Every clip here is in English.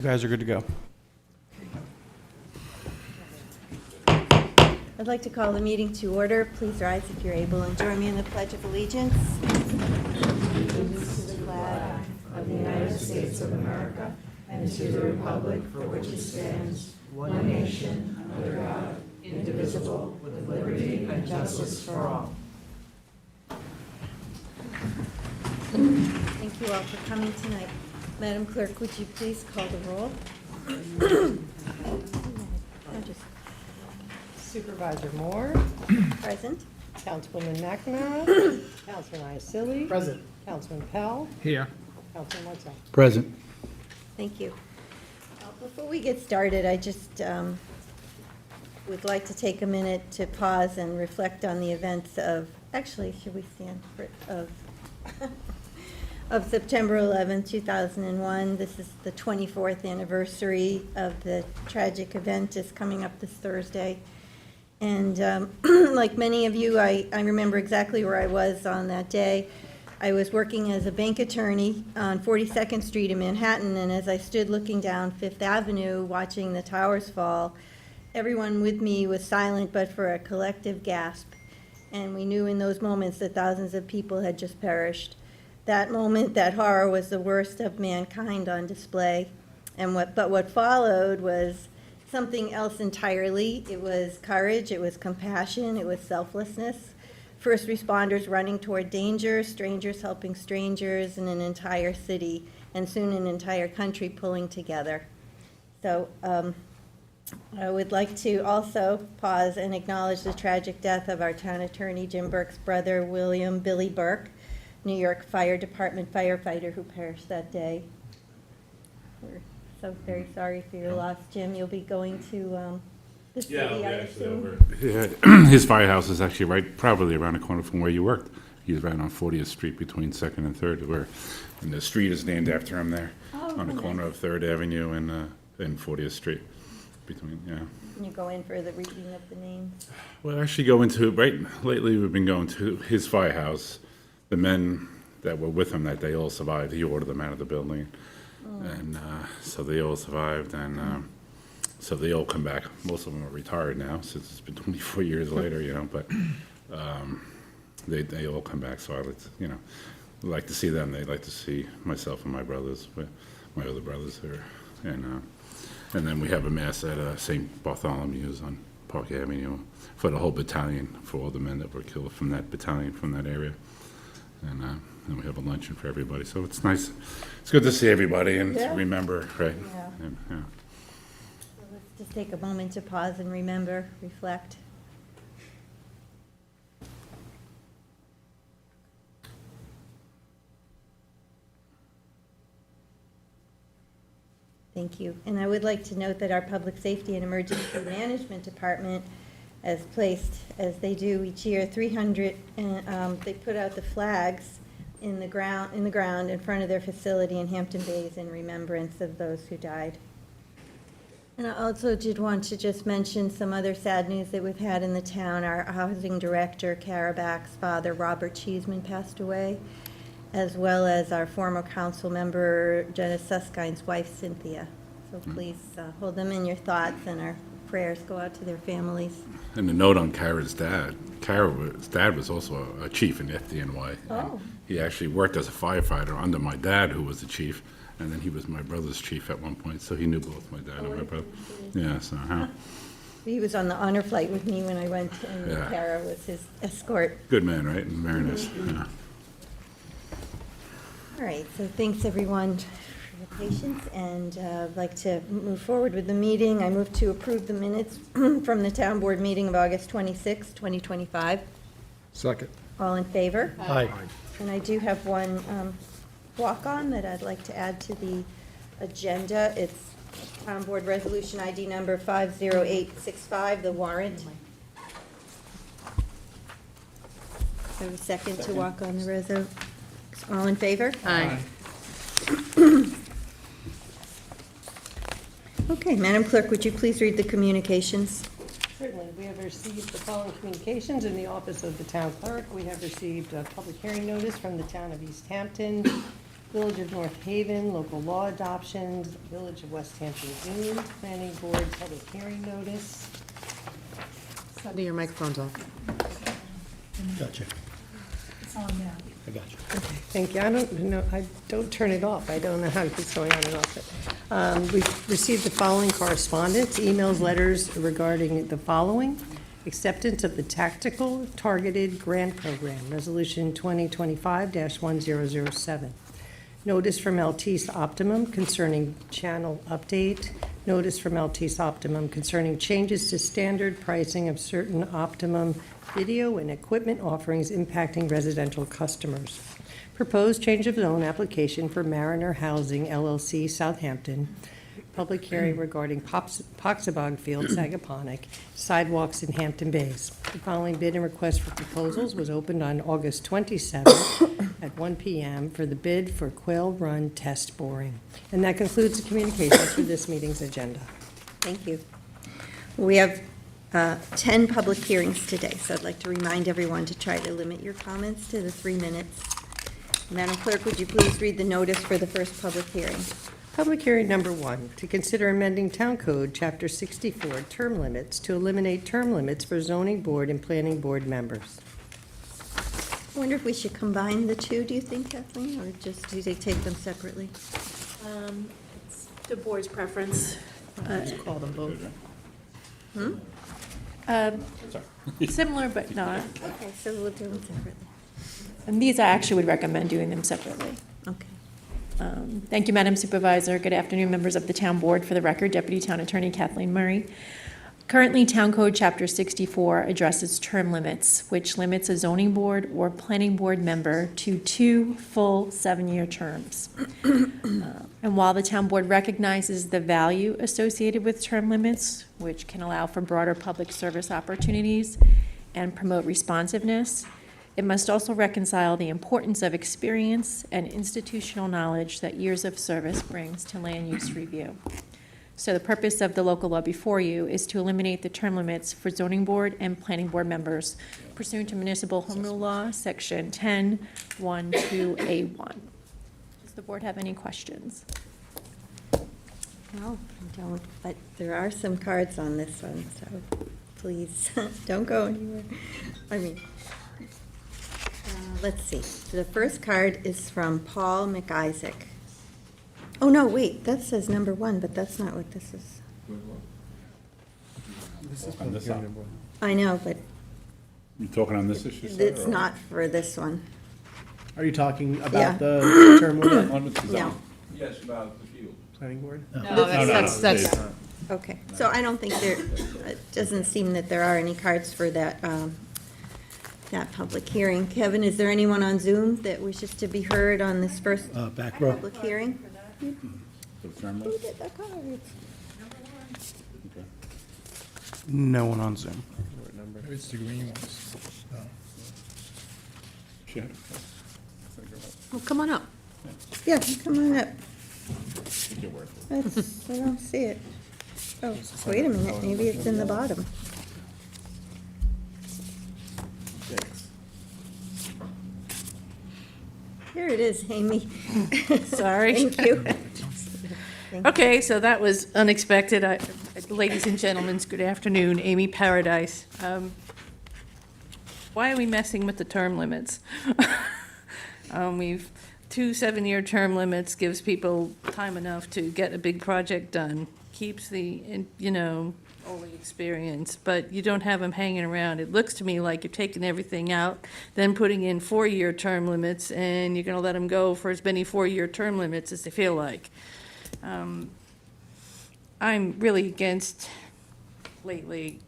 You guys are good to go. I'd like to call the meeting to order. Please rise if you're able and join me in the Pledge of Allegiance. Allegiance to the flag of the United States of America and to the republic for which it stands, one nation, under God, indivisible, with liberty and justice for all. Thank you all for coming tonight. Madam Clerk, would you please call the roll? Supervisor Moore, Present. Councilwoman McNamara, Councilman Iacilli. Present. Councilman Pell, Here. Councilman Whiteside. Present. Thank you. Before we get started, I just would like to take a minute to pause and reflect on the events of, actually, should we stand for, of September 11, 2001. This is the 24th anniversary of the tragic event is coming up this Thursday. And like many of you, I remember exactly where I was on that day. I was working as a bank attorney on 42nd Street in Manhattan, and as I stood looking down Fifth Avenue, watching the towers fall, everyone with me was silent but for a collective gasp. And we knew in those moments that thousands of people had just perished. That moment, that horror, was the worst of mankind on display. But what followed was something else entirely. It was courage, it was compassion, it was selflessness. First responders running toward danger, strangers helping strangers, and an entire city, and soon an entire country pulling together. So I would like to also pause and acknowledge the tragic death of our town attorney, Jim Burke's brother, William Billy Burke, New York Fire Department firefighter who perished that day. We're so very sorry for your loss, Jim. You'll be going to the city, Yeah, I assume? Yeah, his firehouse is actually probably around the corner from where you worked. He's right on 40th Street between 2nd and 3rd, and the street is named after him there, on the corner of 3rd Avenue and 40th Street, yeah. Can you go in for the reading of the names? Well, actually lately we've been going to his firehouse. The men that were with him that day all survived. He ordered them out of the building. And so they all survived, and so they all come back. Most of them are retired now, since it's been 24 years later, but they all come back. So I like to see them. They like to see myself and my brothers, my other brothers here, and then we have a mass at St. Bartholomew's on Park Avenue for the whole battalion, for all the men that were killed from that battalion, from that area, and we have a luncheon for everybody. So it's nice. It's good to see everybody and to remember, right? Yeah. Yeah. So let's just take a moment to pause and remember, reflect. Thank you. And I would like to note that our Public Safety and Emergency Management Department has placed, as they do each year, 300, and they put out the flags in the ground in front of their facility in Hampton Bays in remembrance of those who died. And I also did want to just mention some other sad news that we've had in the town. Our housing director, Carabach's father, Robert Cheeseman, passed away, as well as our former council member, Jenna Suskind's wife, Cynthia. So please hold them in your thoughts, and our prayers go out to their families. And a note on Kara's dad. Kara's dad was also a chief in FDNY. Oh. He actually worked as a firefighter under my dad, who was the chief, and then he was my brother's chief at one point, so he knew both my dad and my brother. Yeah, so, He was on the honor flight with me when I went, and Yeah. Kara was his escort. good man, right? And very nice, yeah. All right, so thanks, everyone, for your patience, and I'd like to move forward with the meeting. I move to approve the minutes from the town board meeting of August 26, 2025. Second. All in favor? Aye. And I do have one walk-on that I'd like to add to the agenda. It's town board resolution ID number 50865, the warrant. So a second to walk on the reso. All in favor? Aye. Okay, Madam Clerk, would you please read the communications? Certainly. We have received the following communications in the office of the town clerk. We have received a public hearing notice from the town of East Hampton Village of North Haven, local law adoptions, Village of West Hampton Zoom, Planning Board public hearing notice. Sandy, your microphone's off. Gotcha. It's on now. I got you. Thank you. I don't know, I don't turn it off. I don't know how it's going on and off. But we've received the following correspondence, emails, letters regarding the following. Acceptance of the Tactical Targeted Grant Program, Resolution 2025-1007. Notice from Altice Optimum concerning channel update. Notice from Altice Optimum concerning changes to standard pricing of certain Optimum video and equipment offerings impacting residential customers. Proposed change of zone application for Mariner Housing LLC, Southampton. Public hearing regarding Poxabog Field, Sagaponack, sidewalks in Hampton Bays. The following bid and request for proposals was opened on August 27th at 1 p.m. for the bid for Quail Run test boring. And that concludes the communications for this meeting's agenda. Thank you. We have 10 public hearings today, so I'd like to remind everyone to try to limit your comments to the 3 minutes. Madam Clerk, would you please read the notice for the first public hearing? Public hearing number 1, to consider amending Town Code, Chapter 64, term limits to eliminate term limits for zoning board and planning board members. I wonder if we should combine the two, do you think, Kathleen, or just do they take them separately? It's the board's preference. Let's call them both. Similar but not. Okay, so we'll do them separately. And these I actually would recommend doing them separately. Okay. Thank you, Madam Supervisor. Good afternoon, members of the Town Board. For the record, Deputy Town Attorney Kathleen Murray. Currently, Town Code Chapter 64 addresses term limits, which limits a zoning board or planning board member to 2 full 7-year terms. And while the Town Board recognizes the value associated with term limits, which can allow for broader public service opportunities and promote responsiveness, it must also reconcile the importance of experience and institutional knowledge that years of service brings to land use review. So the purpose of the local law before you is to eliminate the term limits for zoning board and planning board members pursuant to Municipal Home Rule Law, Section 10(1)(2)(a)(1). Does the board have any questions? No, I don't, but there are some cards on this one, so please, don't go anywhere. Let's see. So the first card is from Paul McIsaac. Oh, no, wait, that says number 1, but that's not what this is. On this side. I know, but You talking on this issue, sir? it's not for this one. Are you talking Yeah. about the term limit Limits is No. on. Yes, about the field. planning board? No, that's, Okay, so I don't think there, it doesn't seem that there are any cards for that, that public hearing. Kevin, is there anyone on Zoom that wishes to be heard on this first Back row. public hearing? For the term Who limit? did the cards? Okay. No one on Zoom. It's the green ones. Sure. well, come on up. Yeah, come on up. Take your word for That's, I don't see it. Oh, wait a minute, maybe it's in the bottom. it. Here it is, Amy. Sorry. Thank you. Okay, so that was unexpected. Ladies and gentlemen, good afternoon. Amy Paradise. Why are we messing with the term limits? We've 2 7-year term limits, gives people time enough to get a big project done, keeps the, all the experience, but you don't have them hanging around. It looks to me like you're taking everything out, then putting in 4-year term limits, and you're gonna let them go for as many 4-year term limits as they feel like. I'm really against lately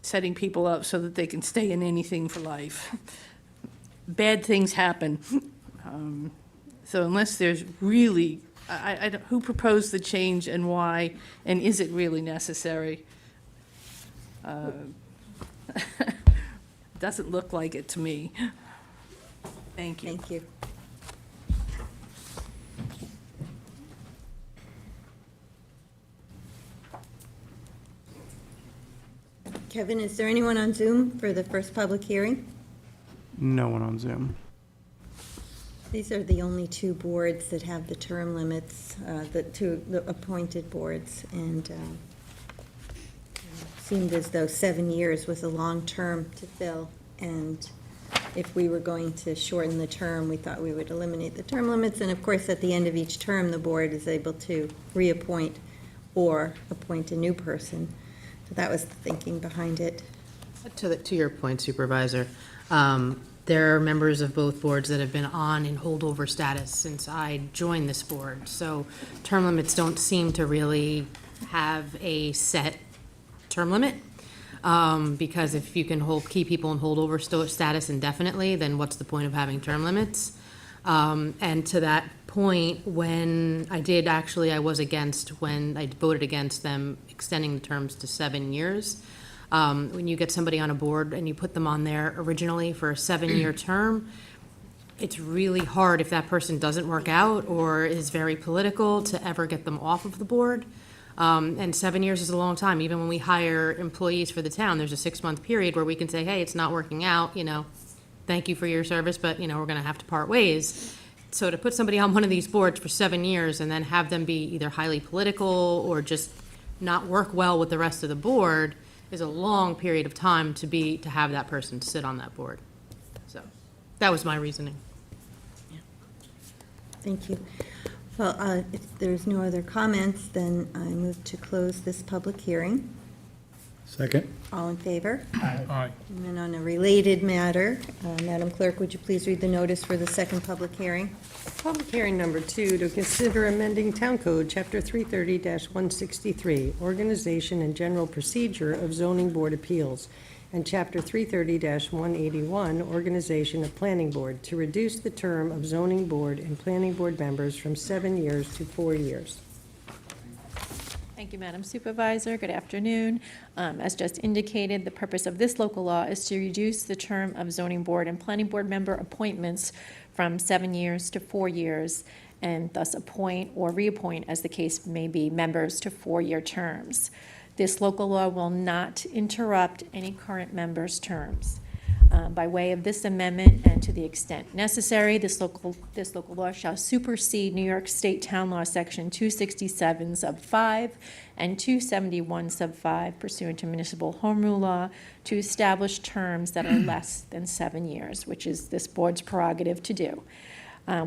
setting people up so that they can stay in anything for life. Bad things happen. So unless there's really, I don't, who proposed the change and why, and is it really necessary? Doesn't look like it to me. Thank you. Thank you. Kevin, is there anyone on Zoom for the first public hearing? No one on Zoom. These are the only two boards that have the term limits, the appointed boards, and seemed as though 7 years was a long term to fill, and if we were going to shorten the term, we thought we would eliminate the term limits, and of course, at the end of each term, the board is able to reappoint or appoint a new person. So that was the thinking behind it. To your point, Supervisor, there are members of both boards that have been on in holdover status since I joined this board. So term limits don't seem to really have a set term limit. Because if you can keep people in holdover status indefinitely, then what's the point of having term limits? And to that point, when I was against, when I voted against them extending the terms to 7 years. When you get somebody on a board and you put them on there originally for a 7-year term, it's really hard if that person doesn't work out or is very political to ever get them off of the board. And 7 years is a long time. Even when we hire employees for the town, there's a 6-month period where we can say, hey, it's not working out, thank you for your service, but, we're going to have to part ways. So to put somebody on one of these boards for 7 years and then have them be either highly political or just not work well with the rest of the board is a long period of time to have that person sit on that board. So that was my reasoning. Thank you. Well, if there's no other comments, then I move to close this public hearing. Second. All in favor? Aye. And then on a related matter, Madam Clerk, would you please read the notice for the second public hearing? Public hearing number 2, to consider amending Town Code, Chapter 330-163, Organization and General Procedure of Zoning Board Appeals, and Chapter 330-181, Organization of Planning Board, to reduce the term of zoning board and planning board members from 7 years to 4 years. Thank you, Madam Supervisor. Good afternoon. As just indicated, the purpose of this local law is to reduce the term of zoning board and planning board member appointments from 7 years to 4 years, and thus appoint or reappoint, as the case may be, members to 4-year terms. This local law will not interrupt any current members' terms. By way of this amendment, and to the extent necessary, this local law shall supersede New York State Town Law Section 267 sub 5 and 271 sub 5 pursuant to Municipal Home Rule Law to establish terms that are less than 7 years, which is this board's prerogative to do.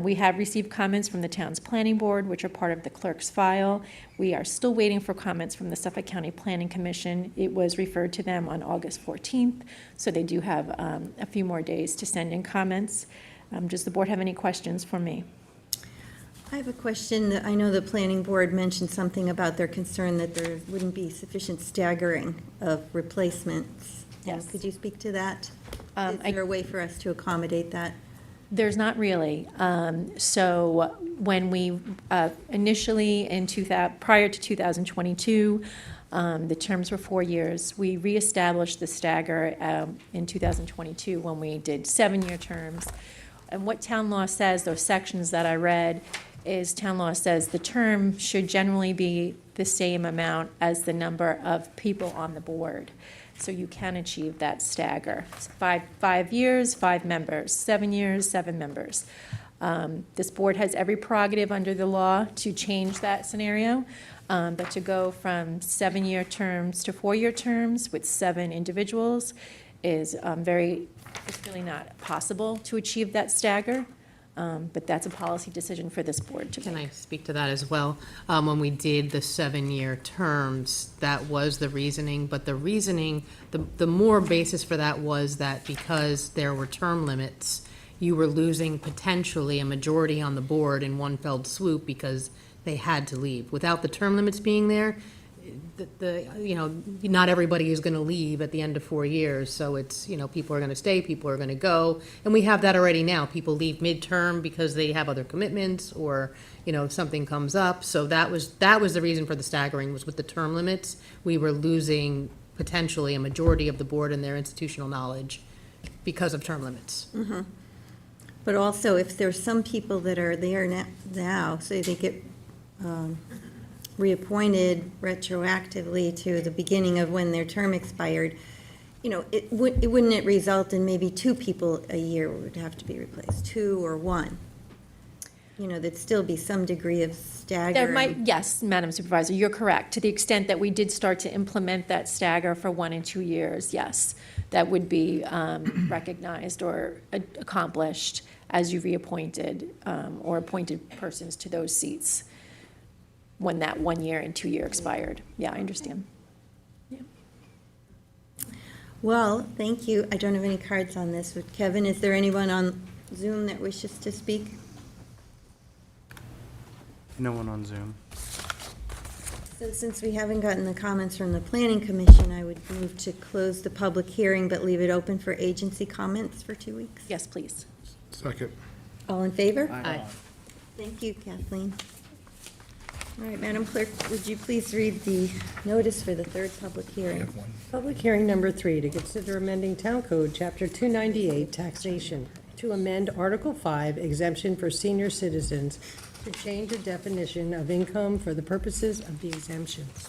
We have received comments from the town's planning board, which are part of the clerk's file. We are still waiting for comments from the Suffolk County Planning Commission. It was referred to them on August 14th, so they do have a few more days to send in comments. Does the board have any questions for me? I have a question. I know the planning board mentioned something about their concern that there wouldn't be sufficient staggering of replacements. Yes. Could you speak to that? Is I- there a way for us to accommodate that? There's not really. So when we initially prior to 2022, the terms were 4 years. We reestablished the stagger in 2022 when we did 7-year terms. And what town law says, those sections that I read, is town law says the term should generally be the same amount as the number of people on the board. So you can achieve that stagger. It's 5 years, 5 members, 7 years, 7 members. This board has every prerogative under the law to change that scenario, but to go from 7-year terms to 4-year terms with 7 individuals is it's really not possible to achieve that stagger. But that's a policy decision for this board to Can make. I speak to that as well? When we did the 7-year terms, that was the reasoning, but the reasoning, the more basis for that was that because there were term limits, you were losing potentially a majority on the board in one fell swoop because they had to leave. Without the term limits being there, not everybody is going to leave at the end of 4 years. So it's, people are going to stay, people are going to go. And we have that already now. People leave midterm because they have other commitments or, something comes up. So that was the reason for the staggering, was with the term limits. We were losing potentially a majority of the board and their institutional knowledge because of term limits. But also, if there's some people that are there now, so they get reappointed retroactively to the beginning of when their term expired, wouldn't it result in maybe 2 people a year would have to be replaced, 2 or 1? there'd still be some degree of stagger. There might, yes, Madam Supervisor, you're correct. To the extent that we did start to implement that stagger for 1 and 2 years, yes, that would be recognized or accomplished as you reappointed or appointed persons to those seats when that 1 year and 2 year expired. Yeah, I understand. Well, thank you. I don't have any cards on this. But Kevin, is there anyone on Zoom that wishes to speak? No one on Zoom. So since we haven't gotten the comments from the Planning Commission, I would move to close the public hearing, but leave it open for agency comments for 2 weeks. Yes, please. Second. All in favor? Aye. Thank you, Kathleen. All right, Madam Clerk, would you please read the notice for the third public I hearing? have one. Public hearing number 3, to consider amending Town Code, Chapter 298, taxation, to amend Article 5, exemption for senior citizens, to change the definition of income for the purposes of the exemptions.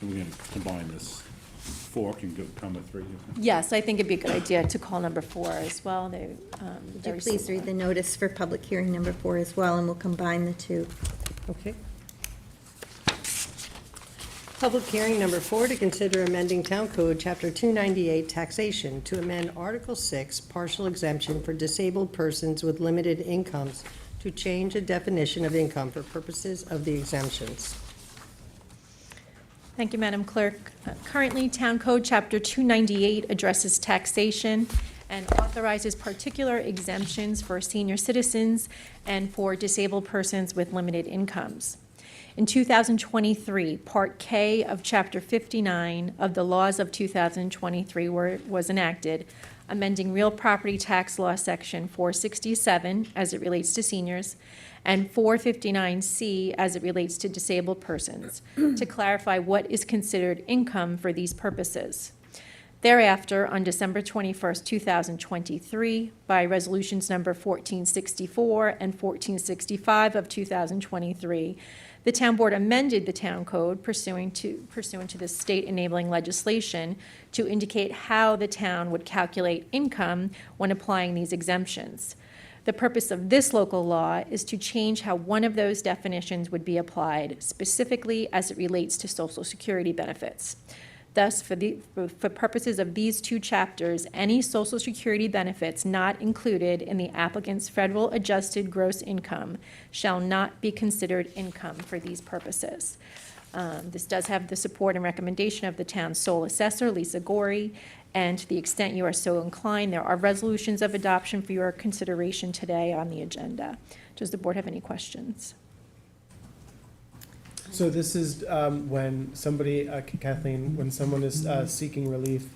We're going to combine this 4 can come with 3. Yes, I think it'd be a good idea to call number 4 as well. They, Would very you please similar. read the notice for public hearing number 4 as well, and we'll combine the two. Okay. Public hearing number 4, to consider amending Town Code, Chapter 298, taxation, to amend Article 6, partial exemption for disabled persons with limited incomes, to change the definition of income for purposes of the exemptions. Thank you, Madam Clerk. Currently, Town Code Chapter 298 addresses taxation and authorizes particular exemptions for senior citizens and for disabled persons with limited incomes. In 2023, Part K of Chapter 59 of the Laws of 2023 was enacted, amending real property tax law Section 467 as it relates to seniors and 459C as it relates to disabled persons, to clarify what is considered income for these purposes. Thereafter, on December 21st, 2023, by resolutions number 1464 and 1465 of 2023, the Town Board amended the Town Code pursuant to the state enabling legislation to indicate how the town would calculate income when applying these exemptions. The purpose of this local law is to change how one of those definitions would be applied, specifically as it relates to Social Security benefits. Thus, for purposes of these 2 chapters, any Social Security benefits not included in the applicant's federal adjusted gross income shall not be considered income for these purposes. This does have the support and recommendation of the town's sole assessor, Lisa Gorey, and to the extent you are so inclined, there are resolutions of adoption for your consideration today on the agenda. Does the board have any questions? So this is when somebody, Kathleen, when someone is seeking relief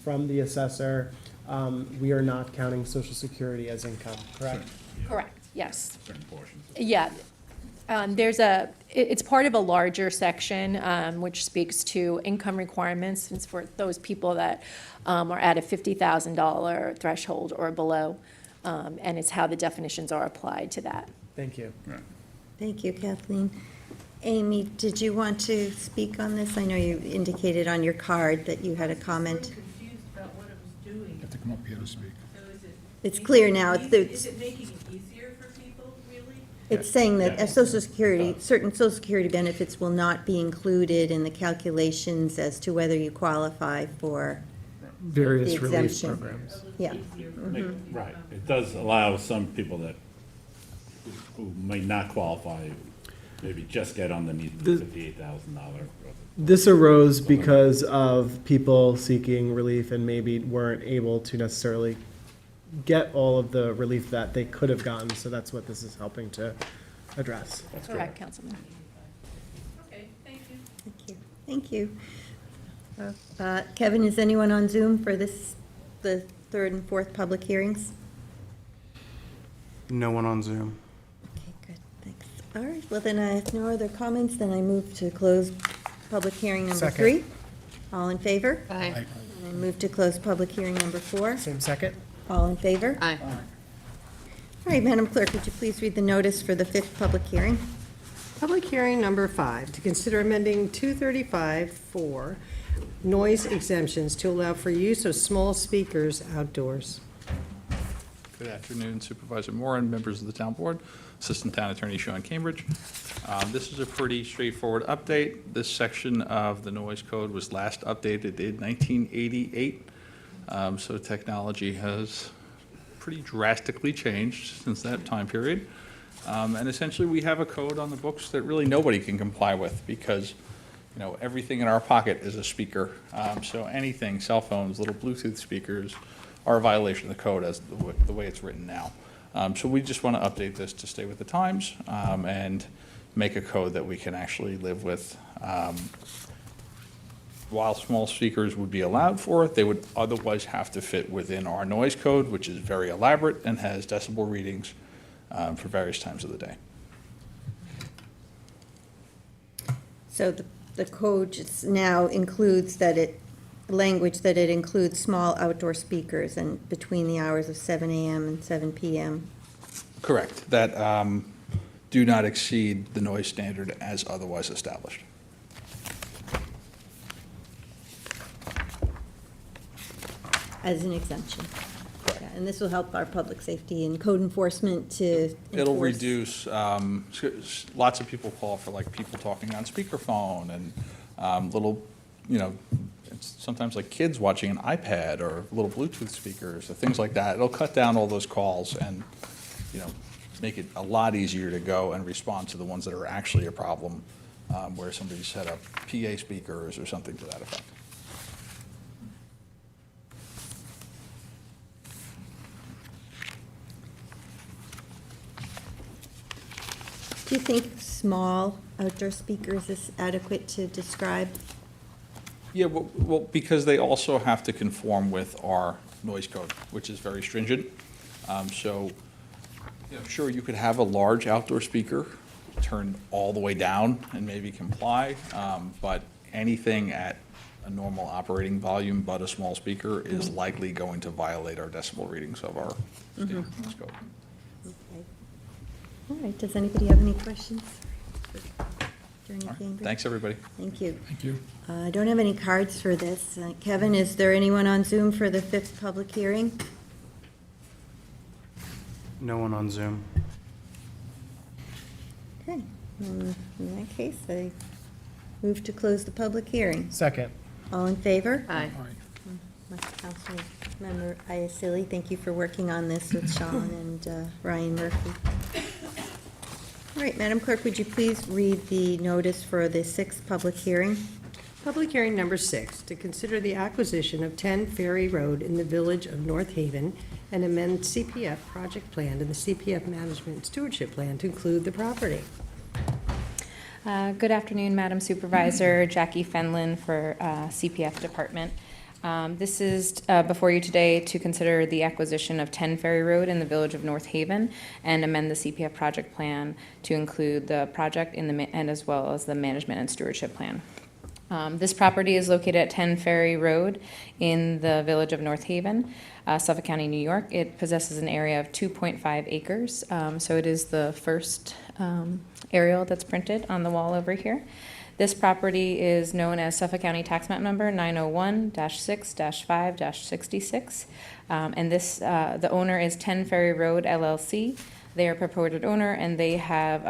from the assessor, we are not counting Social Security as income, correct? Correct, yes. Certain portions. Yeah. It's part of a larger section, which speaks to income requirements. It's for those people that are at a $50,000 threshold or below, and it's how the definitions are applied to that. Thank you. Thank you, Kathleen. Amy, did you want to speak on this? I know you indicated on your card that you had a comment. Confused about what it was doing. You have to come up here to speak. So is it? It's clear now. Is it making it easier for people, really? It's saying that Yeah. Social Security, certain Social Security benefits will not be included in the calculations as to whether you qualify for, Various The relief exemption. programs. yeah. Right. It does allow some people that, who may not qualify, maybe just get underneath the $58,000. This arose because of people seeking relief and maybe weren't able to necessarily get all of the relief that they could have gotten, so that's what this is helping to address. That's Correct, Councilman. Okay, thank you. Thank you. Thank you. Kevin, is anyone on Zoom for this, the third and fourth public hearings? No one on Zoom. Okay, good, thanks. All right, well then, if no other comments, then I move to close public hearing number Second. 3. All in favor? Aye. And I move to close public hearing number 4. Same second? All in favor? Aye. All right, Madam Clerk, would you please read the notice for the 5th public hearing? Public hearing number 5, to consider amending 235-4, noise exemptions to allow for use of small speakers outdoors. Good afternoon, Supervisor Moore and members of the town board. Assistant Town Attorney Sean Cambridge. This is a pretty straightforward update. This section of the noise code was last updated in 1988. So technology has pretty drastically changed since that time period. And essentially, we have a code on the books that really nobody can comply with because, you know, everything in our pocket is a speaker. So anything, cell phones, little Bluetooth speakers, are a violation of the code as the way it's written now. So we just want to update this to stay with the times and make a code that we can actually live with. While small speakers would be allowed for it, they would otherwise have to fit within our noise code, which is very elaborate and has decibel readings for various times of the day. So the code just now includes language that it includes small outdoor speakers and between the hours of 7 a.m. and 7 p.m. Correct. That do not exceed the noise standard as otherwise established. As an exemption. Yeah, and this will help our public safety and code enforcement to It'll enforce. reduce, lots of people call for like people talking on speakerphone and little, you know, it's sometimes like kids watching an iPad or little Bluetooth speakers or things like that. It'll cut down all those calls and, you know, make it a lot easier to go and respond to the ones that are actually a problem, where somebody set up PA speakers or something to that effect. Do you think small outdoor speakers is adequate to describe? Yeah, well, because they also have to conform with our noise code, which is very stringent. So, you know, sure, you could have a large outdoor speaker turned all the way down and maybe comply, but anything at a normal operating volume but a small speaker is likely going to violate our decibel readings of our state noise code. Okay. All right, does anybody have any questions for Attorney Cambridge? Thanks, everybody. Thank you. Thank you. I don't have any cards for this. Kevin, is there anyone on Zoom for the 5th public hearing? No one on Zoom. Okay, in that case, I move to close the public hearing. Second. All in favor? Aye. Councilmember Iacilli, thank you for working on this with Sean and Ryan Murphy. All right, Madam Clerk, would you please read the notice for the 6th public hearing? Public hearing number 6, to consider the acquisition of 10 Ferry Road in the village of North Haven and amend CPF project plan and the CPF management stewardship plan to include the property. Good afternoon, Madam Supervisor. Jackie Fenlon for CPF Department. This is before you today to consider the acquisition of 10 Ferry Road in the village of North Haven and amend the CPF project plan to include the project and as well as the management and stewardship plan. This property is located at 10 Ferry Road in the village of North Haven, Suffolk County, New York. It possesses an area of 2.5 acres, so it is the first aerial that's printed on the wall over here. This property is known as Suffolk County Tax Map Number 901-6-5-66, and this the owner is 10 Ferry Road LLC. They are purported owner, and they have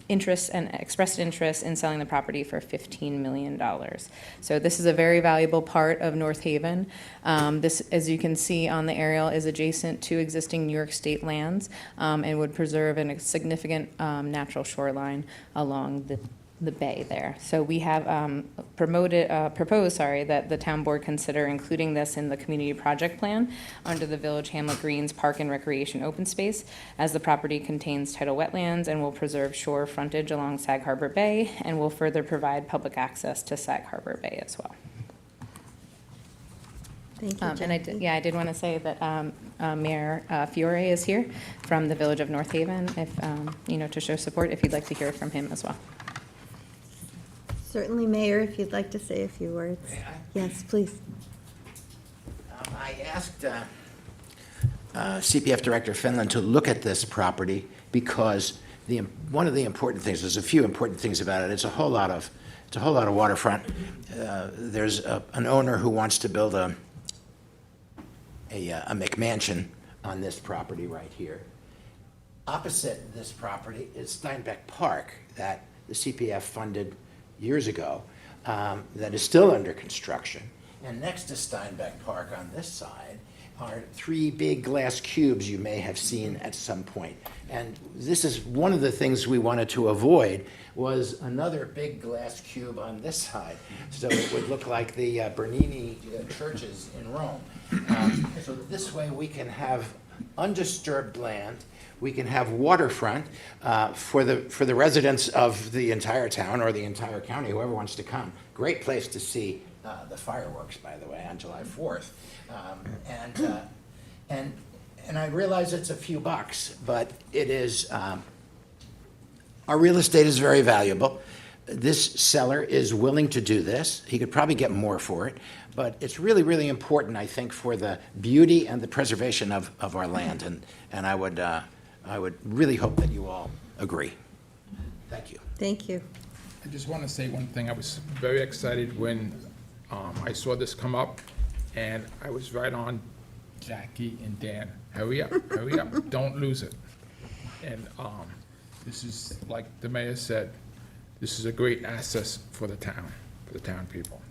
interest and expressed interest in selling the property for $15 million. So this is a very valuable part of North Haven. This, as you can see on the aerial, is adjacent to existing New York State lands and would preserve a significant natural shoreline along the bay there. So we have proposed that the town board consider including this in the community project plan under the Village Hamlet Greens Park and Recreation Open Space, as the property contains tidal wetlands and will preserve shore frontage along Sag Harbor Bay and will further provide public access to Sag Harbor Bay as well. Thank you, And I did want to say that Mayor Fiore is here from the Village of North Haven, if to show support, if you'd like to hear from him as well. Certainly, Mayor, if you'd like to say a few words. May I? Yes, please. I asked CPF Director Fenlon to look at this property because one of the important things, there's a few important things about it. It's a whole lot of waterfront. There's an owner who wants to build a McMansion on this property right here. Opposite this property is Steinbeck Park that the CPF funded years ago, that is still under construction. And next to Steinbeck Park on this side are 3 big glass cubes you may have seen at some point. And this is one of the things we wanted to avoid, was another big glass cube on this side. So it would look like the Bernini churches in Rome. So this way we can have undisturbed land, we can have waterfront for the residents of the entire town or the entire county, whoever wants to come. Great place to see the fireworks, by the way, on July 4th. And I realize it's a few bucks, but it is, our real estate is very valuable. This seller is willing to do this. He could probably get more for it, but it's really, really important, I think, for the beauty and the preservation of our land. And I would really hope that you all agree. Thank you. Thank you. I just want to say one thing. I was very excited when I saw this come up, and I was right on Jackie and Dan. Hurry up, don't lose it. And this is, like the mayor said, this is a great asset for the town people.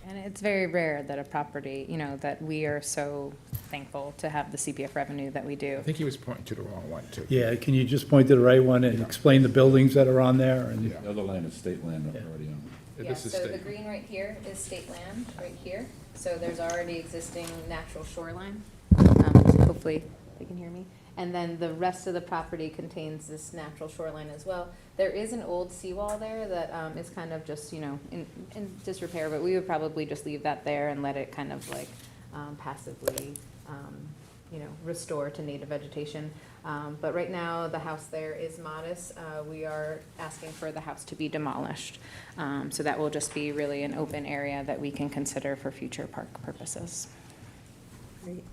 And it's very rare that a property, that we are so thankful to have the CPF revenue that we do. I think he was pointing to the wrong one, too. Yeah, can you just point to the right one and explain the buildings that are on there? And Yeah. The other land is state land already on. Yeah, This is so the state. green right here is state land, right here. So there's already existing natural shoreline. Hopefully they can hear me. And then the rest of the property contains this natural shoreline as well. There is an old seawall there that is kind of just, in disrepair, but we would probably just leave that there and let it kind of like passively, restore to native vegetation. But right now, the house there is modest. We are asking for the house to be demolished. So that will just be really an open area that we can consider for future park purposes. Great.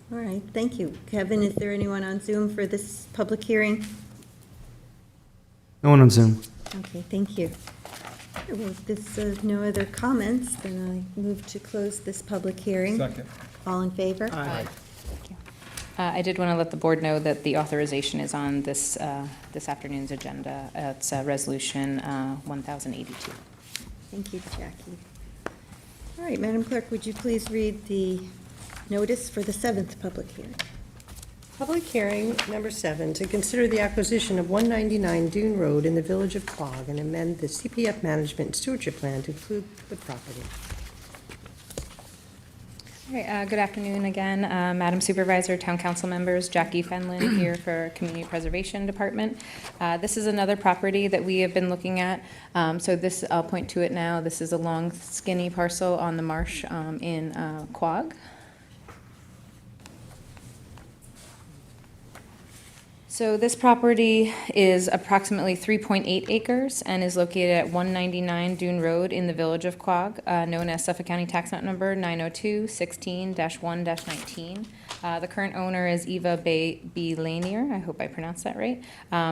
All right, thank you. Kevin, is there anyone on Zoom for this public hearing? No one on Zoom. Okay, thank you. Well, if there's no other comments, then I move to close this public hearing. Second. All in favor? Thank you. I did want to let the board know that the authorization is on this afternoon's agenda. It's Resolution 1082. Thank you, Jackie. All right, Madam Clerk, would you please read the notice for the 7th public hearing? Public hearing number 7, to consider the acquisition of 199 Dune Road in the Village of Quogue and amend the CPF Management and Stewardship Plan to include the property. All right, good afternoon again, Madam Supervisor, Town Council members, Jackie Fenlon here for Community Preservation Department. This is another property that we have been looking at. So this, I'll point to it now, this is a long skinny parcel on the marsh in Quogue. So this property is approximately 3.8 acres and is located at 199 Dune Road in the Village of Quogue, known as Suffolk County Tax Map Number 902-16-1-19. The current owner is Eva B. Lanier, I hope I pronounced that right,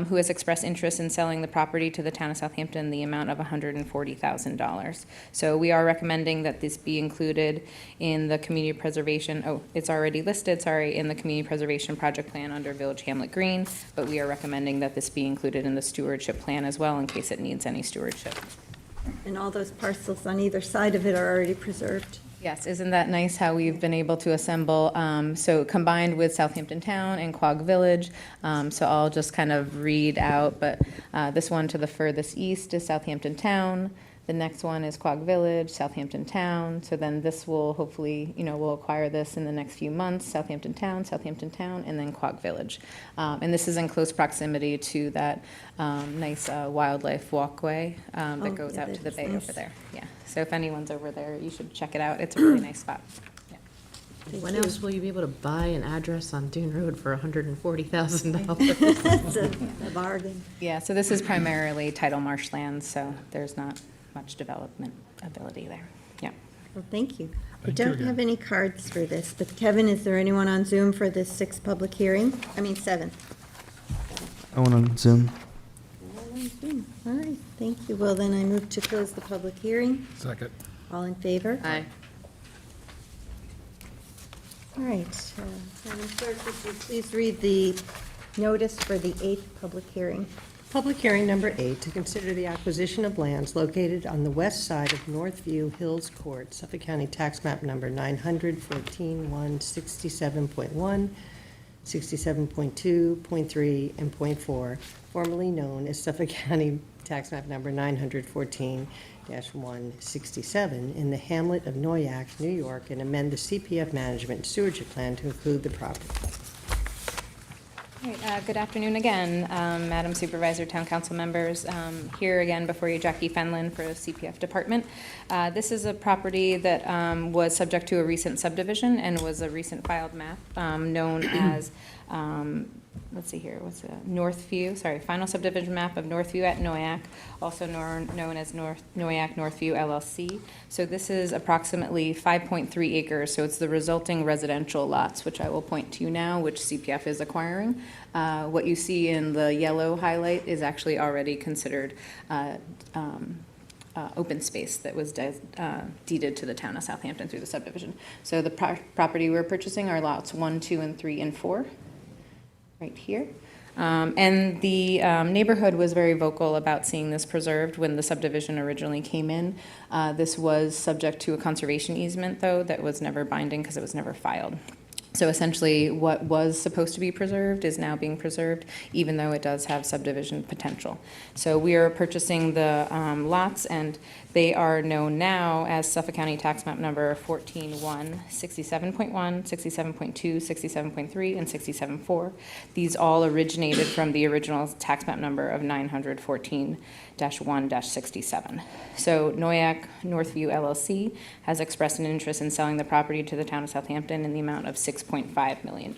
who has expressed interest in selling the property to the town of Southampton in the amount of $140,000. So we are recommending that this be included in the community preservation, it's already listed, sorry, in the community preservation project plan under Village Hamlet Green, but we are recommending that this be included in the stewardship plan as well in case it needs any stewardship. And all those parcels on either side of it are already preserved? Yes, isn't that nice how we've been able to assemble, so combined with Southampton Town and Quogue Village, so I'll just kind of read out, but this one to the furthest east is Southampton Town, the next one is Quogue Village, Southampton Town, so then this will hopefully, we'll acquire this in the next few months, Southampton Town, and then Quogue Village. And this is in close proximity to that nice wildlife walkway that goes out to the bay over there. Yeah, so if anyone's over there, you should check it out. It's a really nice spot. Yeah. When else will you be able to buy an address on Dune Road for $140,000? It's a bargain. Yeah, so this is primarily tidal marshland, so there's not much development ability there. Yeah. Well, thank you. We Thank you don't again. have any cards for this, but Kevin, is there anyone on Zoom for this 6th public hearing? 7th. No one on Zoom. All right, thank you. Well, then I move to close the public hearing. Second. All in favor? Aye. All right, Madam Clerk, would you please read the notice for the 8th public hearing? Public hearing number 8, to consider the acquisition of lands located on the west side of Northview Hills Court, Suffolk County Tax Map Number 914-167.1, 67.2, .3, and .4, formerly known as Suffolk County Tax Map Number 914-167, in the hamlet of Noyak, New York, and amend the CPF Management Stewardship Plan to include the property. All right, good afternoon again, Madam Supervisor, Town Council members. Here again before you, Jackie Fenlon for the CPF Department. This is a property that was subject to a recent subdivision and was a recent filed map known as, let's see here, what's it? Northview, sorry, final subdivision map of Northview at Noyak, also known as Noyak Northview LLC. So this is approximately 5.3 acres, so it's the resulting residential lots, which I will point to you now, which CPF is acquiring. What you see in the yellow highlight is actually already considered open space that was deeded to the town of Southampton through the subdivision. So the property we're purchasing are lots 1, 2, and 3, and 4. Right here. And the neighborhood was very vocal about seeing this preserved when the subdivision originally came in. This was subject to a conservation easement, though, that was never binding because it was never filed. So essentially, what was supposed to be preserved is now being preserved, even though it does have subdivision potential. So we are purchasing the lots, and they are known now as Suffolk County Tax Map Number 14-1, 67.1, 67.2, 67.3, and 67.4. These all originated from the original tax map number of 914-1-67. So Noyak Northview LLC has expressed an interest in selling the property to the town of Southampton in the amount of $6.5 million.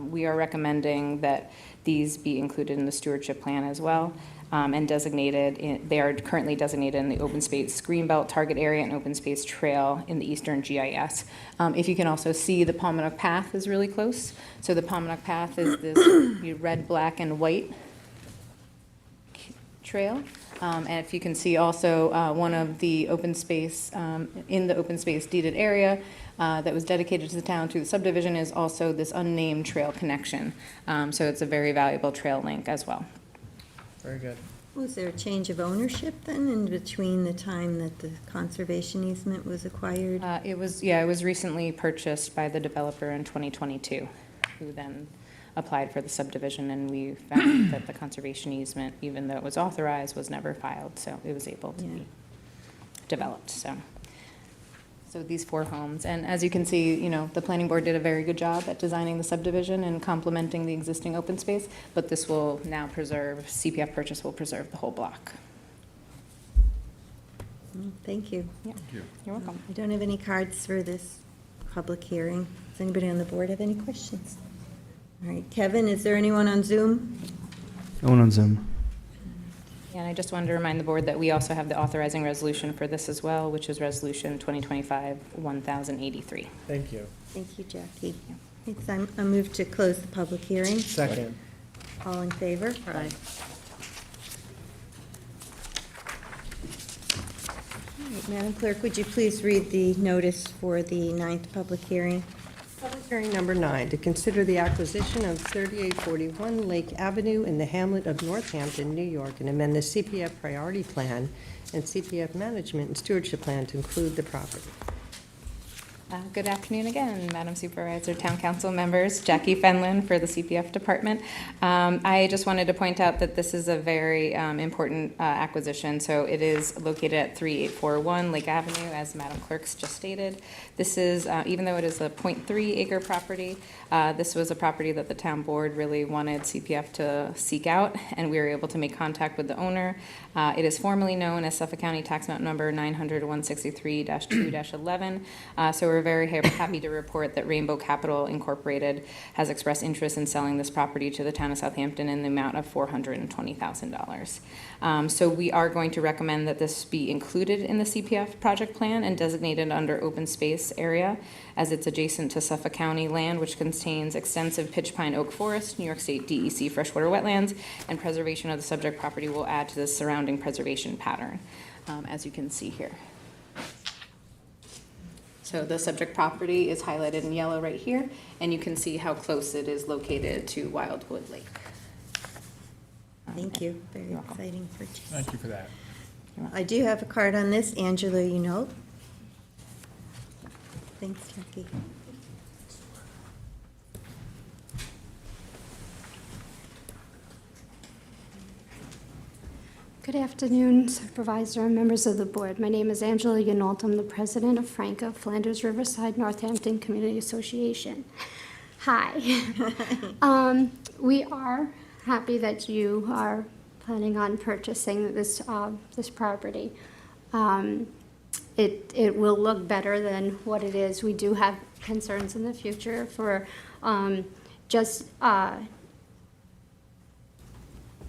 We are recommending that these be included in the stewardship plan as well. And they are currently designated in the open space greenbelt target area and open space trail in the eastern GIS. If you can also see, the Paumanok Path is really close. So the Paumanok Path is this red, black, and white trail. And if you can see also one of the open space, in the open space deeded area that was dedicated to the town through the subdivision is also this unnamed trail connection. So it's a very valuable trail link as well. Very good. Was there a change of ownership then in between the time that the conservation easement was acquired? It was recently purchased by the developer in 2022, who then applied for the subdivision, and we found that the conservation easement, even though it was authorized, was never filed, so it was able to be developed, So these 4 homes, and as you can see, the planning board did a very good job at designing the subdivision and complementing the existing open space, but this will now preserve, CPF purchase will preserve the whole block. Thank you. Yeah, you're welcome. I don't have any cards for this public hearing. Does anybody on the board have any questions? All right, Kevin, is there anyone on Zoom? No one on Zoom. And I just wanted to remind the board that we also have the authorizing resolution for this as well, which is Resolution 2025-1083. Thank you. Thank you, Jackie. It's, I move to close the public hearing. Second. All in favor? Aye. All right, Madam Clerk, would you please read the notice for the 9th public hearing? Public hearing number 9, to consider the acquisition of 3841 Lake Avenue in the hamlet of Northampton, New York, and amend the CPF Priority Plan and CPF Management and Stewardship Plan to include the property. Good afternoon again, Madam Supervisor, Town Council members, Jackie Fenlon for the CPF Department. I just wanted to point out that this is a very important acquisition. So it is located at 3841 Lake Avenue, as Madam Clerk's just stated. This is, even though it is a 0.3 acre property, this was a property that the town board really wanted CPF to seek out, and we were able to make contact with the owner. It is formally known as Suffolk County Tax Map Number 900-163-2-11. So we're very happy to report that Rainbow Capital Incorporated has expressed interest in selling this property to the town of Southampton in the amount of $420,000. So we are going to recommend that this be included in the CPF project plan and designated under open space area, as it's adjacent to Suffolk County land, which contains extensive pitch pine oak forest, New York State DEC freshwater wetlands, and preservation of the subject property will add to the surrounding preservation pattern, as you can see here. So the subject property is highlighted in yellow right here, and you can see how close it is located to Wildwood Lake. Thank you. Very You're welcome. exciting purchase. Thank you for that. I do have a card on this. Angela, you know. Thanks, Jackie. Good afternoon, Supervisor and members of the board. My name is Angela Yanault. I'm the president of Franca, Flanders Riverside Northampton Community Association. Hi. We are happy that you are planning on purchasing this property. It will look better than what it is. We do have concerns in the future for just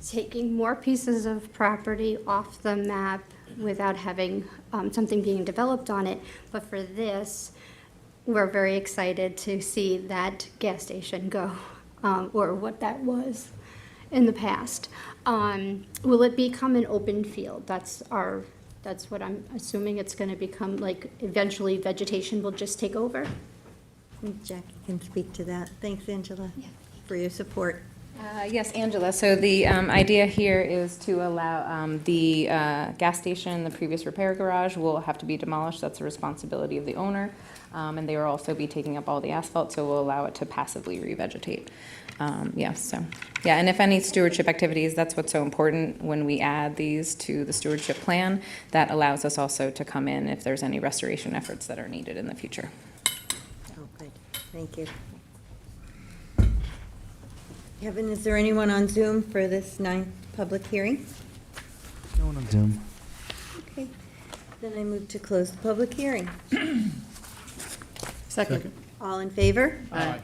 taking more pieces of property off the map without having something being developed on it. But for this, we're very excited to see that gas station go, or what that was in the past. Will it become an open field? That's what I'm assuming it's going to become, like eventually vegetation will just take over? I think Jackie can speak to that. Thanks, Angela, for your support. Yes, Angela. So the idea here is to allow the gas station and the previous repair garage will have to be demolished. That's the responsibility of the owner. And they will also be taking up all the asphalt, so we'll allow it to passively revegetate. And if any stewardship activities, that's what's so important when we add these to the stewardship plan. That allows us also to come in if there's any restoration efforts that are needed in the future. Oh, good. Thank you. Kevin, is there anyone on Zoom for this 9th public hearing? No one on Zoom. Okay. Then I move to close the public hearing. Second. All in favor? Aye.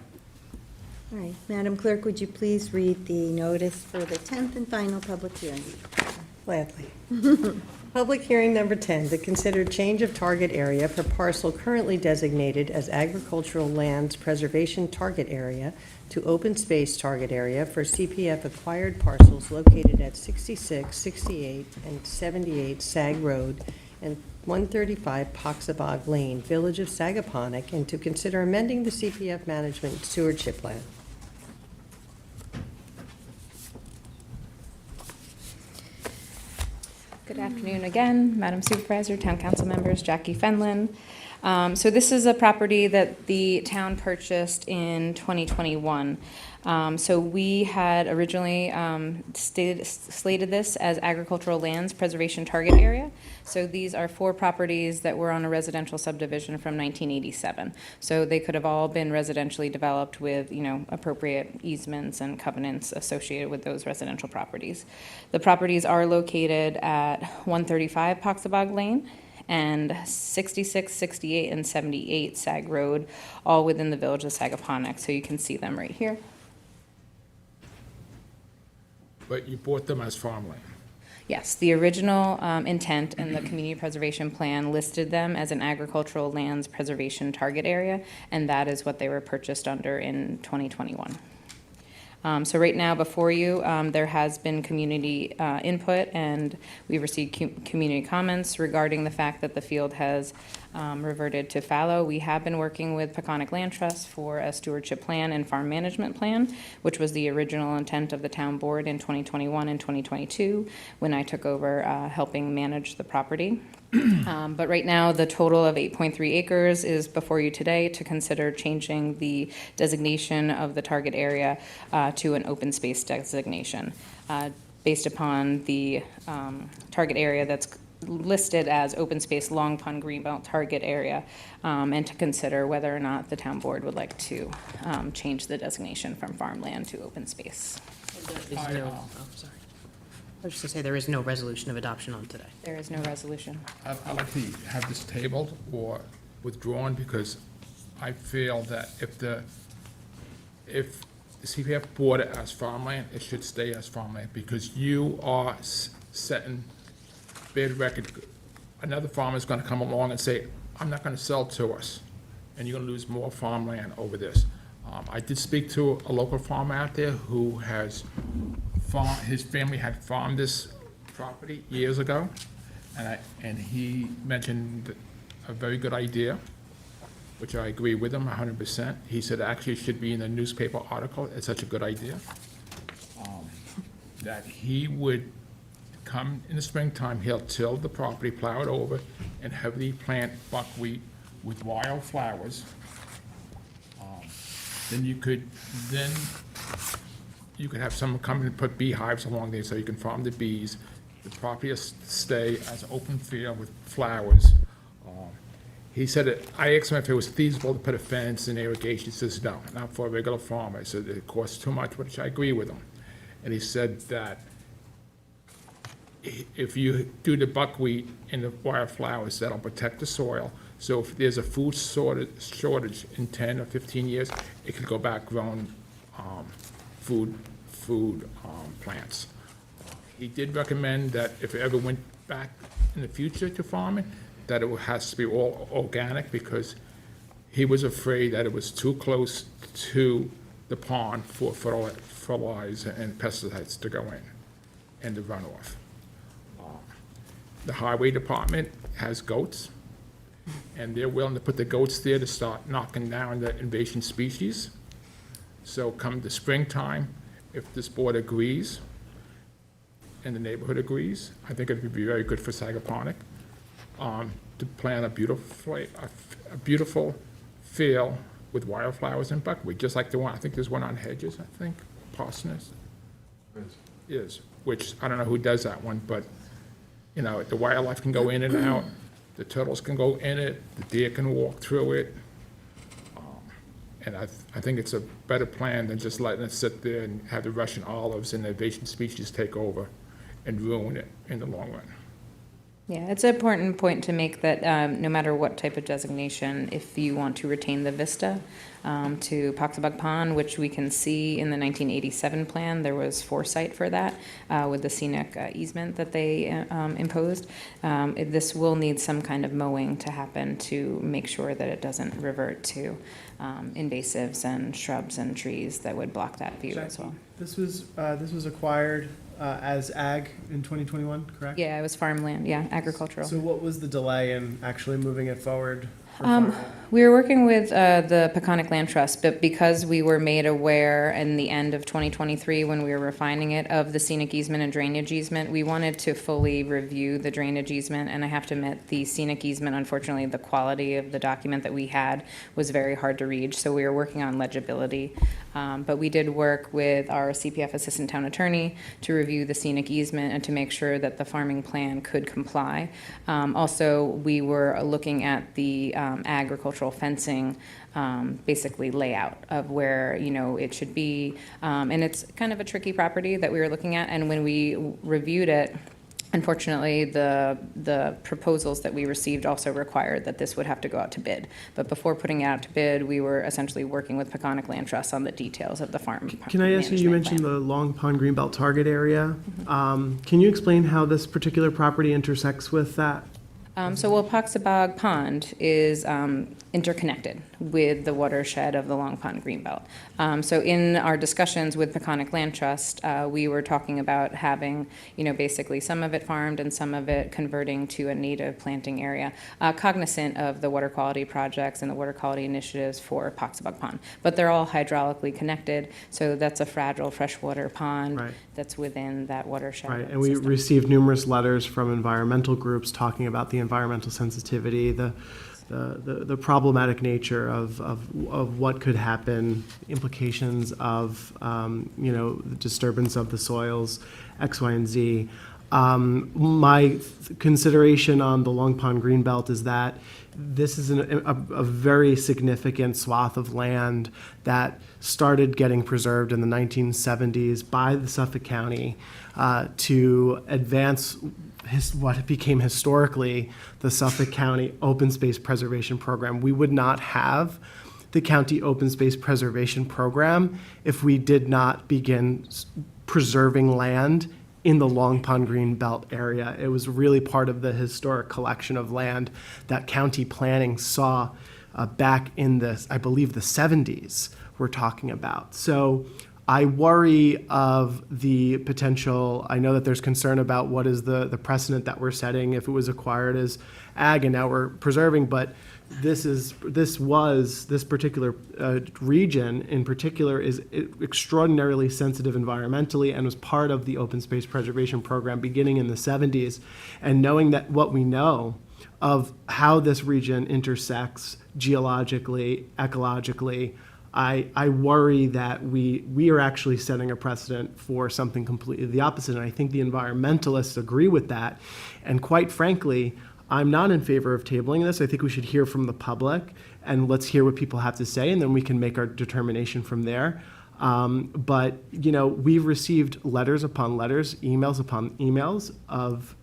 All right. Madam Clerk, would you please read the notice for the 10th and final public hearing? Gladly. Public hearing number 10, to consider change of target area for parcel currently designated as agricultural lands preservation target area to open space target area for CPF acquired parcels located at 66, 68, and 78 Sag Road and 135 Poxabog Lane, Village of Sagaponack, and to consider amending the CPF management stewardship plan. Good afternoon again, Madam Supervisor, Town Council members, Jackie Fenlon. So this is a property that the town purchased in 2021. So we had originally slated this as agricultural lands preservation target area. So these are 4 properties that were on a residential subdivision from 1987. So they could have all been residentially developed with, appropriate easements and covenants associated with those residential properties. The properties are located at 135 Poxabog Lane and 66, 68, and 78 Sag Road, all within the Village of Sagaponack. So you can see them right here. But you bought them as farmland. Yes, the original intent and the community preservation plan listed them as an agricultural lands preservation target area, and that is what they were purchased under in 2021. So right now before you, there has been community input, and we've received community comments regarding the fact that the field has reverted to fallow. We have been working with Peconic Land Trust for a stewardship plan and farm management plan, which was the original intent of the town board in 2021 and 2022 when I took over helping manage the property. But right now, the total of 8.3 acres is before you today to consider changing the designation of the target area to an open space designation based upon the target area that's listed as open space Long Pond Greenbelt target area, and to consider whether or not the town board would like to change the designation from farmland to open space. Sorry. I was just going to say, there is no resolution of adoption on today. There is no resolution. I'd like to have this tabled or withdrawn, because I feel that if the CPF bought it as farmland, it should stay as farmland, because you are setting bid record. Another farmer's gonna come along and say, I'm not gonna sell to us, and you're gonna lose more farmland over this. I did speak to a local farmer out there who has his family had farmed this property years ago, and he mentioned a very good idea. which I agree with him 100%. He said actually it should be in a newspaper article. It's such a good idea. That he would come in the springtime, he'll till the property, plow it over, and heavily plant buckwheat with wildflowers. Then you could have someone come and put beehives along there so you can farm the bees. The property will stay as an open field with flowers. He said, I asked him if it was feasible to put a fence and irrigation. He says, no, not for a regular farmer. I said, it costs too much, which I agree with him. And he said that if you do the buckwheat and the wildflowers, that'll protect the soil. So if there's a food shortage in 10 or 15 years, it could go back growing food plants. He did recommend that if it ever went back in the future to farming, that it has to be all organic, because he was afraid that it was too close to the pond for fertilizer and pesticides to go in and the runoff. The highway department has goats, and they're willing to put the goats there to start knocking down the invasive species. So come the springtime, if this board agrees, and the neighborhood agrees, I think it would be very good for Sagaponack to plant a beautiful field with wildflowers and buckwheat, just like the one, I think there's one on Hedges, I think, Parsoness. Is, which, I don't know who does that one, but, you know, the wildlife can go in and out, the turtles can go in it, the deer can walk through it. And I think it's a better plan than just letting it sit there and have the Russian olives and the invasive species take over and ruin it in the long run. Yeah, it's an important point to make that no matter what type of designation, if you want to retain the vista to Poxabug Pond, which we can see in the 1987 plan, there was foresight for that with the scenic easement that they imposed. This will need some kind of mowing to happen to make sure that it doesn't revert to invasives and shrubs and trees that would block that view as well. This was acquired as ag in 2021, correct? Yeah, it was farmland, yeah, agricultural. So what was the delay in actually moving it forward? for farming? We were working with the Peconic Land Trust, but because we were made aware in the end of 2023, when we were refining it, of the scenic easement and drainage easement, we wanted to fully review the drainage easement, and I have to admit, the scenic easement, unfortunately, the quality of the document that we had was very hard to read, so we were working on legibility. But we did work with our CPF Assistant Town Attorney to review the scenic easement and to make sure that the farming plan could comply. Also, we were looking at the agricultural fencing, basically layout of where, you know, it should be. And it's kind of a tricky property that we were looking at, and when we reviewed it, unfortunately, the proposals that we received also required that this would have to go out to bid. But before putting it out to bid, we were essentially working with Peconic Land Trust on the details of the farm. Can I ask you, you mentioned the Long Pond Greenbelt target area. Can you explain how this particular property intersects with that? So Poxabog Pond is interconnected with the watershed of the Long Pond Greenbelt. So in our discussions with Peconic Land Trust, we were talking about having, you know, basically some of it farmed and some of it converting to a native planting area, cognizant of the water quality projects and the water quality initiatives for Poxabog Pond. But they're all hydraulically connected, so that's a fragile freshwater pond that's within that watershed. Right, and we received numerous letters from environmental groups talking about the environmental sensitivity, the problematic nature of what could happen, implications of, you know, the disturbance of the soils, X, Y, and Z. My consideration on the Long Pond Greenbelt is that this is a very significant swath of land that started getting preserved in the 1970s by the Suffolk County to advance what became historically the Suffolk County Open Space Preservation Program. We would not have the County Open Space Preservation Program if we did not begin preserving land in the Long Pond Greenbelt area. It was really part of the historic collection of land that county planning saw back in the, I believe, the 70s we're talking about. So I worry of the potential. I know that there's concern about what is the precedent that we're setting if it was acquired as ag and now we're preserving, but this particular region in particular is extraordinarily sensitive environmentally and was part of the open space preservation program beginning in the 70s. And knowing that what we know of how this region intersects geologically, ecologically, I worry that we are actually setting a precedent for something completely the opposite. And I think the environmentalists agree with that. And quite frankly, I'm not in favor of tabling this. I think we should hear from the public, and let's hear what people have to say, and then we can make our determination from there. But, we've received letters upon letters, emails upon emails of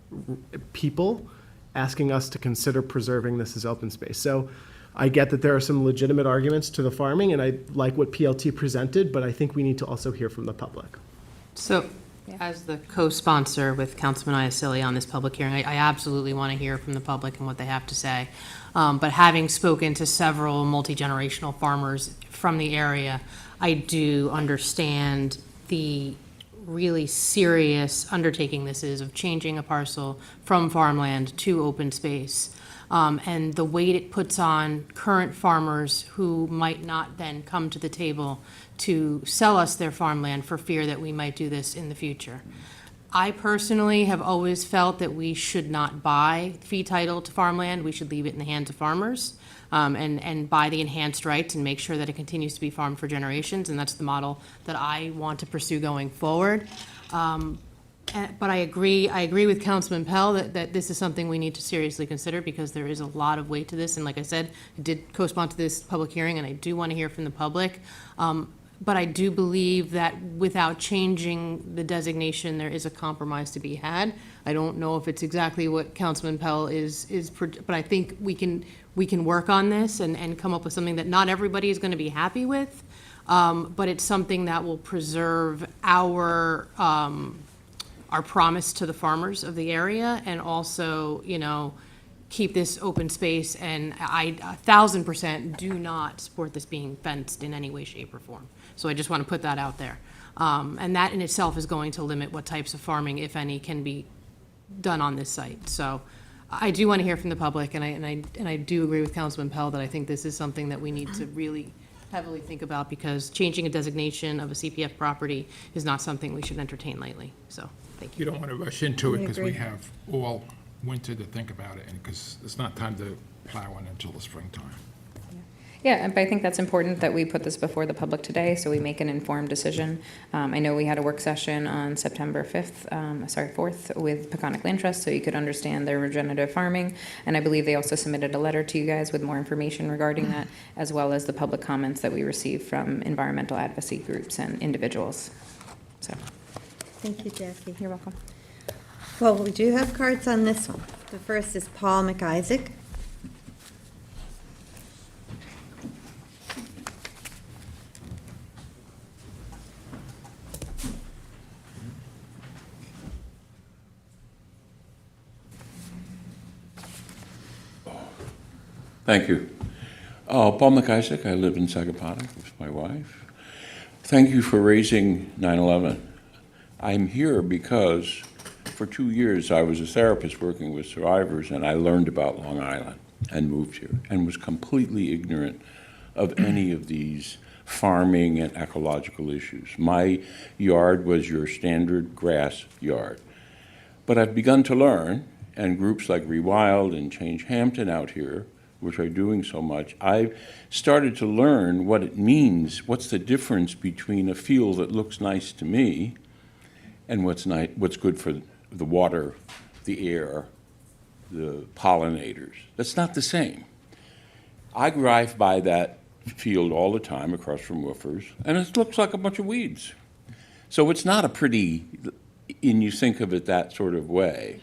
people asking us to consider preserving this as open space. So I get that there are some legitimate arguments to the farming, and I like what PLT presented, but I think we need to also hear from the public. So, as the co-sponsor with Councilman Iacilli on this public hearing, I absolutely want to hear from the public and what they have to say. But having spoken to several multi-generational farmers from the area, I do understand the really serious undertaking this is of changing a parcel from farmland to open space. And the weight it puts on current farmers who might not then come to the table to sell us their farmland for fear that we might do this in the future. I personally have always felt that we should not buy fee title to farmland. We should leave it in the hands of farmers and buy the enhanced rights and make sure that it continues to be farmed for generations. And that's the model that I want to pursue going forward. But I agree with Councilman Pell that this is something we need to seriously consider because there is a lot of weight to this. And like I said, I did co-sponsor this public hearing, and I do want to hear from the public. But I do believe that without changing the designation, there is a compromise to be had. I don't know if it's exactly what Councilman Pell is, but I think we can work on this and come up with something that not everybody is going to be happy with. But it's something that will preserve our promise to the farmers of the area and also, keep this open space. And I 1,000% do not support this being fenced in any way, shape, or form. So I just want to put that out there. And that in itself is going to limit what types of farming, if any, can be done on this site. So I do want to hear from the public, and I do agree with Councilman Pell that I think this is something that we need to really heavily think about because changing a designation of a CPF property is not something we should entertain lightly. So thank you. You don't want to rush into it because we agree. have all winter to think about it, and because it's not time to plow in until the springtime. Yeah, but I think that's important that we put this before the public today so we make an informed decision. I know we had a work session on September 4th with Peconic Land Trust so you could understand their regenerative farming. And I believe they also submitted a letter to you guys with more information regarding that, as well as the public comments that we received from environmental advocacy groups and individuals. So, Thank you, Jackie. you're welcome. Well, we do have cards on this one. The first is Paul McIsaac. Thank you. Paul McIsaac, I live in Sagaponic with my wife. Thank you for raising 9/11. I'm here because for 2 years I was a therapist working with survivors, and I learned about Long Island and moved here and was completely ignorant of any of these farming and ecological issues. My yard was your standard grass yard. But I've begun to learn, and groups like Rewild and Change Hampton out here, which are doing so much, I've started to learn what it means, what's the difference between a field that looks nice to me and what's good for the water, the air, the pollinators. That's not the same. I drive by that field all the time across from Woofers, and it looks like a bunch of weeds. So it's not a pretty, and you think of it that sort of way.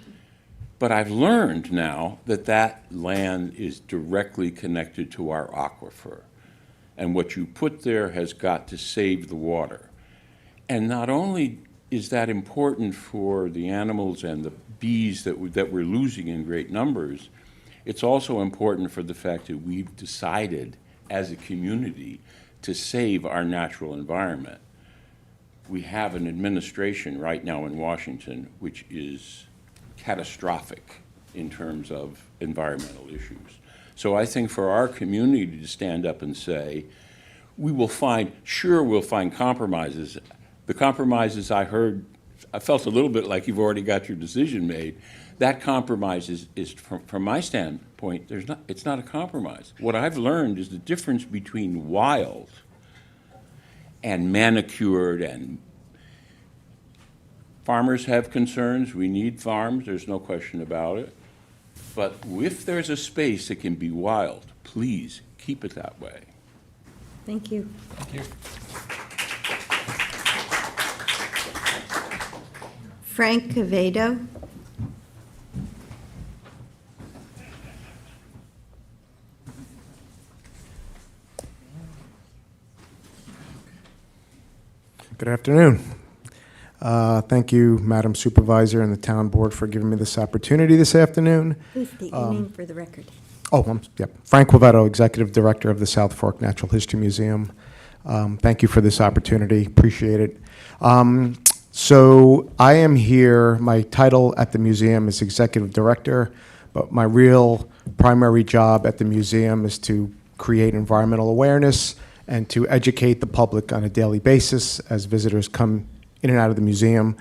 But I've learned now that that land is directly connected to our aquifer. And what you put there has got to save the water. And not only is that important for the animals and the bees that we're losing in great numbers, it's also important for the fact that we've decided as a community to save our natural environment. we have an administration right now in Washington which is catastrophic in terms of environmental issues. So I think for our community to stand up and say, we'll find compromises. The compromises I heard, I felt a little bit like you've already got your decision made. That compromise is from my standpoint, it's not a compromise. What I've learned is the difference between wild and manicured, and farmers have concerns. We need farms, there's no question about it. But if there's a space that can be wild, please keep it that way. Thank you. Thank you. Frank Cavedo. Good afternoon. Thank you, Madam Supervisor and the Town Board, for giving me this opportunity this afternoon. Please state your name for the record. Frank Quevedo, Executive Director of the South Fork Natural History Museum. Thank you for this opportunity. Appreciate it. So I am here, my title at the museum is Executive Director, but my real primary job at the museum is to create environmental awareness and to educate the public on a daily basis as visitors come in and out of the museum.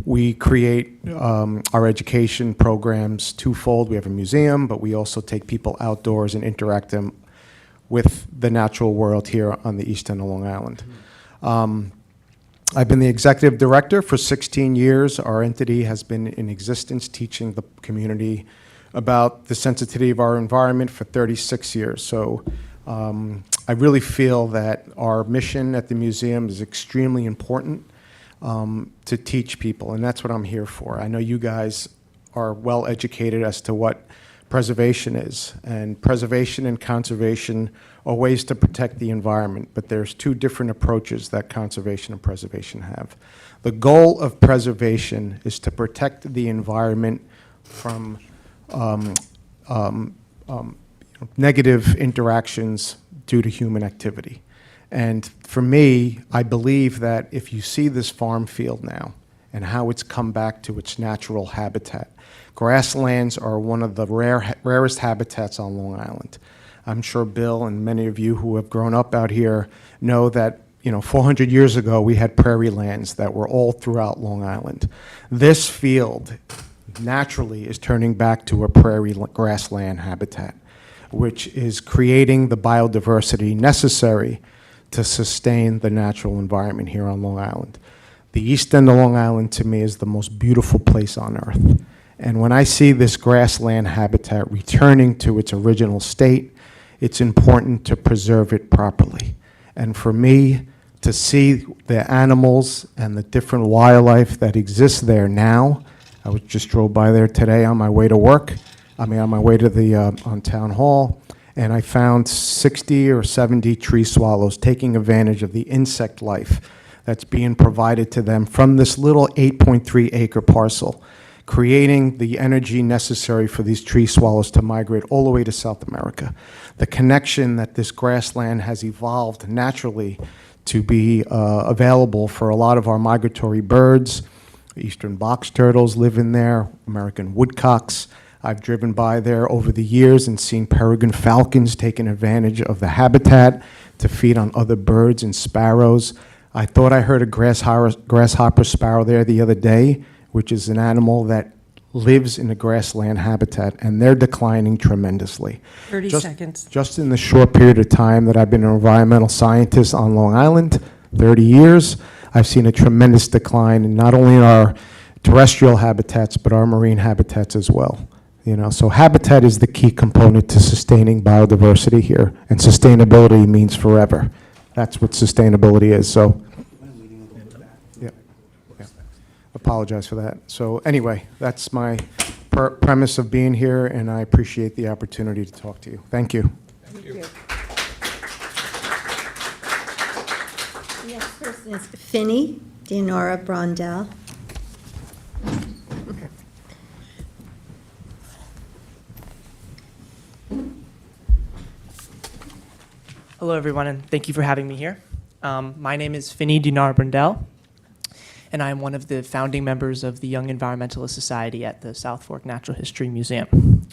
We create our education programs twofold. We have a museum, but we also take people outdoors and interact them with the natural world here on the east end of Long Island. I've been the executive director for 16 years. Our entity has been in existence teaching the community about the sensitivity of our environment for 36 years. So I really feel that our mission at the museum is extremely important to teach people, and that's what I'm here for. I know you guys are well educated as to what preservation is, and preservation and conservation are ways to protect the environment, but there's two different approaches that conservation and preservation have. The goal of preservation is to protect the environment from negative interactions due to human activity. And for me, I believe that if you see this farm field now and how it's come back to its natural habitat, grasslands are one of the rarest habitats on Long Island. I'm sure Bill and many of you who have grown up out here know that 400 years ago we had prairie lands that were all throughout Long Island. This field naturally is turning back to a prairie grassland habitat, which is creating the biodiversity necessary to sustain the natural environment here on Long Island. The east end of Long Island, to me, is the most beautiful place on earth. And when I see this grassland habitat returning to its original state, it's important to preserve it properly. And for me, to see the animals and the different wildlife that exists there now, I just drove by there today on my way to work, on my way to the on Town Hall, and I found 60 or 70 tree swallows taking advantage of the insect life that's being provided to them from this little 8.3 acre parcel, creating the energy necessary for these tree swallows to migrate all the way to South America. The connection that this grassland has evolved naturally to be available for a lot of our migratory birds. Eastern box turtles live in there, American woodcocks. I've driven by there over the years and seen peregrine falcons taking advantage of the habitat to feed on other birds and sparrows. I thought I heard a grasshopper sparrow there the other day, which is an animal that lives in the grassland habitat, and they're declining tremendously. 30 seconds. Just in the short period of time that I've been an environmental scientist on Long Island, 30 years, I've seen a tremendous decline in not only our terrestrial habitats, but our marine habitats as well. So habitat is the key component to sustaining biodiversity here, and sustainability means forever. That's what sustainability is. So, yeah. Apologize for that. So anyway, that's my premise of being here, and I appreciate the opportunity to talk to you. Thank you. Thank you. The next person is Finny Dianora Brondell. Hello, everyone, and thank you for having me here. My name is Finney Dinar-Brundell, and I am one of the founding members of the Young Environmentalist Society at the South Fork Natural History Museum.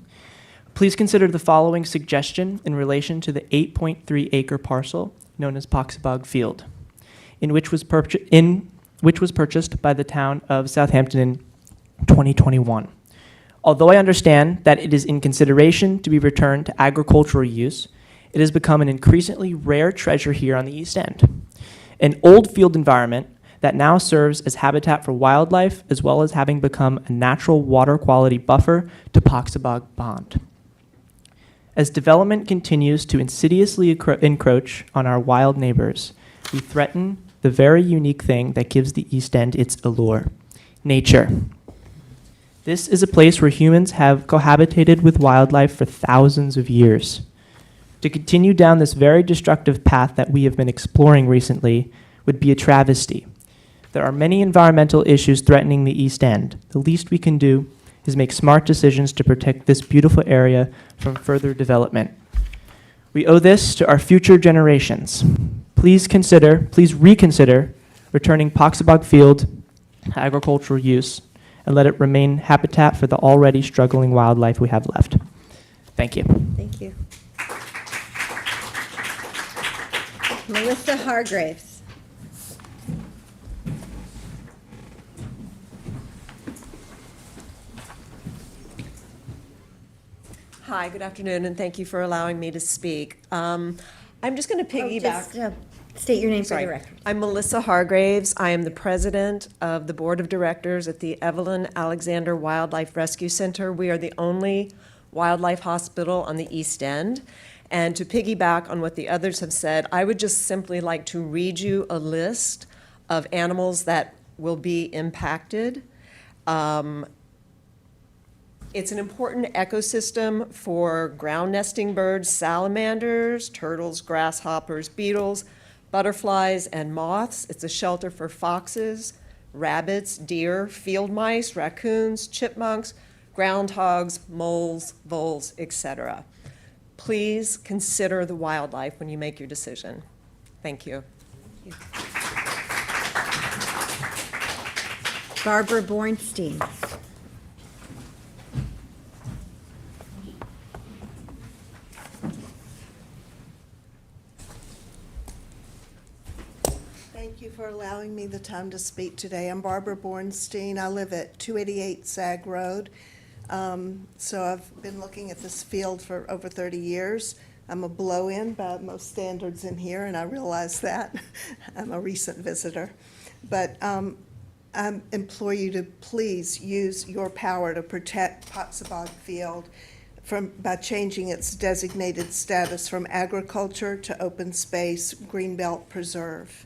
Please consider the following suggestion in relation to the 8.3 acre parcel known as Poxabog Field, which was purchased by the town of Southampton in 2021. Although I understand that it is in consideration to be returned to agricultural use, it has become an increasingly rare treasure here on the East End. An old field environment that now serves as habitat for wildlife, as well as having become a natural water quality buffer to Poxabog Pond. As development continues to insidiously encroach on our wild neighbors, we threaten the very unique thing that gives the East End its allure: nature. This is a place where humans have cohabitated with wildlife for thousands of years. To continue down this very destructive path that we have been exploring recently would be a travesty. There are many environmental issues threatening the East End. The least we can do is make smart decisions to protect this beautiful area from further development. We owe this to our future generations. Please reconsider returning Poxabog Field to agricultural use and let it remain habitat for the already struggling wildlife we have left. Thank you. Thank you. Melissa Hargraves. Hi, good afternoon, and thank you for allowing me to speak. I'm just going to piggyback. Just state your name for the Sorry. record. I'm Melissa Hargraves. I am the president of the board of directors at the Evelyn Alexander Wildlife Rescue Center. We are the only wildlife hospital on the East End. And to piggyback on what the others have said, I would just simply like to read you a list of animals that will be impacted. It's an important ecosystem for ground nesting birds, salamanders, turtles, grasshoppers, beetles, butterflies, and moths. It's a shelter for foxes, rabbits, deer, field mice, raccoons, chipmunks, groundhogs, moles, voles, etc. Please consider the wildlife when you make your decision. Thank you. Barbara Bornstein. Thank you for allowing me the time to speak today. I'm Barbara Bornstein. I live at 288 Sag Road. So I've been looking at this field for over 30 years. I'm a blow-in by most standards in here, and I realize that. I'm a recent visitor. But I implore you to please use your power to protect Poxabog Field by changing its designated status from agriculture to open space greenbelt preserve.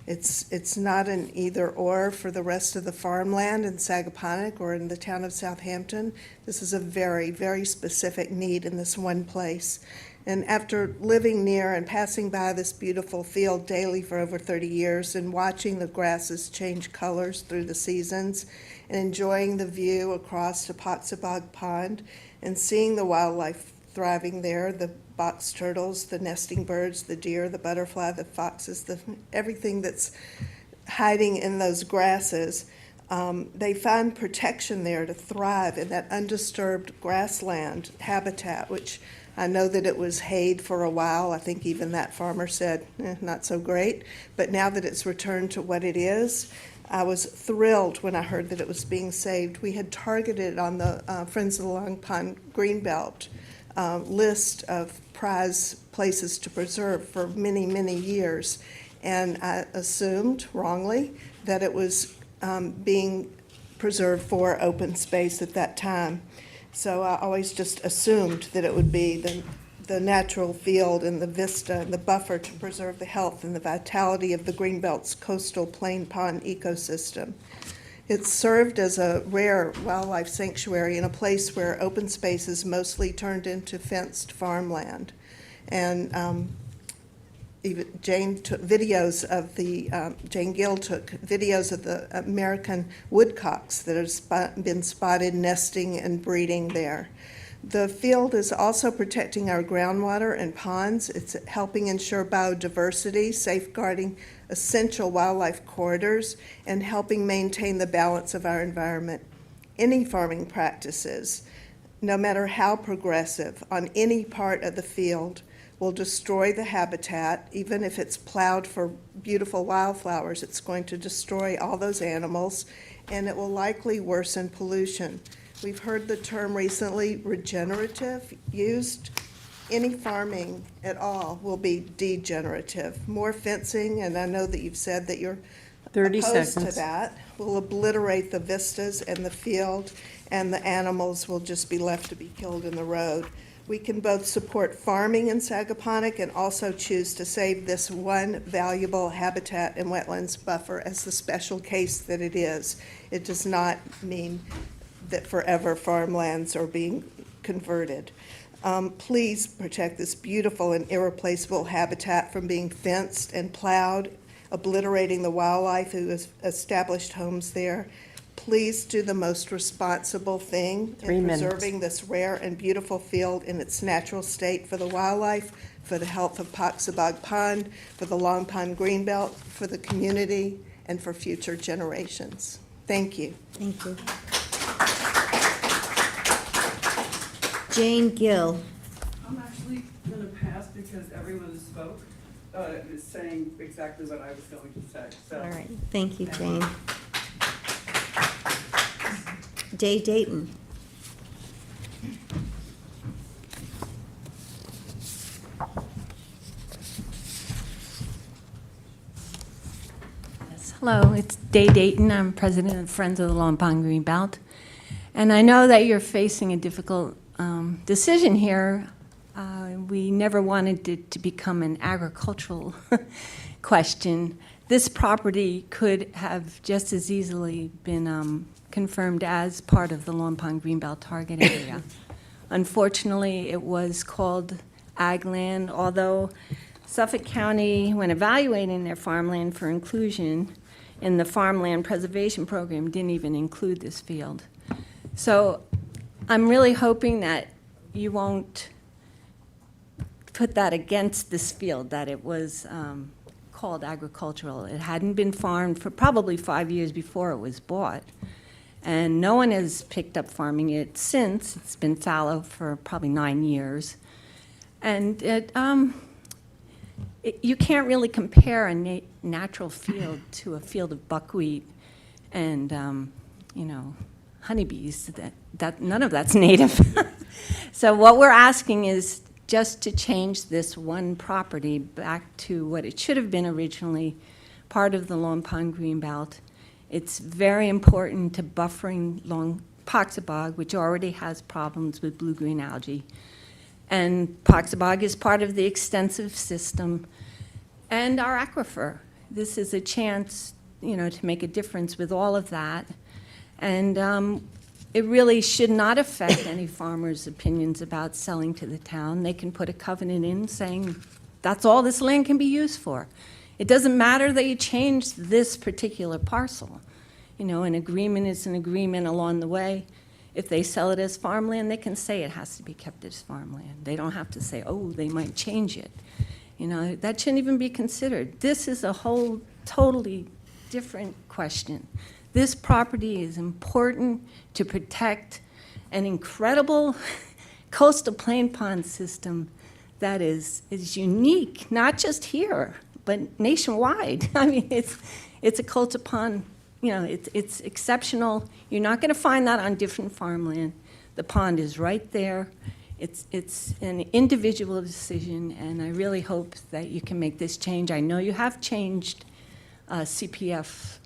It's not an either-or for the rest of the farmland in Sagaponack or in the town of Southampton. This is a very, very specific need in this one place. And after living near and passing by this beautiful field daily for over 30 years and watching the grasses change colors through the seasons and enjoying the view across to Poxabog Pond and seeing the wildlife thriving there, the box turtles, the nesting birds, the deer, the butterfly, the foxes, everything that's hiding in those grasses, they find protection there to thrive in that undisturbed grassland habitat, which I know that it was hayed for a while. I think even that farmer said, not so great. But now that it's returned to what it is, I was thrilled when I heard that it was being saved. We had targeted on the Friends of the Long Pond Greenbelt list of prize places to preserve for many, many years. And I assumed, wrongly, that it was being preserved for open space at that time. So I always just assumed that it would be the natural field and the vista and the buffer to preserve the health and the vitality of the Greenbelt's coastal plain pond ecosystem. It's served as a rare wildlife sanctuary in a place where open space is mostly turned into fenced farmland. And even Jane took videos of Jane Gill took videos of the American woodcocks that have been spotted nesting and breeding there. The field is also protecting our groundwater and ponds. It's helping ensure biodiversity, safeguarding essential wildlife corridors, and helping maintain the balance of our environment. Any farming practices, no matter how progressive, on any part of the field will destroy the habitat. Even if it's plowed for beautiful wildflowers, it's going to destroy all those animals, and it will likely worsen pollution. We've heard the term recently, regenerative, used. Any farming at all will be degenerative. More fencing, and I know that you've said that you're 30 opposed to seconds. that, will obliterate the vistas and the field, and the animals will just be left to be killed in the road. We can both support farming in Sagaponack and also choose to save this one valuable habitat and wetlands buffer as the special case that it is. It does not mean that forever farmlands are being converted. Please protect this beautiful and irreplaceable habitat from being fenced and plowed, obliterating the wildlife who has established homes there. Please do the most responsible thing 3 in minutes. preserving this rare and beautiful field in its natural state for the wildlife, for the health of Poxabog Pond, for the Long Pond Greenbelt, for the community, and for future generations. Thank you. Thank you. Jane Gill. I'm actually going to pass because everyone who spoke is saying exactly what I was going to say. So. All right, thank you, Jane. Day Dayton. Hello, it's Day Dayton. I'm president of Friends of the Long Pond Greenbelt. And I know that you're facing a difficult decision here. We never wanted it to become an agricultural question. This property could have just as easily been confirmed as part of the Long Pond Greenbelt target area. Unfortunately, it was called ag land, although Suffolk County, when evaluating their farmland for inclusion in the Farmland Preservation Program, didn't even include this field. So I'm really hoping that you won't put that against this field, that it was called agricultural. It hadn't been farmed for probably 5 years before it was bought. And no one has picked up farming it since. It's been fallow for probably 9 years. And you can't really compare a natural field to a field of buckwheat and, honeybees. That none of that's native. So what we're asking is just to change this one property back to what it should have been originally, part of the Long Pond Greenbelt. It's very important to buffering Poxabog, which already has problems with blue-green algae. And Poxabog is part of the extensive system and our aquifer. This is a chance, to make a difference with all of that. And it really should not affect any farmers' opinions about selling to the town. They can put a covenant in saying that's all this land can be used for. It doesn't matter that you change this particular parcel. An agreement is an agreement along the way. If they sell it as farmland, they can say it has to be kept as farmland. They don't have to say, oh, they might change it. That shouldn't even be considered. This is a whole totally different question. This property is important to protect an incredible coastal plain pond system that is unique, not just here, but nationwide. I mean, it's a coastal pond, it's exceptional. You're not going to find that on different farmland. The pond is right there. It's an individual decision, and I really hope that you can make this change. I know you have changed CPF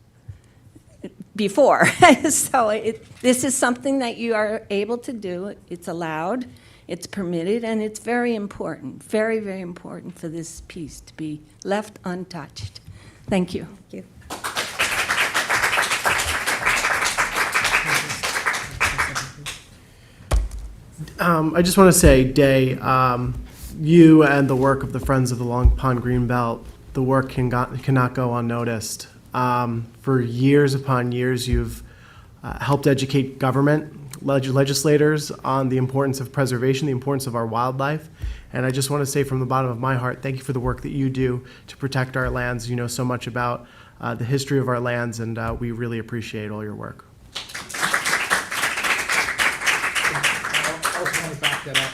before, so this is something that you are able to do. It's allowed, it's permitted, and it's very important, very, very important for this piece to be left untouched. Thank you. Thank you. I just want to say, Day, you and the work of the Friends of the Long Pond Greenbelt, the work cannot go unnoticed. For years upon years, you've helped educate government legislators on the importance of preservation, the importance of our wildlife. And I just want to say from the bottom of my heart, thank you for the work that you do to protect our lands. You know so much about the history of our lands, and we really appreciate all your work. I also want to back that up.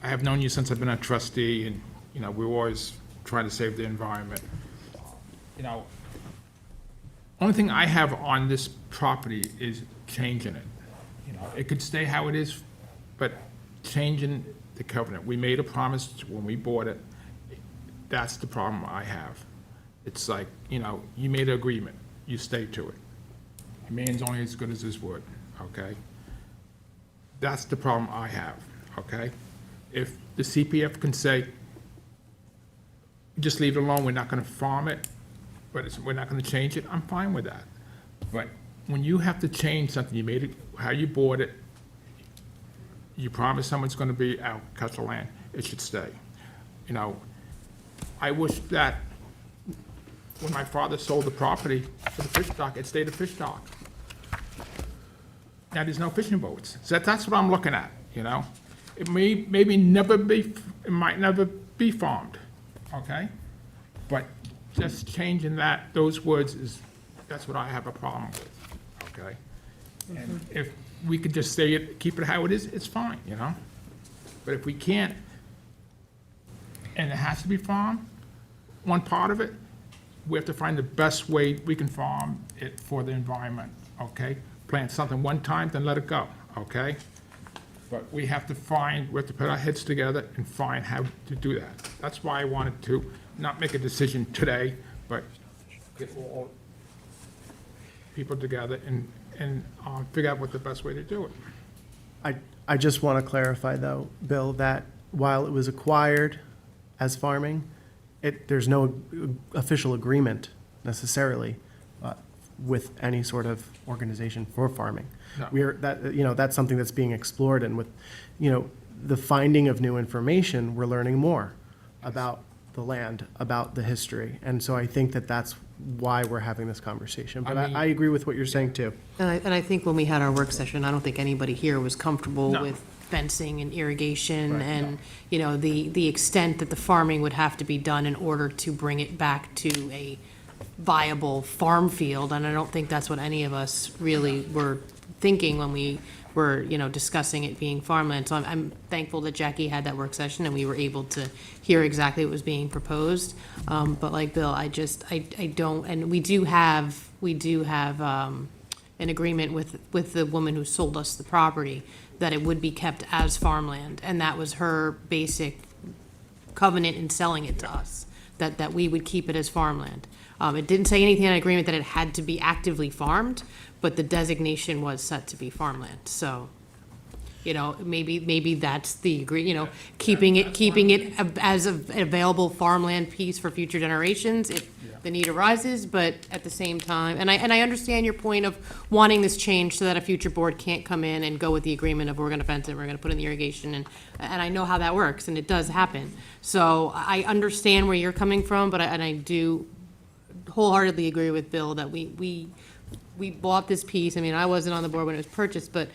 I have known you since I've been a trustee, and, you know, we're always trying to save the environment. You know, only thing I have on this property is changing it. You know, it could stay how it is, but changing the covenant. We made a promise when we bought it. That's the problem I have. It's like, you know, you made an agreement, you stay to it. A man's only as good as his word, okay? That's the problem I have, okay? If the CPF can say, just leave it alone, we're not gonna farm it, but we're not gonna change it, I'm fine with that. But when you have to change something, you made it, how you bought it, you promise someone's gonna be out, cut the land, it should stay. You know, I wish that when my father sold the property for the fish dock, it stayed a fish dock. Now, there's no fishing boats. So that's what I'm looking at, you know? It may, maybe never be, it might never be farmed, okay? But just changing that, those words is, that's what I have a problem with, okay? And if we could just say it, keep it how it is, it's fine, you know? But if we can't, and it has to be farmed, one part of it, we have to find the best way we can farm it for the environment, okay? Plant something one time, then let it go, okay? But we have to put our heads together and find how to do that. That's why I wanted to not make a decision today, but get all people together and figure out what the best way to do it. I just want to clarify, though, Bill, that while it was acquired as farming, there's no official agreement necessarily with any sort of organization for farming. No. That's something that's being explored, and with, the finding of new information, we're learning more about the land, about the history. And so I think that that's why we're having this conversation. But I agree with what you're saying, too. And I think when we had our work session, I don't think anybody here was comfortable No. with fencing and irrigation Right. and, the extent that the farming would have to be done in order to bring it back to a viable farm field. And I don't think that's what any of us really were thinking when we were, discussing it being farmland. So I'm thankful that Jackie had that work session and we were able to hear exactly what was being proposed. But like Bill, I don't, and we do have an agreement with the woman who sold us the property that it would be kept as farmland. And that was her basic covenant in selling it to us, that we would keep it as farmland. It didn't say anything in the agreement that it had to be actively farmed, but the designation was set to be farmland. So, maybe that's the keeping it as an available farmland piece for future generations if the need arises. But at the same time, and I understand your point of wanting this change so that a future board can't come in and go with the agreement of we're going to fence it, we're going to put in the irrigation, and I know how that works, and it does happen. So I understand where you're coming from, but I do wholeheartedly agree with Bill that we bought this piece. I mean, I wasn't on the board when it was purchased, but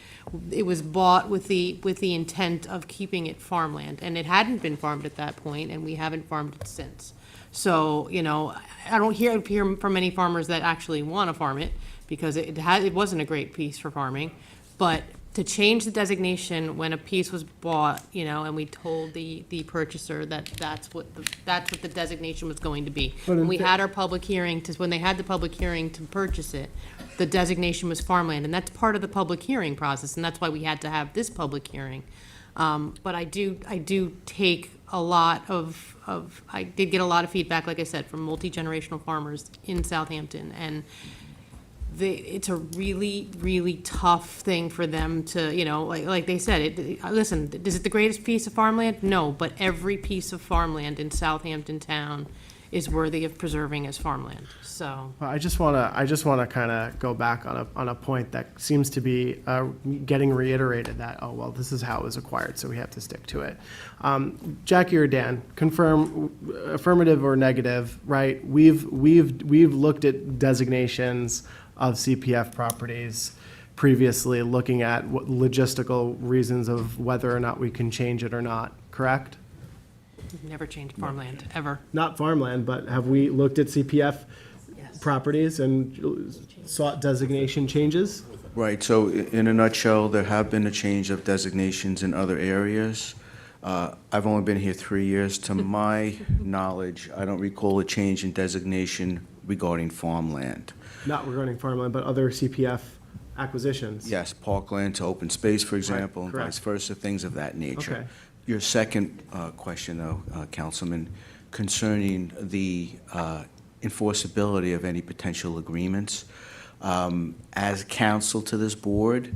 it was bought with the intent of keeping it farmland, and it hadn't been farmed at that point, and we haven't farmed it since. So, I don't hear from many farmers that actually want to farm it because it wasn't a great piece for farming, but to change the designation when a piece was bought, and we told the purchaser that that's what the designation was going to be. But When we had our public hearing, when they had the public hearing to purchase it, the designation was farmland, and that's part of the public hearing process, and that's why we had to have this public hearing. But I do take a lot I did get a lot of feedback, like I said, from multi-generational farmers in Southampton, and it's a really, really tough thing for them to, like they said, listen, is it the greatest piece of farmland? No, but every piece of farmland in Southampton town is worthy of preserving as farmland, so. Well, I just want to kind of go back on a point that seems to be getting reiterated, that, oh, well, this is how it was acquired, so we have to stick to it. Jackie or Dan, confirm affirmative or negative, right? We've looked at designations of CPF properties previously looking at what logistical reasons of whether or not we can change it or not, correct? We've never changed farmland, ever. Not farmland, but have we looked at CPF properties and sought designation changes? Right, so in a nutshell, there have been a change of designations in other areas. I've only been here 3 years. To my knowledge, I don't recall a change in designation regarding farmland. Not regarding farmland, but other CPF acquisitions? Yes, parkland to open space, for example, and correct. vice versa, things of that nature. Okay. Your second question, though, Councilman, concerning the enforceability of any potential agreements. As counsel to this board,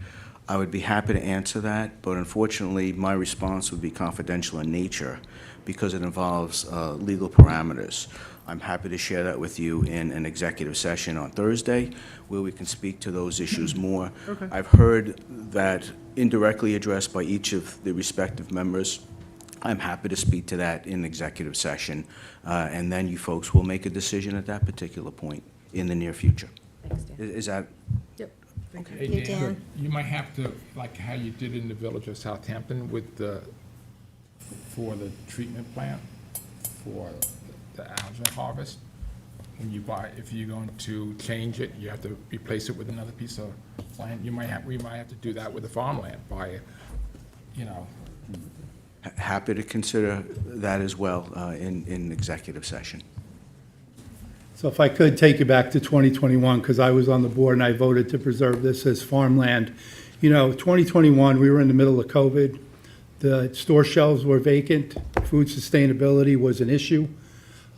I would be happy to answer that, but unfortunately, my response would be confidential in nature because it involves legal parameters. I'm happy to share that with you in an executive session on Thursday where we can speak to those issues more. Okay. I've heard that indirectly addressed by each of the respective members. I'm happy to speak to that in executive session, and then you folks will make a decision at that particular point in the near future. Is that? Yep. Hey, you, Dan. You might have to, like how you did in the village of Southampton with for the treatment plant, for the algae harvest. When you buy, if you're going to change it, you have to replace it with another piece of land. We might have to do that with the farmland, Happy to consider that as well in executive session. So if I could take you back to 2021, because I was on the board and I voted to preserve this as farmland. 2021, we were in the middle of COVID. The store shelves were vacant. Food sustainability was an issue.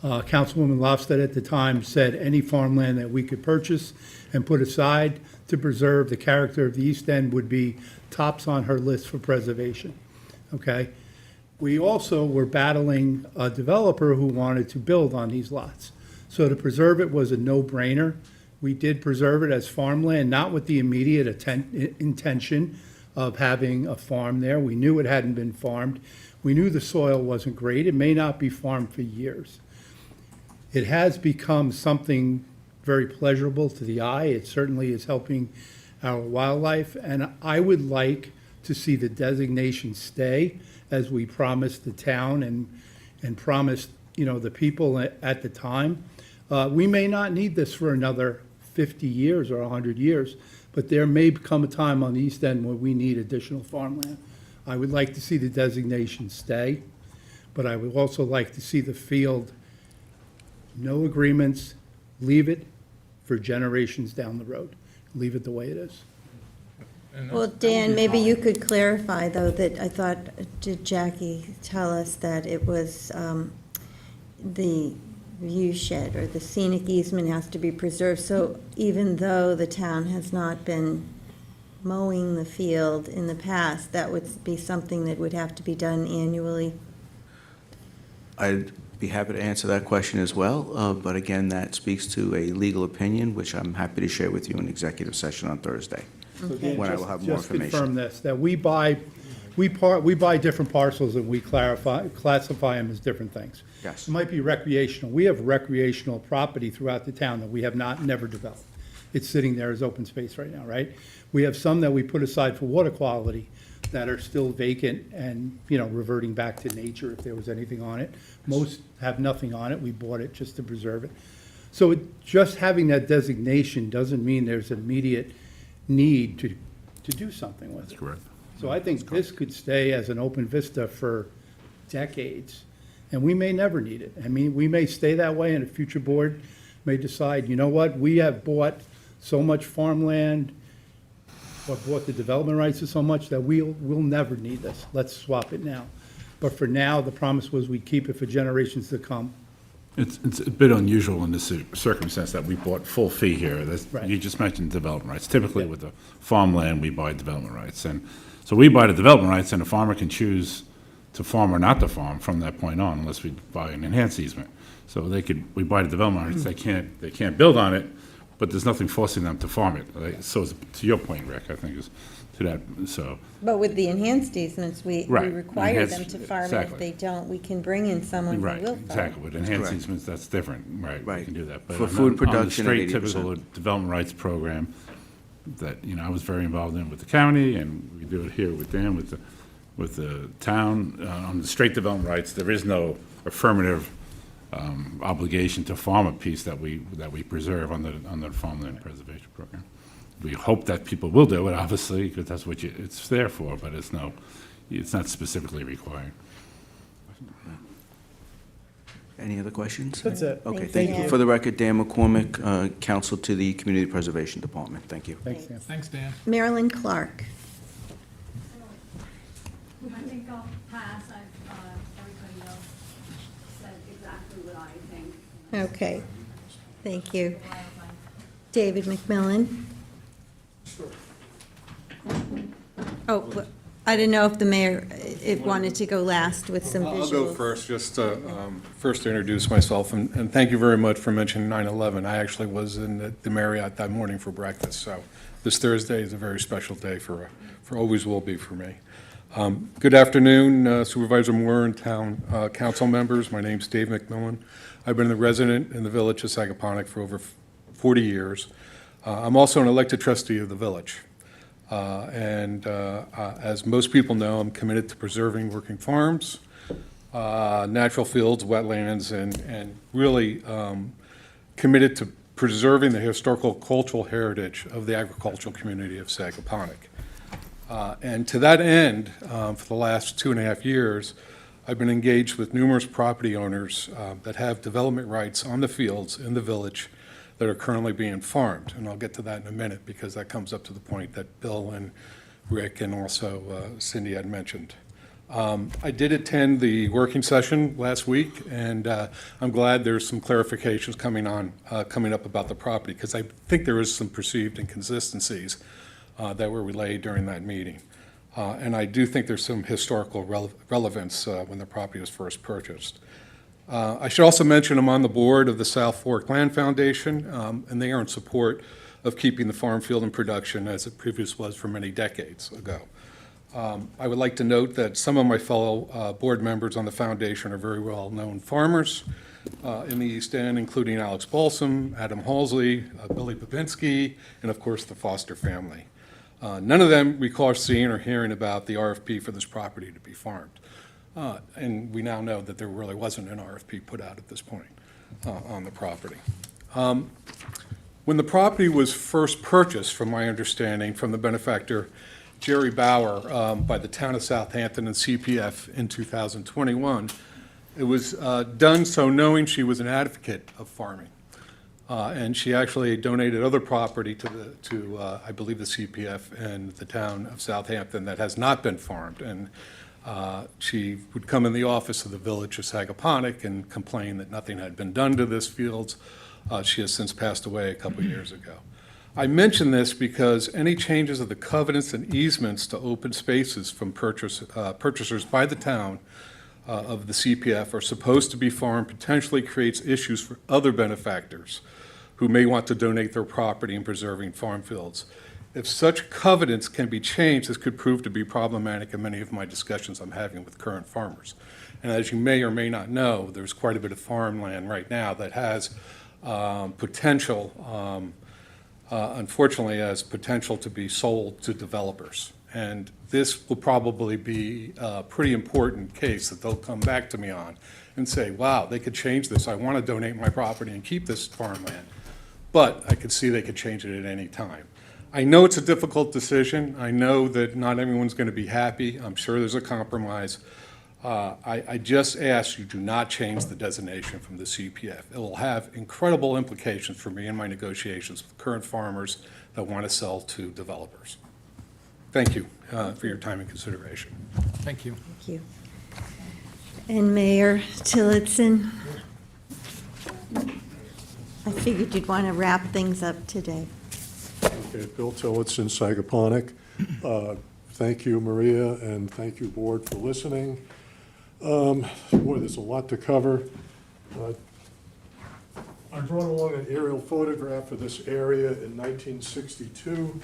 Councilwoman Lofstad at the time said any farmland that we could purchase and put aside to preserve the character of the East End would be tops on her list for preservation. Okay? We also were battling a developer who wanted to build on these lots. So to preserve it was a no-brainer. We did preserve it as farmland, not with the immediate intention of having a farm there. We knew it hadn't been farmed. We knew the soil wasn't great. It may not be farmed for years. It has become something very pleasurable to the eye. It certainly is helping our wildlife, and I would like to see the designation stay, as we promised the town and promised, the people at the time. We may not need this for another 50 years or 100 years, but there may come a time on the East End where we need additional farmland. I would like to see the designation stay, but I would also like to see the field, no agreements, leave it for generations down the road. Leave it the way it is. Well, Dan, maybe you could clarify, though, that I thought, did Jackie tell us that it was the view shed or the scenic easement has to be preserved? So even though the town has not been mowing the field in the past, that would be something that would have to be done annually? I'd be happy to answer that question as well, but again, that speaks to a legal opinion, which I'm happy to share with you in executive session on Thursday, when I will have more Just confirm information. this, that we buy different parcels and we classify them as different things. Yes. It might be recreational. We have recreational property throughout the town that we have never developed. It's sitting there as open space right now, right? We have some that we put aside for water quality that are still vacant and, reverting back to nature if there was anything on it. Most have nothing on it. We bought it just to preserve it. So just having that designation doesn't mean there's immediate need to do something with it. That's correct. So I think this could stay as an open vista for decades, and we may never need it. I mean, we may stay that way, and a future board may decide, you know what, we have bought so much farmland, or bought the development rights to so much that we'll never need this. Let's swap it now. But for now, the promise was we'd keep it for generations to come. It's a bit unusual in this circumstance that we bought full fee here. Right. You just mentioned development rights. Typically with the farmland, we buy development rights. And so we buy the development rights and the farmer can choose to farm or not to farm from that point on unless we buy an enhanced easement. So we buy the development rights, they can't build on it, but there's nothing forcing them to farm it. So to your point, Rick, I think is to that, so. But with the enhanced easements, we Right. require them Enhanced- to farm it. If exactly. they don't, we can bring in someone who Right, will farm. exactly. With enhanced correct. easements, that's different, right, we Right. can do that. But For on- food on production the at straight 80%. typical development rights program, that, you know, I was very involved in with the county, and we do it here with Dan, with the town. On the straight development rights, there is no affirmative obligation to farm a piece that we preserve under the Farmland Preservation Program. We hope that people will do it, obviously, because that's what it's there for, but it's not specifically required. Any other questions? That's it. Okay, Thank thank you. you. For the record, Dan McCormick, Counsel to the Community Preservation Department. Thank you. Thanks, Dan. Thanks, Dan. Marilyn Clark. I think I'll pass. Everybody else said exactly what I think. Okay, thank you. David McMillan. Oh, I didn't know if the mayor wanted to go last with some visuals. I'll go first, just to introduce myself, and thank you very much for mentioning 9/11. I actually was in the Marriott that morning for breakfast, so this Thursday is a very special day for always will be for me. Good afternoon, Supervisor Moore and Town Council members. My name's Dave McMillan. I've been a resident in the Village of Sagaponack for over 40 years. I'm also an elected trustee of the village. As most people know, I'm committed to preserving working farms, natural fields, wetlands, and really committed to preserving the historical cultural heritage of the agricultural community of Sagaponack. And to that end, for the last 2.5 years, I've been engaged with numerous property owners that have development rights on the fields in the village that are currently being farmed. And I'll get to that in a minute because that comes up to the point that Bill and Rick and also Cindy had mentioned. I did attend the working session last week, and I'm glad there's some clarifications coming up about the property, because I think there is some perceived inconsistencies that were relayed during that meeting. And I do think there's some historical relevance when the property was first purchased. I should also mention I'm on the board of the South Fork Land Foundation, and they are in support of keeping the farm field in production as it previously was for many decades ago. I would like to note that some of my fellow board members on the foundation are very well-known farmers in the East End, including Alex Balsam, Adam Halsey, Billy Babinski, and of course the Foster family. None of them recall seeing or hearing about the RFP for this property to be farmed. And we now know that there really wasn't an RFP put out at this point on the property. When the property was first purchased, from my understanding, from the benefactor Jerry Bauer by the town of Southampton and CPF in 2021, it was done so knowing she was an advocate of farming. And she actually donated other property to I believe, the CPF and the town of Southampton that has not been farmed. And she would come in the office of the Village of Sagaponack and complain that nothing had been done to this field. She has since passed away a couple of years ago. I mention this because any changes of the covenants and easements to open spaces from purchasers by the town of the CPF are supposed to be farmed potentially creates issues for other benefactors who may want to donate their property in preserving farm fields. If such covenants can be changed, this could prove to be problematic in many of my discussions I'm having with current farmers. And as you may or may not know, there's quite a bit of farmland right now that has potential, unfortunately, has potential to be sold to developers. And this will probably be a pretty important case that they'll come back to me on and say, wow, they could change this. I want to donate my property and keep this farmland. But I could see they could change it at any time. I know it's a difficult decision. I know that not everyone's going to be happy. I'm sure there's a compromise. I just ask you do not change the designation from the CPF. It will have incredible implications for me in my negotiations with current farmers that want to sell to developers. Thank you for your time and consideration. Thank you. Thank you. And Mayor Tillotson, I figured you'd want to wrap things up today. Okay, Bill Tillotson, Sagaponack. Thank you, Maria, and thank you, Board, for listening. Boy, there's a lot to cover. I brought along an aerial photograph of this area in 1962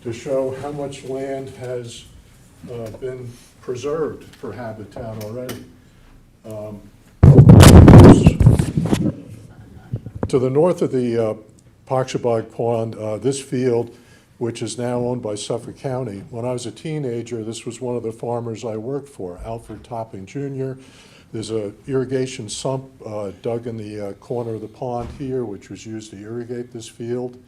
to show how much land has been preserved for habitat already. To the north of the Poxabog Pond, this field which is now owned by Suffolk County. When I was a teenager, this was one of the farmers I worked for, Alfred Topping Jr. There's a irrigation sump dug in the corner of the pond here, which was used to irrigate this field.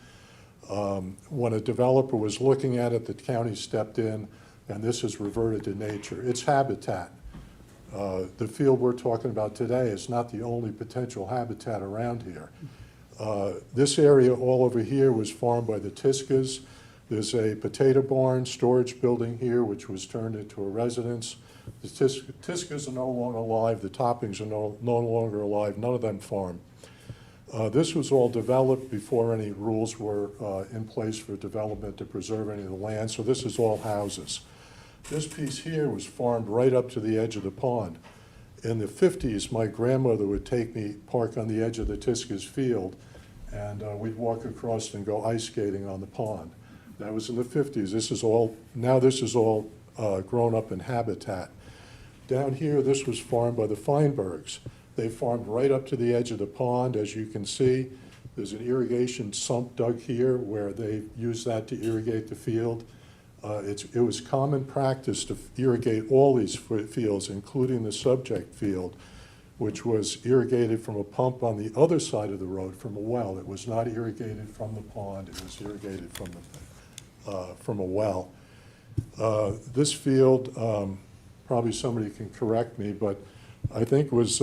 When a developer was looking at it, the county stepped in, and this has reverted to nature. It's habitat. The field we're talking about today is not the only potential habitat around here. This area all over here was farmed by the Tiskas. There's a potato barn storage building here, which was turned into a residence. The Tiskas are no longer alive. The Toppings are no longer alive. None of them farm. This was all developed before any rules were in place for development to preserve any of the land, so this is all houses. This piece here was farmed right up to the edge of the pond. In the 50s, my grandmother would take me, park on the edge of the Tiskas field, and we'd walk across and go ice skating on the pond. That was in the 50s. This is all grown up in habitat. Down here, this was farmed by the Feinbergs. They farmed right up to the edge of the pond. As you can see, there's an irrigation sump dug here where they used that to irrigate the field. It was common practice to irrigate all these fields, including the subject field, which was irrigated from a pump on the other side of the road from a well. It was not irrigated from the pond. It was irrigated from a well. This field, probably somebody can correct me, but I think was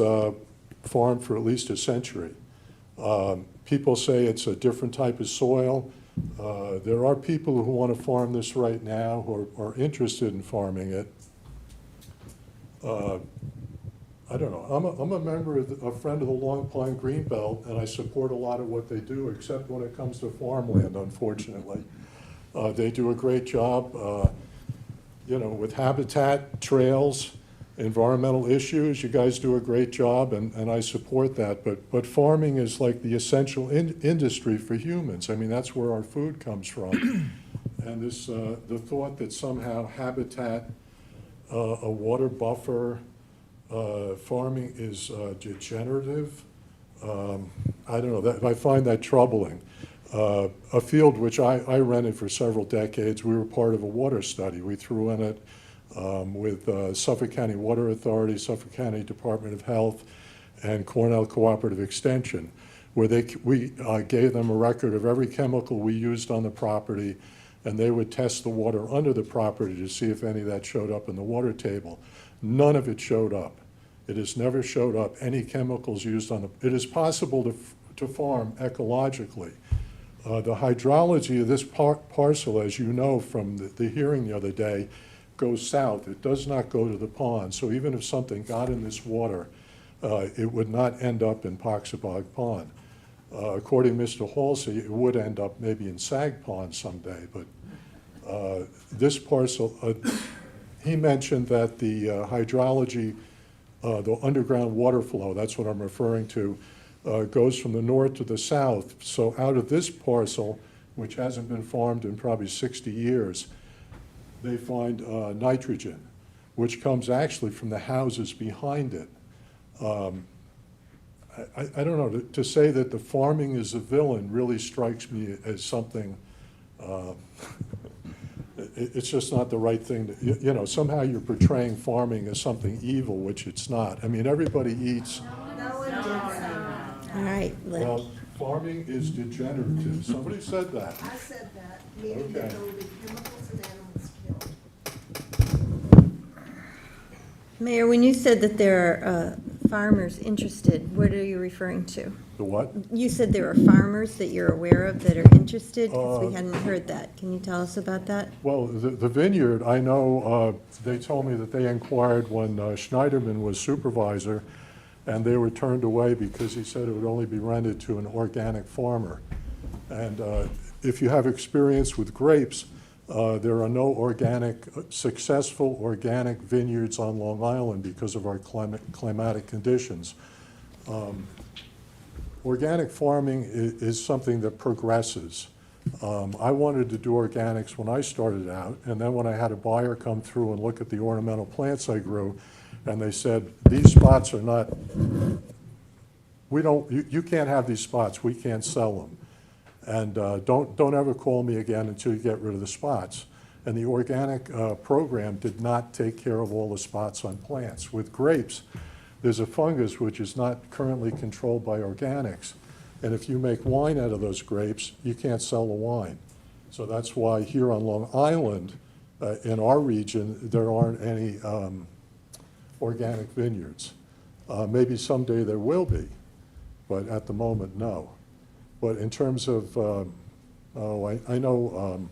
farmed for at least a century. People say it's a different type of soil. There are people who want to farm this right now who are interested in farming it. I don't know. I'm a member of a friend of the Long Pine Greenbelt, and I support a lot of what they do, except when it comes to farmland, unfortunately. They do a great job, with habitat, trails, environmental issues. You guys do a great job, and I support that. But farming is like the essential industry for humans. I mean, that's where our food comes from. And this, the thought that somehow habitat, a water buffer, farming is degenerative, I don't know. I find that troubling. A field which I rented for several decades, we were part of a water study. We threw in it with Suffolk County Water Authority, Suffolk County Department of Health, and Cornell Cooperative Extension, where we gave them a record of every chemical we used on the property, and they would test the water under the property to see if any of that showed up in the water table. None of it showed up. It has never showed up, any chemicals used on the. It is possible to farm ecologically. The hydrology of this parcel, as you know from the hearing the other day, goes south. It does not go to the pond. So even if something got in this water, it would not end up in Poxabog Pond. According to Mr. Halsey, it would end up maybe in Sag Pond someday. But this parcel, he mentioned that the hydrology, the underground water flow, that's what I'm referring to, goes from the north to the south. So out of this parcel, which hasn't been farmed in probably 60 years, they find nitrogen, which comes actually from the houses behind it. I don't know, to say that the farming is a villain really strikes me as something, it's just not the right thing to, somehow you're portraying farming as something evil, which it's not. I mean, everybody eats. All right, Well, farming is degenerative. Somebody said that. I said that, meaning that there will be chemicals and animals killed. Mayor, when you said that there are farmers interested, what are you referring to? The what? You said there are farmers that you're aware of that are interested, because we hadn't heard that. Can you tell us about that? Well, the vineyard, I know, they told me that they inquired when Schneiderman was supervisor, and they were turned away because he said it would only be rented to an organic farmer. And if you have experience with grapes, there are no successful organic vineyards on Long Island because of our climatic conditions. Organic farming is something that progresses. I wanted to do organics when I started out, and then when I had a buyer come through and look at the ornamental plants I grew, and they said, these spots are not, you can't have these spots, we can't sell them. And don't ever call me again until you get rid of the spots. And the organic program did not take care of all the spots on plants. With grapes, there's a fungus which is not currently controlled by organics. And if you make wine out of those grapes, you can't sell the wine. So that's why here on Long Island, in our region, there aren't any organic vineyards. Maybe someday there will be, but at the moment, no. But in terms of, I know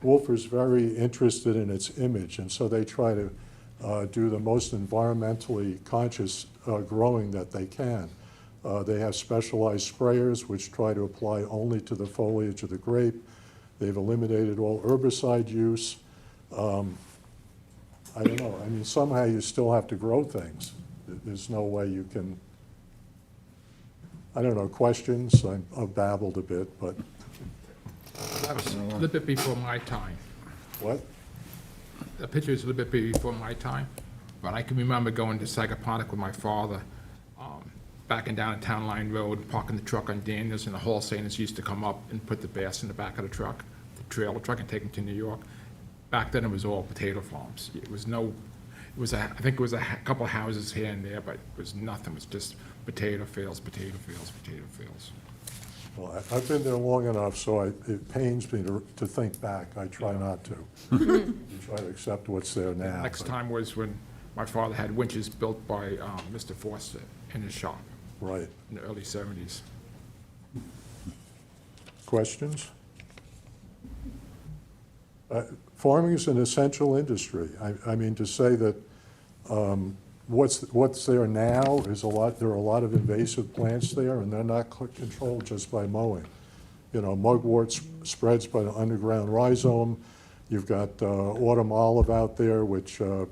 Wolfer's very interested in its image, and so they try to do the most environmentally conscious growing that they can. They have specialized sprayers which try to apply only to the foliage of the grape. They've eliminated all herbicide use. I don't know. I mean, somehow you still have to grow things. There's no way you can. I don't know, questions? I've babbled a bit, but. That was a little bit before my time. What? The picture is a little bit before my time, but I can remember going to Sagaponic with my father, backing down a Town Line Road, parking the truck on Daniels, and the wholesalers used to come up and put the bass in the back of the truck, the trailer truck, and take them to New York. Back then, it was all potato farms. It was no, it was I think it was a couple of houses here and there, but it was nothing. It was just potato fields, potato fields, potato fields. Well, I've been there long enough, so it pains me to think back. I try not to. You try to accept what's there now. Next but- time was when my father had winches built by Mr. Forster in his shop. Right. In the early 70s. Questions? Farming is an essential industry. I mean, to say that what's there now is there are a lot of invasive plants there, and they're not controlled just by mowing. You know, mugwort spreads by the underground rhizome. You've got autumn olive out there, which the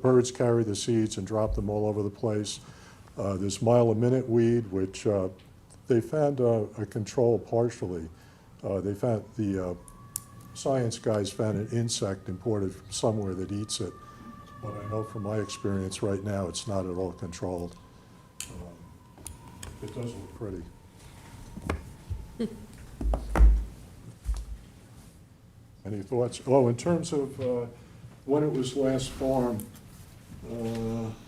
birds carry the seeds and drop them all over the place. There's mile-a-minute weed, which they found a control partially. They found the science guys found an insect imported from somewhere that eats it. But I know from my experience right now, it's not at all controlled. It does look pretty. Any thoughts? Oh, in terms of when it was last farmed,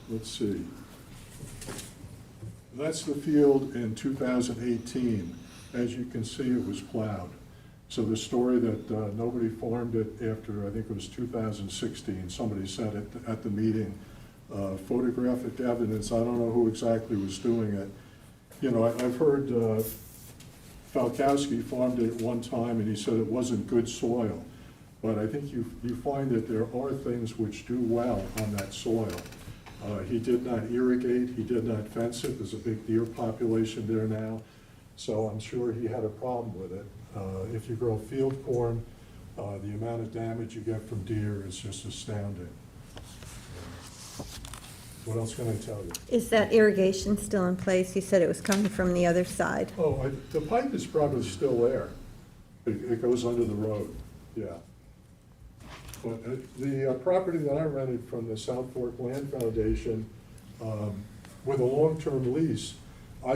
let's see. That's the field in 2018. As you can see, it was plowed. So the story that nobody farmed it after, I think it was 2016, somebody said it at the meeting, photographic evidence, I don't know who exactly was doing it. You know, I've heard Falkowski farmed it at one time and he said it wasn't good soil. But I think you find that there are things which do well on that soil. He did not irrigate, he did not fence it, there's a big deer population there now, so I'm sure he had a problem with it. If you grow field corn, the amount of damage you get from deer is just astounding. What else can I tell you? Is that irrigation still in place? You said it was coming from the other side. Oh, the pipe is probably still there. It goes under the road, yeah. But the property that I rented from the South Fork Land Foundation, with a long-term lease, I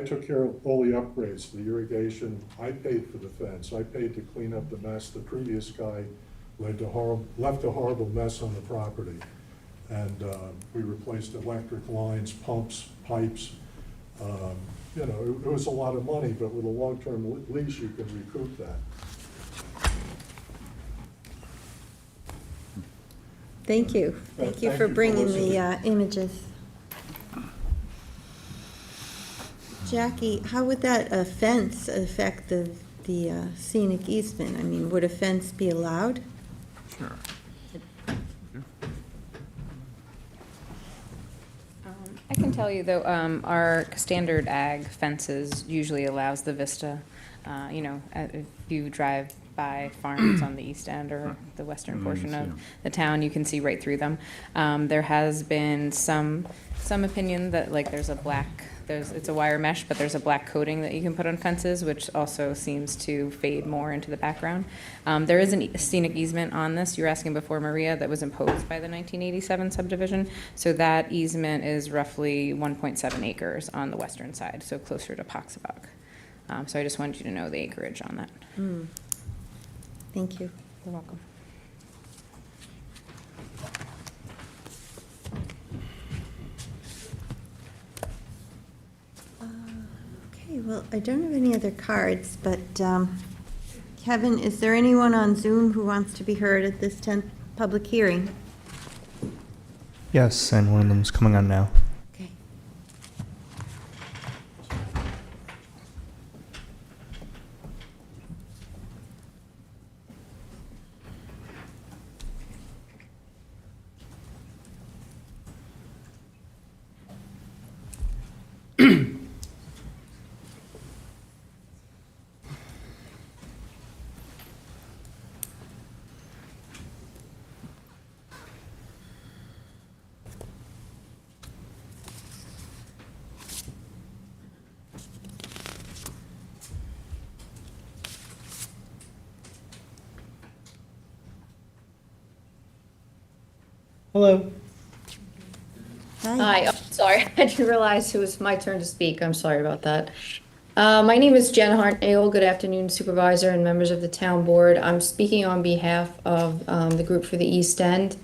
took care of all the upgrades, the irrigation. I paid for the fence. I paid to clean up the mess. The previous guy left a horrible mess on the property. And we replaced electric lines, pumps, pipes. You know, it was a lot of money, but with a long-term lease, you can recoup that. Thank you. Thank you for bringing the images. Jackie, how would that fence affect the scenic easement? I mean, would a fence be allowed? Sure. I can tell you, though, our standard ag fences usually allows the vista. You know, if you drive by farms on the east end or the western portion of the town, you can see right through them. There has been some opinion that, like, it's a wire mesh, but there's a black coating that you can put on fences, which also seems to fade more into the background. There is a scenic easement on this. You were asking before, Maria, that was imposed by the 1987 subdivision. So that easement is roughly 1.7 acres on the western side, so closer to Poxabuck. So I just wanted you to know the acreage on that. Thank you. You're welcome. Okay, well, I don't have any other cards, but Kevin, is there anyone on Zoom who wants to be heard at this 10th public hearing? Yes, and one of them's coming on now. Okay. Hello. Hi, oh, sorry, I didn't realize it was my turn to speak. I'm sorry about that. My name is Jen Hartnagel. Good afternoon, Supervisor and members of the Town Board. I'm speaking on behalf of the group for the East End.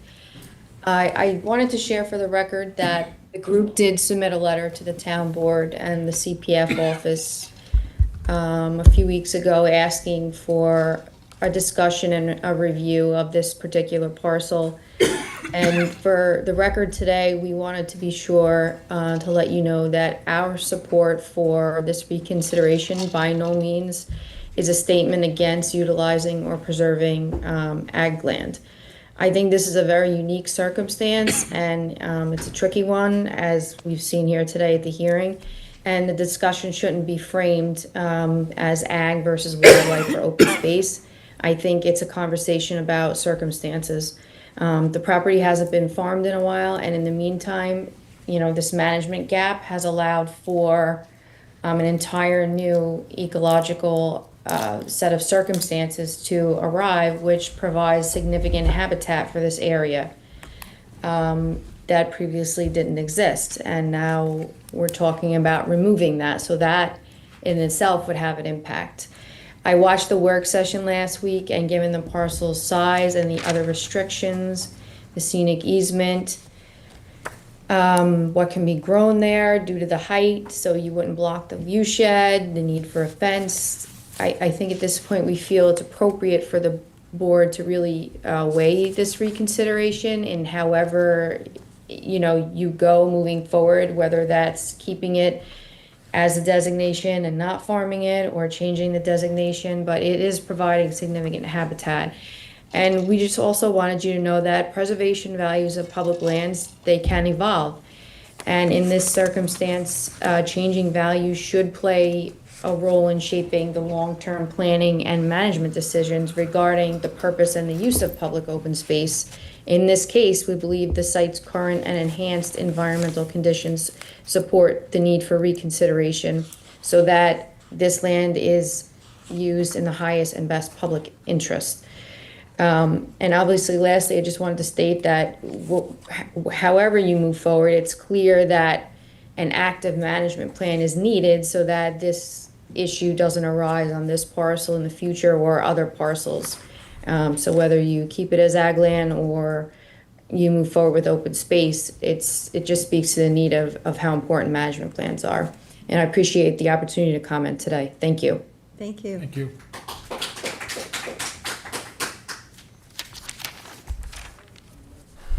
I wanted to share for the record that the group did submit a letter to the Town Board and the CPF office a few weeks ago asking for a discussion and a review of this particular parcel. And for the record today, we wanted to be sure to let you know that our support for this reconsideration by no means is a statement against utilizing or preserving ag land. I think this is a very unique circumstance, and it's a tricky one, as we've seen here today at the hearing. And the discussion shouldn't be framed as ag versus wildlife or open space. I think it's a conversation about circumstances. The property hasn't been farmed in a while, and in the meantime, you know, this management gap has allowed for an entire new ecological set of circumstances to arrive, which provides significant habitat for this area that previously didn't exist. And now we're talking about removing that, so that in itself would have an impact. I watched the work session last week, and given the parcel's size and the other restrictions, the scenic easement, what can be grown there due to the height, so you wouldn't block the view shed, the need for a fence, I think at this point we feel it's appropriate for the board to really weigh this reconsideration in however, you know, you go moving forward, whether that's keeping it as a designation and not farming it, or changing the designation, but it is providing significant habitat. And we just also wanted you to know that preservation values of public lands, they can evolve. And in this circumstance, changing values should play a role in shaping the long-term planning and management decisions regarding the purpose and the use of public open space. In this case, we believe the site's current and enhanced environmental conditions support the need for reconsideration so that this land is used in the highest and best public interest. And obviously, lastly, I just wanted to state that however you move forward, it's clear that an active management plan is needed so that this issue doesn't arise on this parcel in the future or other parcels. So whether you keep it as ag land or you move forward with open space, it just speaks to the need of how important management plans are. And I appreciate the opportunity to comment today. Thank you. Thank you. Thank you.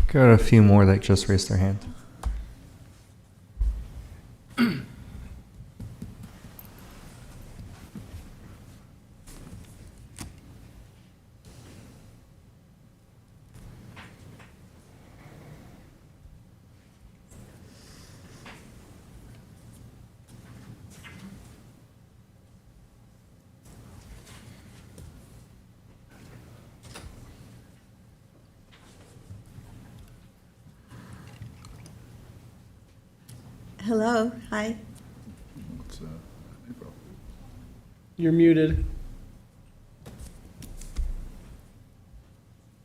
Got a few more that just raised their hand. Hello, hi. You're muted.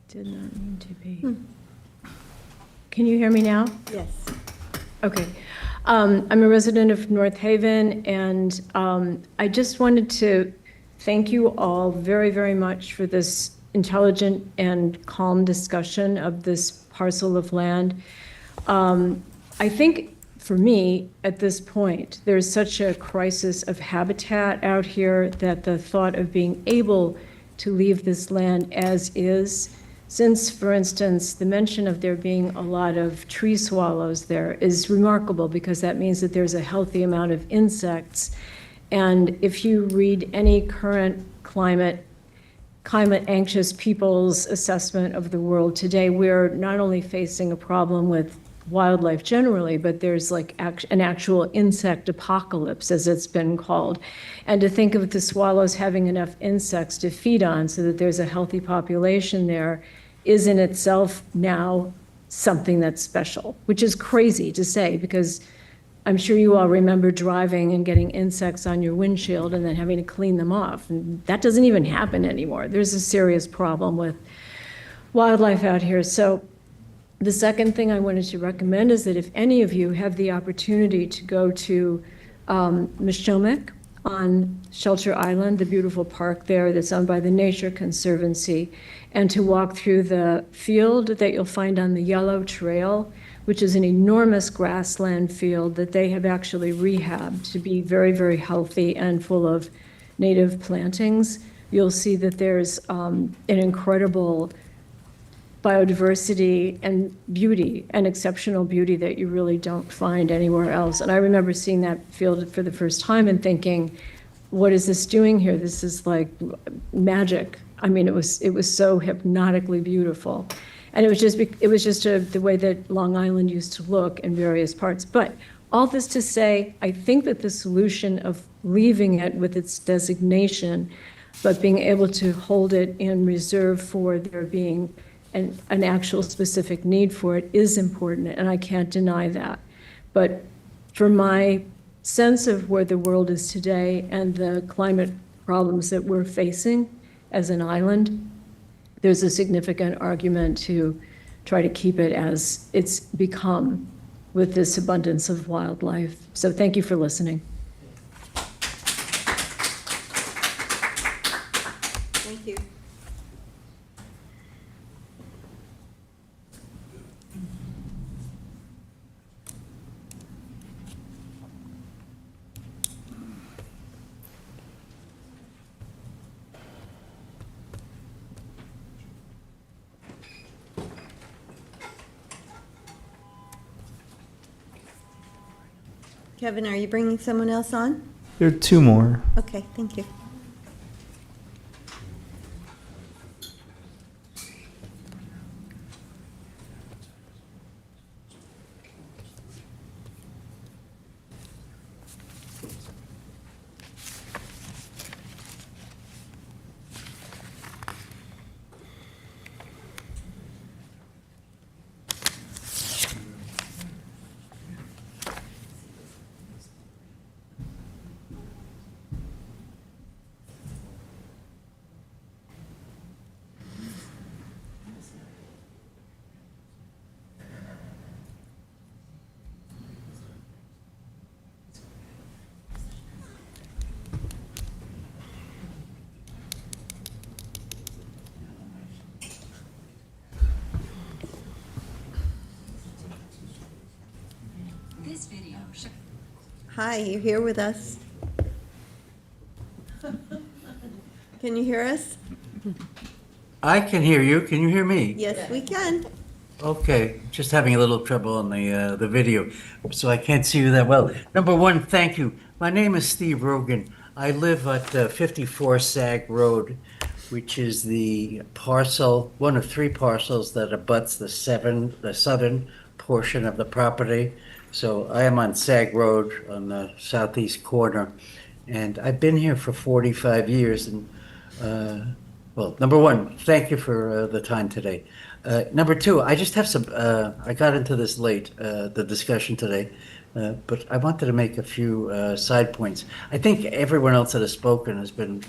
Did not mean to be. Can you hear me now? Yes. Okay. I'm a resident of North Haven, and I just wanted to thank you all very, very much for this intelligent and calm discussion of this parcel of land. I think for me, at this point, there's such a crisis of habitat out here that the thought of being able to leave this land as is, since, for instance, the mention of there being a lot of tree swallows there is remarkable, because that means that there's a healthy amount of insects. And if you read any current climate anxious people's assessment of the world today, we're not only facing a problem with wildlife generally, but there's like an actual insect apocalypse, as it's been called. And to think of the swallows having enough insects to feed on so that there's a healthy population there is in itself now something that's special, which is crazy to say, because I'm sure you all remember driving and getting insects on your windshield and then having to clean them off. And that doesn't even happen anymore. There's a serious problem with wildlife out here. So the second thing I wanted to recommend is that if any of you have the opportunity to go to Mishomek on Shelter Island, the beautiful park there that's owned by the Nature Conservancy, and to walk through the field that you'll find on the Yellow Trail, which is an enormous grassland field that they have actually rehabbed to be very, very healthy and full of native plantings. You'll see that there's an incredible biodiversity and beauty, and exceptional beauty that you really don't find anywhere else. And I remember seeing that field for the first time and thinking, what is this doing here? This is like magic. I mean, it was so hypnotically beautiful. And it was just the way that Long Island used to look in various parts. But all this to say, I think that the solution of leaving it with its designation, but being able to hold it in reserve for there being an actual specific need for it is important, and I can't deny that. But for my sense of where the world is today and the climate problems that we're facing as an island, there's a significant argument to try to keep it as it's become with this abundance of wildlife. So thank you for listening. Thank you. Kevin, are you bringing someone else on? There are two more. Okay, thank you. Hi, you're here with us. Can you hear us? I can hear you. Can you hear me? Yes, we can. Okay, just having a little trouble on the video, so I can't see you that well. Number one, thank you. My name is Steve Rogan. I live at 54 Sag Road, which is the parcel, one of three parcels that abuts the southern portion of the property. So I am on Sag Road on the southeast corner, and I've been here for 45 years. And well, number one, thank you for the time today. Number two, I just have some, I got into this late, the discussion today, but I wanted to make a few side points. I think everyone else that has spoken has been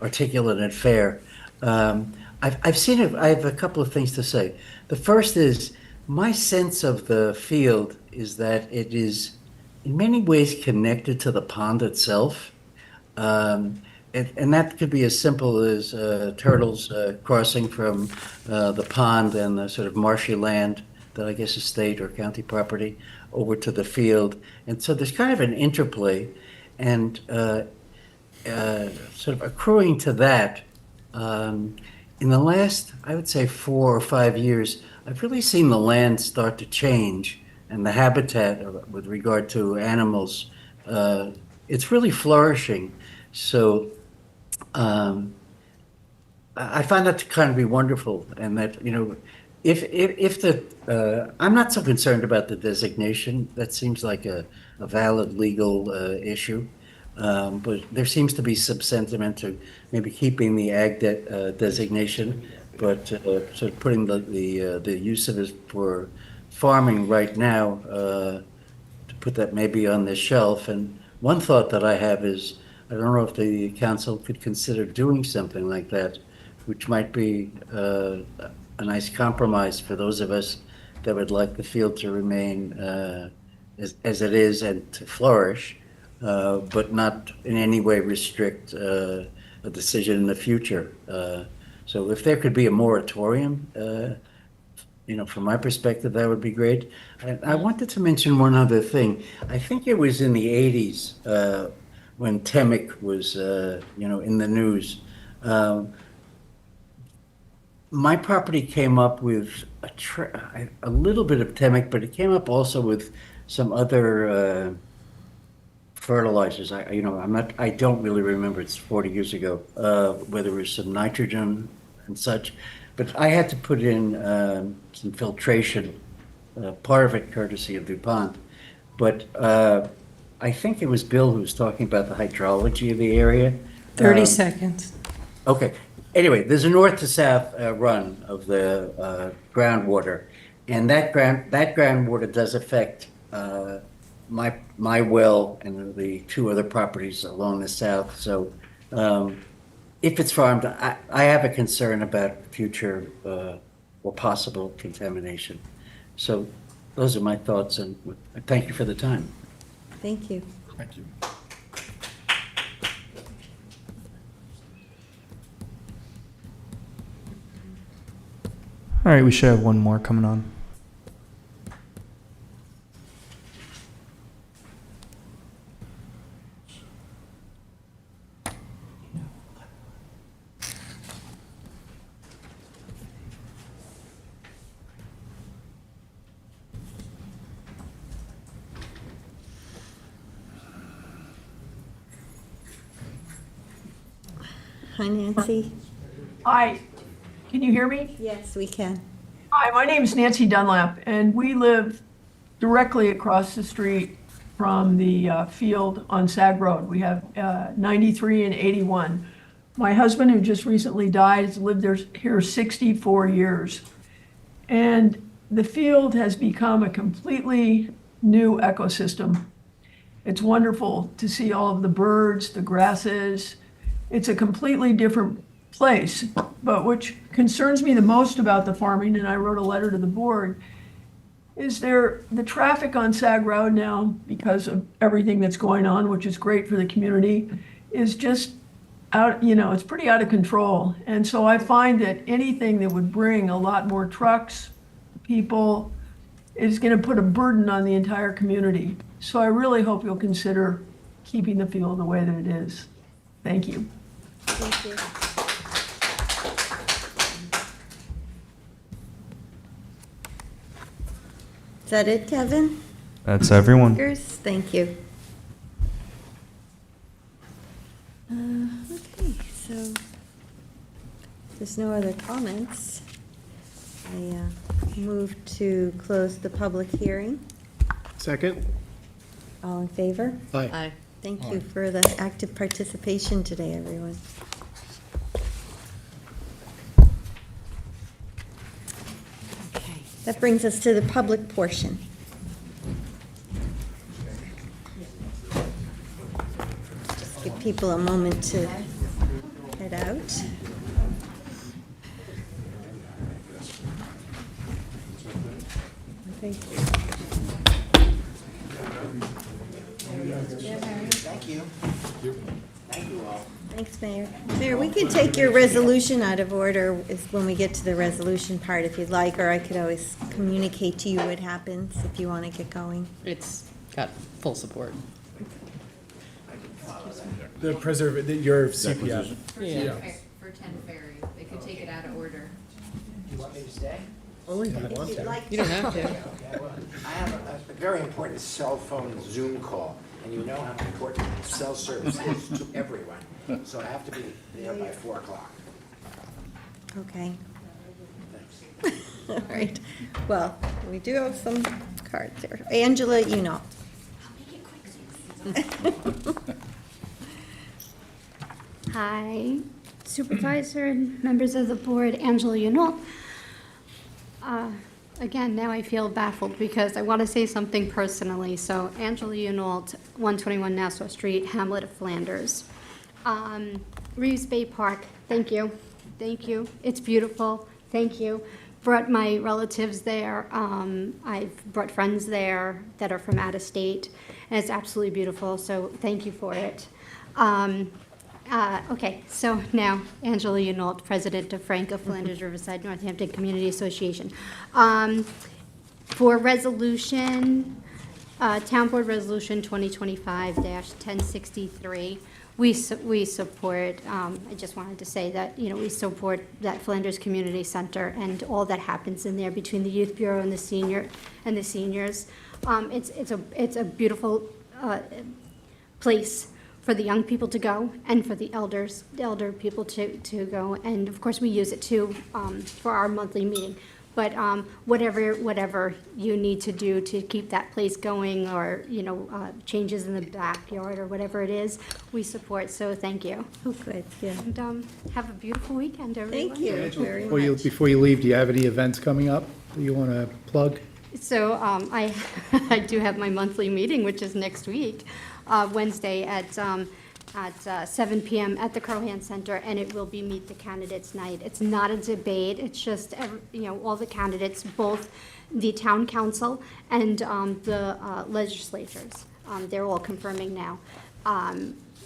articulate and fair. I've seen it, I have a couple of things to say. The first is, my sense of the field is that it is in many ways connected to the pond itself. And that could be as simple as turtles crossing from the pond and the sort of marshy land that I guess is state or county property over to the field. And so there's kind of an interplay, and sort of accruing to that, in the last, I would say, 4 or 5 years, I've really seen the land start to change, and the habitat with regard to animals, it's really flourishing. So I find that to kind of be wonderful, and that, if the, I'm not so concerned about the designation. That seems like a valid legal issue. But there seems to be some sentiment to maybe keeping the ag designation, but sort of putting the use of it for farming right now, to put that maybe on the shelf. And one thought that I have is, I don't know if the council could consider doing something like that, which might be a nice compromise for those of us that would like the field to remain as it is and to flourish, but not in any way restrict a decision in the future. So if there could be a moratorium, from my perspective, that would be great. I wanted to mention one other thing. I think it was in the 80s when Temic was, in the news. My property came up with a little bit of Temic, but it came up also with some other fertilizers. I don't really remember. It's 40 years ago, whether it was some nitrogen and such. But I had to put in some filtration, part of it courtesy of DuPont. But I think it was Bill who was talking about the hydrology of the area. 30 seconds. Okay. Anyway, there's a north to south run of the groundwater, and that groundwater does affect my well and the 2 other properties along the south. So if it's farmed, I have a concern about future or possible contamination. So those are my thoughts, and thank you for the time. Thank you. Thank you. All right, we should have one more coming on. Hi, Nancy. Hi, can you hear me? Yes, we can. Hi, my name is Nancy Dunlap, and we live directly across the street from the field on Sag Road. We have 93 and 81. My husband, who just recently died, has lived here 64 years. And the field has become a completely new ecosystem. It's wonderful to see all of the birds, the grasses. It's a completely different place. But what concerns me the most about the farming, and I wrote a letter to the board, is the traffic on Sag Road now, because of everything that's going on, which is great for the community, is just out, it's pretty out of control. And so I find that anything that would bring a lot more trucks, people, is going to put a burden on the entire community. So I really hope you'll consider keeping the field the way that it is. Thank you. Thank you. Is that it, Kevin? That's everyone. Thank you. Okay, so if there's no other comments, I move to close the public hearing. Second? All in favor? Aye. Aye. Thank you for the active participation today, everyone. Okay, that brings us to the public portion. Just give people a moment to head out. Thank you. Thank you. Thank you all. Thanks, Mayor. Mayor, we can take your resolution out of order is when we get to the resolution part if you'd like, or I could always communicate to you what happens if you want to get going. It's got full support. The your CPF. Yeah. For 10 Ferry, they could take it out of order. Do you want me to stay? Only if you want to. You don't have to. I have a very important cell phone Zoom call, and you know how important cell service is to everyone. So I have to be there by 4 o'clock. Okay. Thanks. All right. Well, we do have some cards here. Angela, you know. Hi, Supervisor and members of the board, Angela Yunol. Again, now I feel baffled because I want to say something personally. So Angela Yunol, 121 Nassau Street, Hamlet of Flanders. Reeves Bay Park, thank you. Thank you. It's beautiful. Thank you. Brought my relatives there. I've brought friends there that are from out of state, and it's absolutely beautiful, so thank you for it. Okay, so now, Angela Yunol, President of Franco Flanders Riverside Northampton Community Association. For resolution, Town Board Resolution 2025-1063, we support, I just wanted to say that, we support that Flanders Community Center and all that happens in there between the Youth Bureau and the seniors. It's a beautiful place for the young people to go and for the elder people to go. And of course, we use it too for our monthly meeting. But whatever you need to do to keep that place going, or changes in the backyard or whatever it is, we support. So thank you. Oh, good. Yeah. And have a beautiful weekend, everyone. Thank you very much. Before you leave, do you have any events coming up that you want to plug? So I I do have my monthly meeting, which is next week, Wednesday at 7 p.m. at the Crohan Center, and it will be Meet the Candidates Night. It's not a debate. It's just all the candidates, both the town council and the legislatures. They're all confirming now.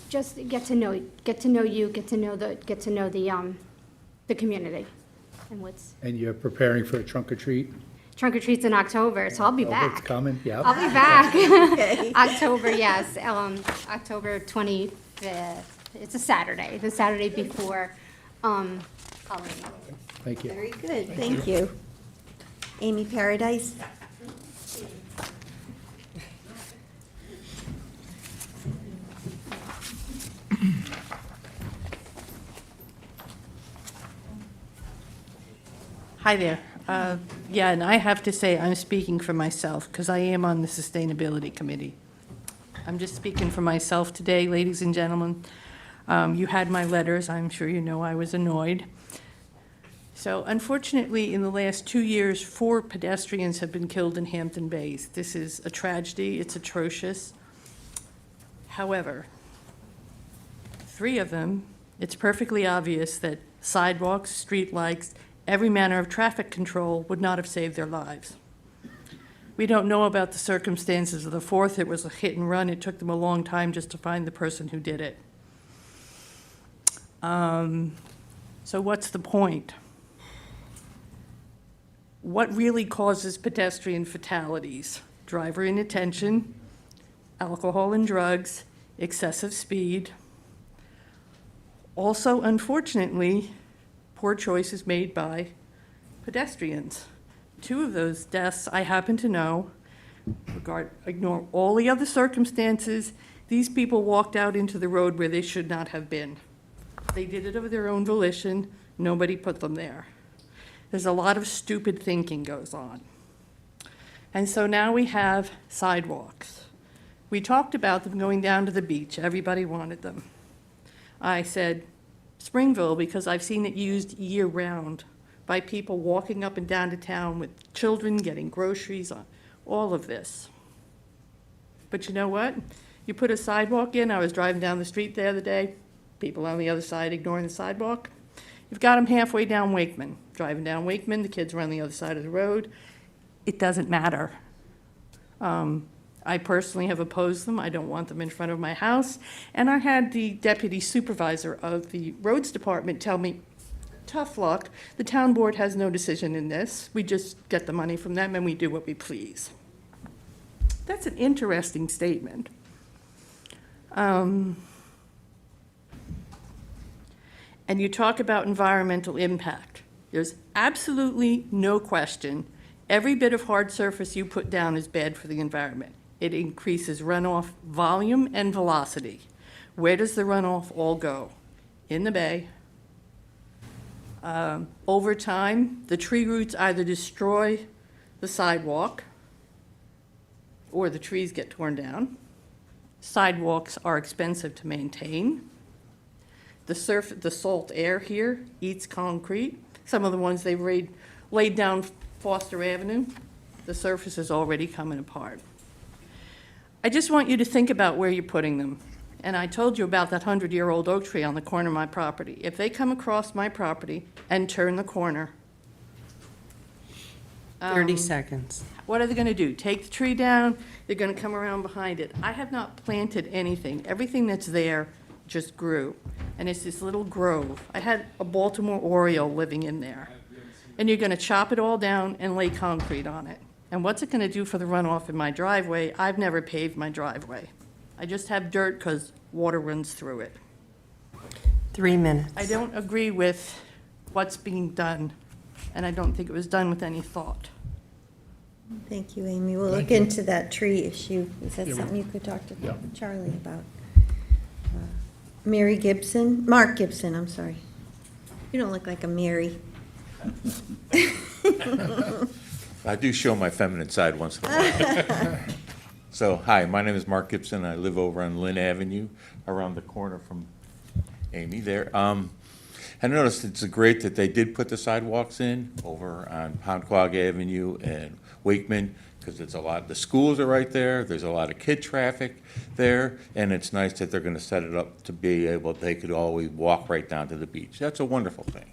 Just get to know you, get to know the community, and what's. And you're preparing for a trunk or treat? Trunk or treat's in October, so I'll be back. It's coming, yeah. I'll be back. Okay. October, yes, October 25th. It's a Saturday, the Saturday before Halloween. Thank you. Very good. Thank you. Amy Paradise. Hi there. Yeah, and I have to say, I'm speaking for myself, because I am on the Sustainability Committee. I'm just speaking for myself today, ladies and gentlemen. You had my letters. I'm sure you know I was annoyed. So unfortunately, in the last 2 years, 4 pedestrians have been killed in Hampton Bays. This is a tragedy. It's atrocious. However, 3 of them, it's perfectly obvious that sidewalks, street lights, every manner of traffic control would not have saved their lives. We don't know about the circumstances of the 4th. It was a hit and run. It took them a long time just to find the person who did it. So what's the point? What really causes pedestrian fatalities? Driver inattention, alcohol and drugs, excessive speed. Also, unfortunately, poor choices made by pedestrians. 2 of those deaths I happen to know. Ignore all the other circumstances. These people walked out into the road where they should not have been. They did it of their own volition. Nobody put them there. There's a lot of stupid thinking goes on. And so now we have sidewalks. We talked about them going down to the beach. Everybody wanted them. I said Springville because I've seen it used year-round by people walking up and down to town with children, getting groceries, all of this. But you know what? You put a sidewalk in. I was driving down the street the other day, people on the other side ignoring the sidewalk. You've got them halfway down Wakeman. Driving down Wakeman, the kids are on the other side of the road. It doesn't matter. I personally have opposed them. I don't want them in front of my house. And I had the deputy supervisor of the roads department tell me, tough luck, the town board has no decision in this. We just get the money from them and we do what we please. That's an interesting statement. And you talk about environmental impact. There's absolutely no question. Every bit of hard surface you put down is bad for the environment. It increases runoff volume and velocity. Where does the runoff all go? In the bay. Over time, the tree roots either destroy the sidewalk or the trees get torn down. Sidewalks are expensive to maintain. The salt air here eats concrete. Some of the ones they laid down Foster Avenue, the surface is already coming apart. I just want you to think about where you're putting them. And I told you about that 100-year-old oak tree on the corner of my property. If they come across my property and turn the corner, 30 seconds. what are they going to do? Take the tree down? They're going to come around behind it. I have not planted anything. Everything that's there just grew. And it's this little grove. I had a Baltimore Oriole living in there. And you're going to chop it all down and lay concrete on it. And what's it going to do for the runoff in my driveway? I've never paved my driveway. I just have dirt because water runs through it. 3 minutes. I don't agree with what's being done, and I don't think it was done with any thought. Thank you, Amy. We'll Thank look you. into that tree issue. Is that Yeah, we- something you could talk to Yeah. Charlie about? Mary Gibson, Mark Gibson, I'm sorry. You don't look like a Mary. I do show my feminine side once in a while. So, hi, my name is Mark Gibson. I live over on Lynn Avenue, around the corner from Amy there. I noticed it's great that they did put the sidewalks in over on Poundquag Avenue and Wakeman, because it's a lot, the schools are right there, there's a lot of kid traffic there, and it's nice that they're gonna set it up to be able, they could always walk right down to the beach. That's a wonderful thing.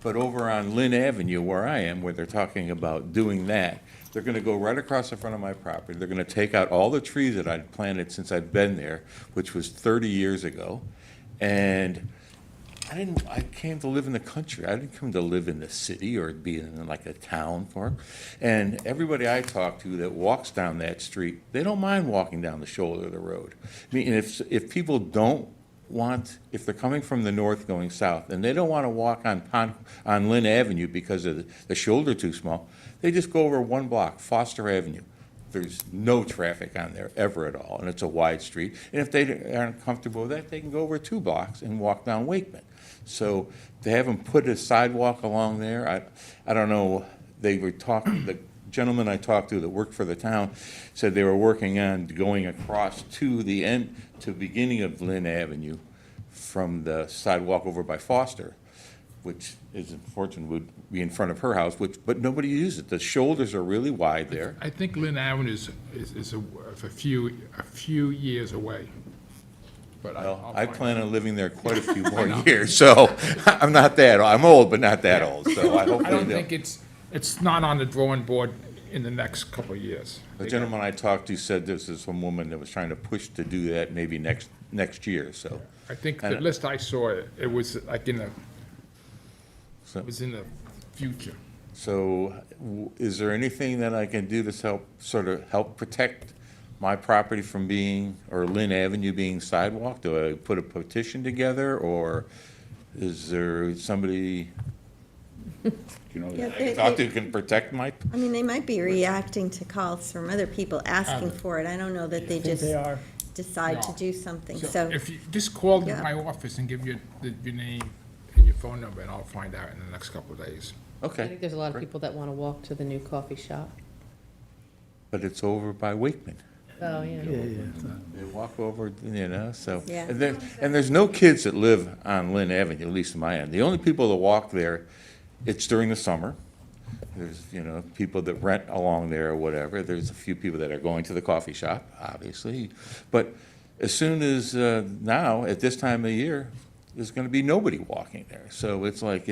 But over on Lynn Avenue, where I am, where they're talking about doing that, they're gonna go right across the front of my property. They're gonna take out all the trees that I'd planted since I've been there, which was 30 years ago. And I came to live in the country. I didn't come to live in the city or be in like a town for. And everybody I talk to that walks down that street, they don't mind walking down the shoulder of the road. I mean, if people don't want, if they're coming from the north going south, and they don't want to walk on Lynn Avenue because of the shoulder too small, they just go over one block, Foster Avenue. There's no traffic on there ever at all, and it's a wide street. And if they aren't comfortable with that, they can go over 2 blocks and walk down Wakeman. So they haven't put a sidewalk along there. I don't know, they were talking, the gentleman I talked to that worked for the town said they were working on going across to the end, to the beginning of Lynn Avenue from the sidewalk over by Foster, which is unfortunate, would be in front of her house, but nobody uses it. The shoulders are really wide there. I think Lynn Avenue is a few years away. But Well, I plan on living there quite a few more years, so I'm not that, I'm old, but not that old, so I hope. I don't think it's not on the drawing board in the next couple of years. The gentleman I talked to said this is some woman that was trying to push to do that maybe next year, so. I think the list I saw, it was like it was in the future. So, is there anything that I can do to help protect my property from being, or Lynn Avenue being sidewalked? Do I put a petition together, or is there somebody, Yeah, I can talk to who can protect my? I mean, they might be reacting to calls from other people asking for it. I don't know that they just decide to do something, so. If you just call Yeah. my office and give your name and your phone number, and I'll find out in the next couple of days. Okay. I think there's a lot of people that want to walk to the new coffee shop. But it's over by Wakeman. Oh, yeah. They walk over, so. Yeah. And there's no kids that live on Lynn Avenue, at least in my end. The only people that walk there, it's during the summer. There's, people that rent along there or whatever. There's a few people that are going to the coffee shop, obviously. But as soon as now, at this time of year, there's going to be nobody walking there. So it's like,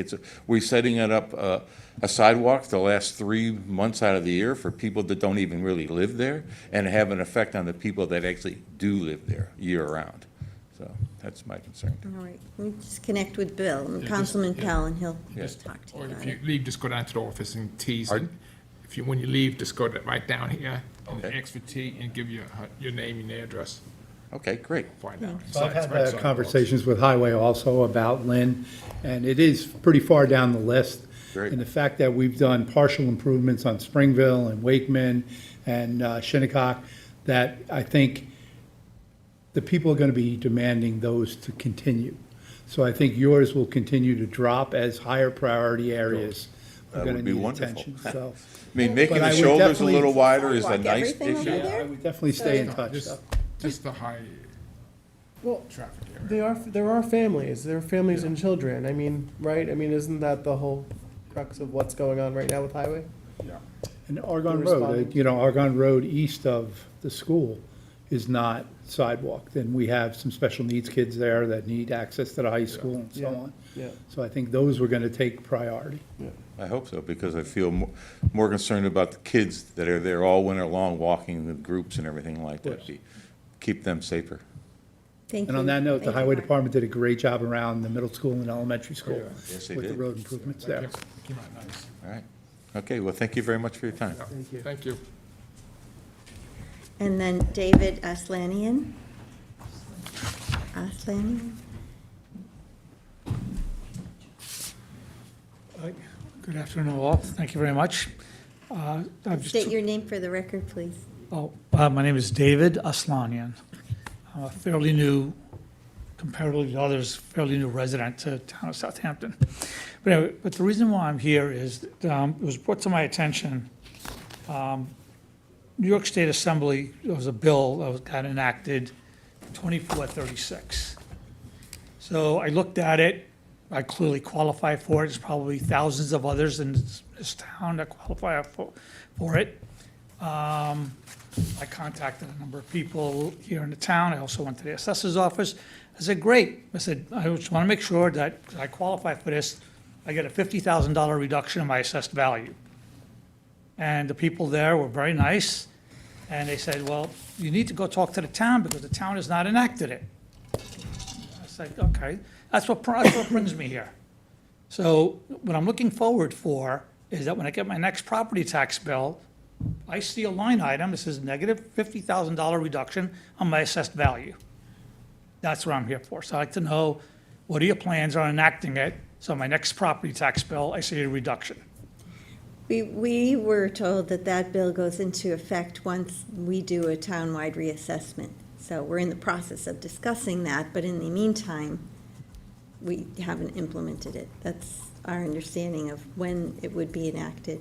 we're setting it up, a sidewalk the last 3 months out of the year for people that don't even really live there, and have an effect on the people that actually do live there year-round. So that's my concern. All right, we just connect with Bill, and Yeah, Councilman just- yeah. Pell, and he'll Yeah. just talk to you Or about if you it. leave, just go down to the office and T's. Pardon? When you leave, just go right down here and Okay. ask for T and give your name and address. Okay, great. Find out. So I've had Right side. conversations with Highway also about Lynn, and it is pretty far down the list. Great. And the fact that we've done partial improvements on Springville and Wakeman and Shinnecock, that I think the people are going to be demanding those to continue. So I think yours will continue to drop as higher priority areas are That going to would be need wonderful. attention, so. I mean, making But I the would shoulders a definitely- little wider is a Sidewalk nice everything over issue. there? I would definitely stay in touch, though. Just the high Well, traffic area. there are families, there are families and children, I mean, right? I mean, isn't that the whole crux of what's going on right now with Highway? And Argonne You're Road, responding. Argonne Road east of the school is not sidewalked. And we have some special needs kids there that need access to the high school and so Yeah. on. Yeah. So I think those were gonna take priority. I hope so, because I feel more concerned about the kids that are there all winter long, walking in groups and everything like that. Keep them safer. Thank you. And on that note, the Thank you, highway Mark. department did a great job around the middle school and elementary school Yes, they with the did. road improvements there. Came out nice. All right. Okay, well, thank you very much for your time. Thank you. Thank you. And then David Aslanian. Aslanian? Good afternoon, all. Thank you very much. I've just- State your name for the record, please. My name is David Aslanian. I'm a fairly new, comparatively to others, fairly new resident to town of Southampton. But anyway, the reason why I'm here is, that, it was brought to my attention, New York State Assembly, there was a bill that got enacted, 2436. So I looked at it, I clearly qualify for it, there's probably thousands of others in this town that qualify for it. I contacted a number of people here in the town, I also went to the assessor's office. I said, great, I said, I just want to make sure that I qualify for this, I get a $50,000 reduction in my assessed value. And the people there were very nice, and they said, well, you need to go talk to the town because the town has not enacted it. I said, okay, that's what brings me here. So what I'm looking forward for is that when I get my next property tax bill, I see a line item that says negative $50,000 reduction on my assessed value. That's what I'm here for. So I'd like to know, what are your plans on enacting it? So my next property tax bill, I see a reduction. We were told that that bill goes into effect once we do a townwide reassessment. So we're in the process of discussing that, but in the meantime, we haven't implemented it. That's our understanding of when it would be enacted.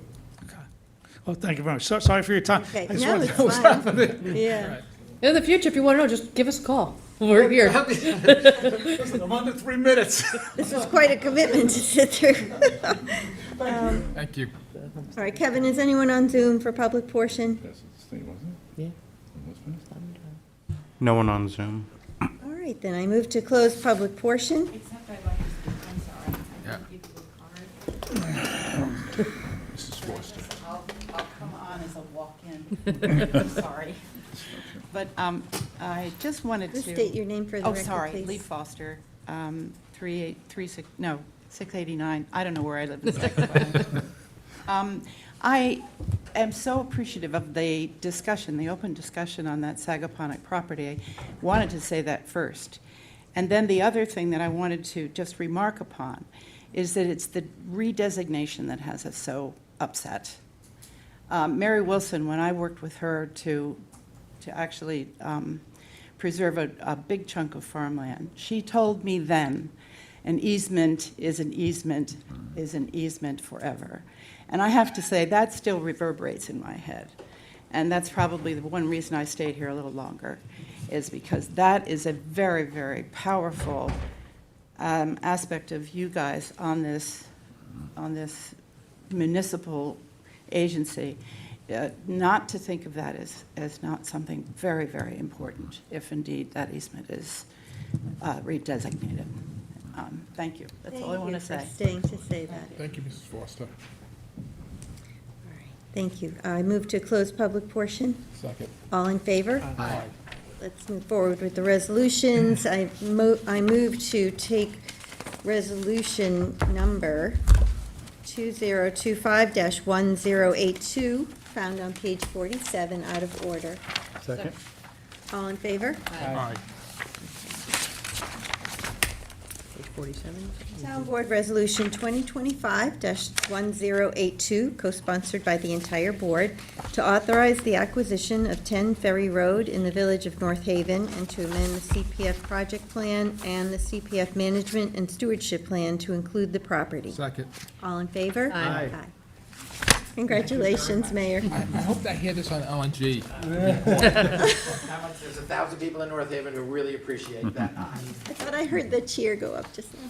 Well, thank you very much. Sorry for your time. Okay, I just no, wanted to it's know what's fine. happening. Yeah. In the future, if you want to know, just give us a call. We're here. Listen, I'm under 3 minutes. This is quite a commitment to sit through. Thank you. All right, Kevin, is anyone on Zoom for public portion? No one on Zoom. All right, then I move to close public portion. Except I'd like to speak, I'm sorry. I Yeah. can give you a card. Mrs. Forster. I'll come on as a walk-in. I'm sorry. But I just wanted to. Just state your name for the record, Oh, sorry, please. Lee Foster, 689. I don't know where I live in Sacramento. I am so appreciative of the discussion, the open discussion on that Sagaponic property. I wanted to say that first. And then the other thing that I wanted to just remark upon is that it's the redesignation that has us so upset. Mary Wilson, when I worked with her to actually preserve a big chunk of farmland, she told me then, an easement is an easement is an easement forever. And I have to say, that still reverberates in my head. And that's probably the one reason I stayed here a little longer, is because that is a very, very powerful aspect of you guys on this municipal agency, not to think of that as not something very, very important, if indeed that easement is redesignated. Thank you. That's all I want to say. Thank you for staying to say that. Thank you, Mrs. Foster. Thank you. I move to close public portion. Second. All in favor? Aye. Let's move forward with the resolutions. I move to take resolution number 2025-1082, found on page 47, out of order. Second. All in favor? Aye. Town Board Resolution 2025-1082, co-sponsored by the entire board, to authorize the acquisition of 10 Ferry Road in the village of North Haven and to amend the CPF project plan and the CPF management and stewardship plan to include the property. Second. All in favor? Aye. Congratulations, Mayor. I hope I hear this on LNG. There's 1,000 people in North Haven who really appreciate that. I thought I heard the cheer go up just now.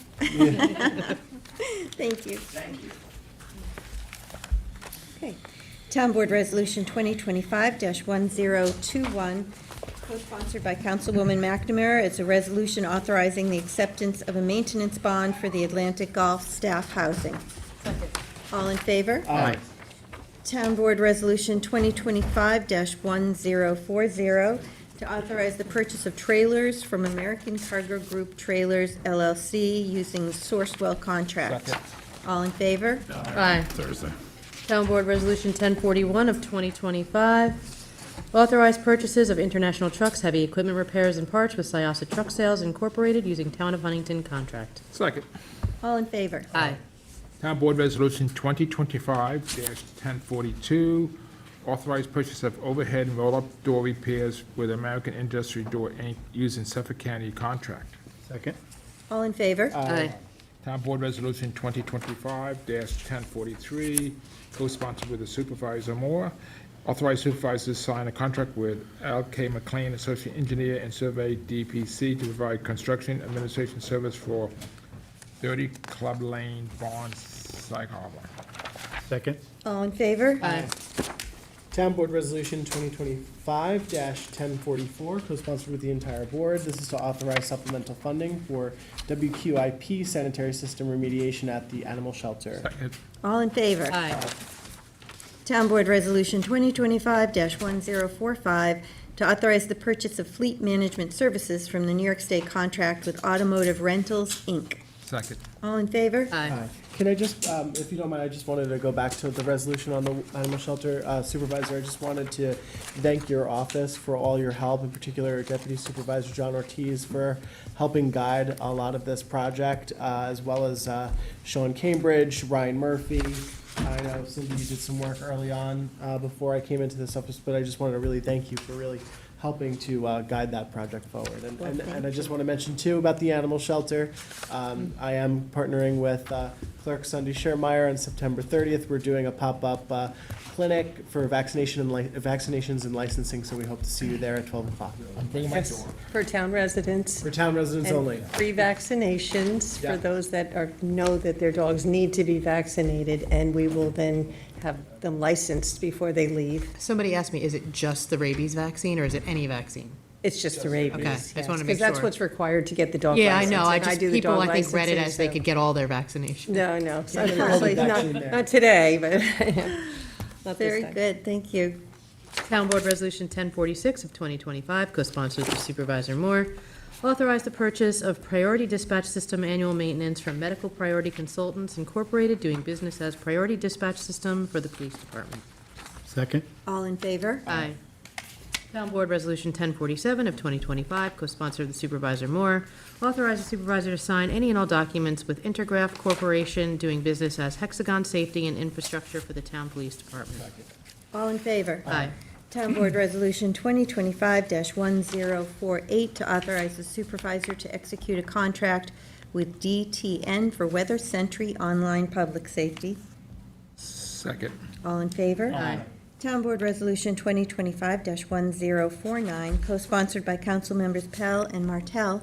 Thank you. Thank you. Okay. Town Board Resolution 2025-1021, co-sponsored by Councilwoman McNamara. It's a resolution authorizing the acceptance of a maintenance bond for the Atlantic Golf staff housing. All in favor? Aye. Town Board Resolution 2025-1040, to authorize the purchase of trailers from American Cargo Group Trailers LLC using Sourcewell contract. Second. All in favor? Aye. Thursday. Town Board Resolution 1041 of 2025, authorized purchases of international trucks, heavy equipment repairs and parts with Syosset Truck Sales Incorporated using Town of Huntington contract. Second. All in favor? Aye. Town Board Resolution 2025-1042, authorized purchase of overhead and roll-up door repairs with American Industry Door, Inc., using Suffolk County contract. Second. All in favor? Aye. Town Board Resolution 2025-1043, co-sponsored with the Supervisor Moore, authorized supervisors to sign a contract with L.K. McLean, Associate Engineer and Survey, DPC, to provide construction administration service for 30 Club Lane, Barnes, Sag Harbor. Second. All in favor? Aye. Town Board Resolution 2025-1044, co-sponsored with the entire board. This is to authorize supplemental funding for WQIP sanitary system remediation at the animal shelter. Second. All in favor? Aye. Town Board Resolution 2025-1045, to authorize the purchase of fleet management services from the New York State contract with Automotive Rentals, Inc. Second. All in favor? Aye. Can I just, if you don't mind, I just wanted to go back to the resolution on the animal shelter. Supervisor, I just wanted to thank your office for all your help, in particular Deputy Supervisor John Ortiz for helping guide a lot of this project, as well as Sean Cambridge, Ryan Murphy. I know, Cindy, you did some work early on before I came into this office, but I just wanted to really thank you for really helping to guide that project forward. And I just want to mention, too, about the animal shelter. I am partnering with Clerk Sunday Schermeyer on September 30th. We're doing a pop-up clinic for vaccinations and licensing, so we hope to see you there at 12 o'clock. I'm bringing my door. For town residents. For town residents and only. Free vaccinations Yeah. for those that know that their dogs need to be vaccinated, and we will then have them licensed before they leave. Somebody asked me, is it just the rabies vaccine or is it any vaccine? It's just the rabies. Okay, I just yes, wanted to make Because that's sure. what's required to get the dog Yeah, I license. know, I and just, do the people, dog I think, read it licensing, as they so- could get all their vaccination. No, Yeah, unfortunately, the vaccine there. not today, but not this Very time. good, thank you. Town Board Resolution 1046 of 2025, co-sponsored with Supervisor Moore, authorized the purchase of Priority Dispatch System annual maintenance from Medical Priority Consultants Incorporated, doing business as Priority Dispatch System for the Police Department. Second. All in favor? Aye. Town Board Resolution 1047 of 2025, co-sponsored with Supervisor Moore, authorized the supervisor to sign any and all documents with Intergraph Corporation, doing business as Hexagon Safety and Infrastructure for the Town Police Department. All in favor? Aye. Town Board Resolution 2025-1048, to authorize the supervisor to execute a contract with DTN for Weather Sentry Online Public Safety. Second. All in favor? Aye. Town Board Resolution 2025-1049, co-sponsored by Council Members Pell and Martell,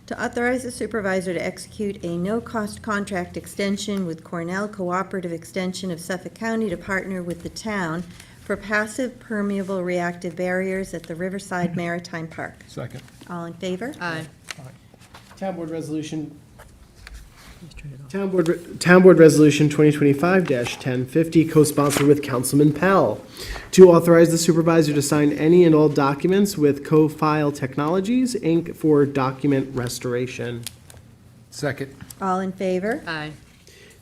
to authorize the supervisor to execute a no-cost contract extension with Cornell Cooperative Extension of Suffolk County to partner with the town for passive permeable reactive barriers at the Riverside Maritime Park. Second. All in favor? Aye. Town Board Resolution Town Board Resolution 2025-1050, co-sponsored with Councilman Pell, to authorize the supervisor to sign any and all documents with Co-File Technologies, Inc. for document restoration. Second. All in favor? Aye.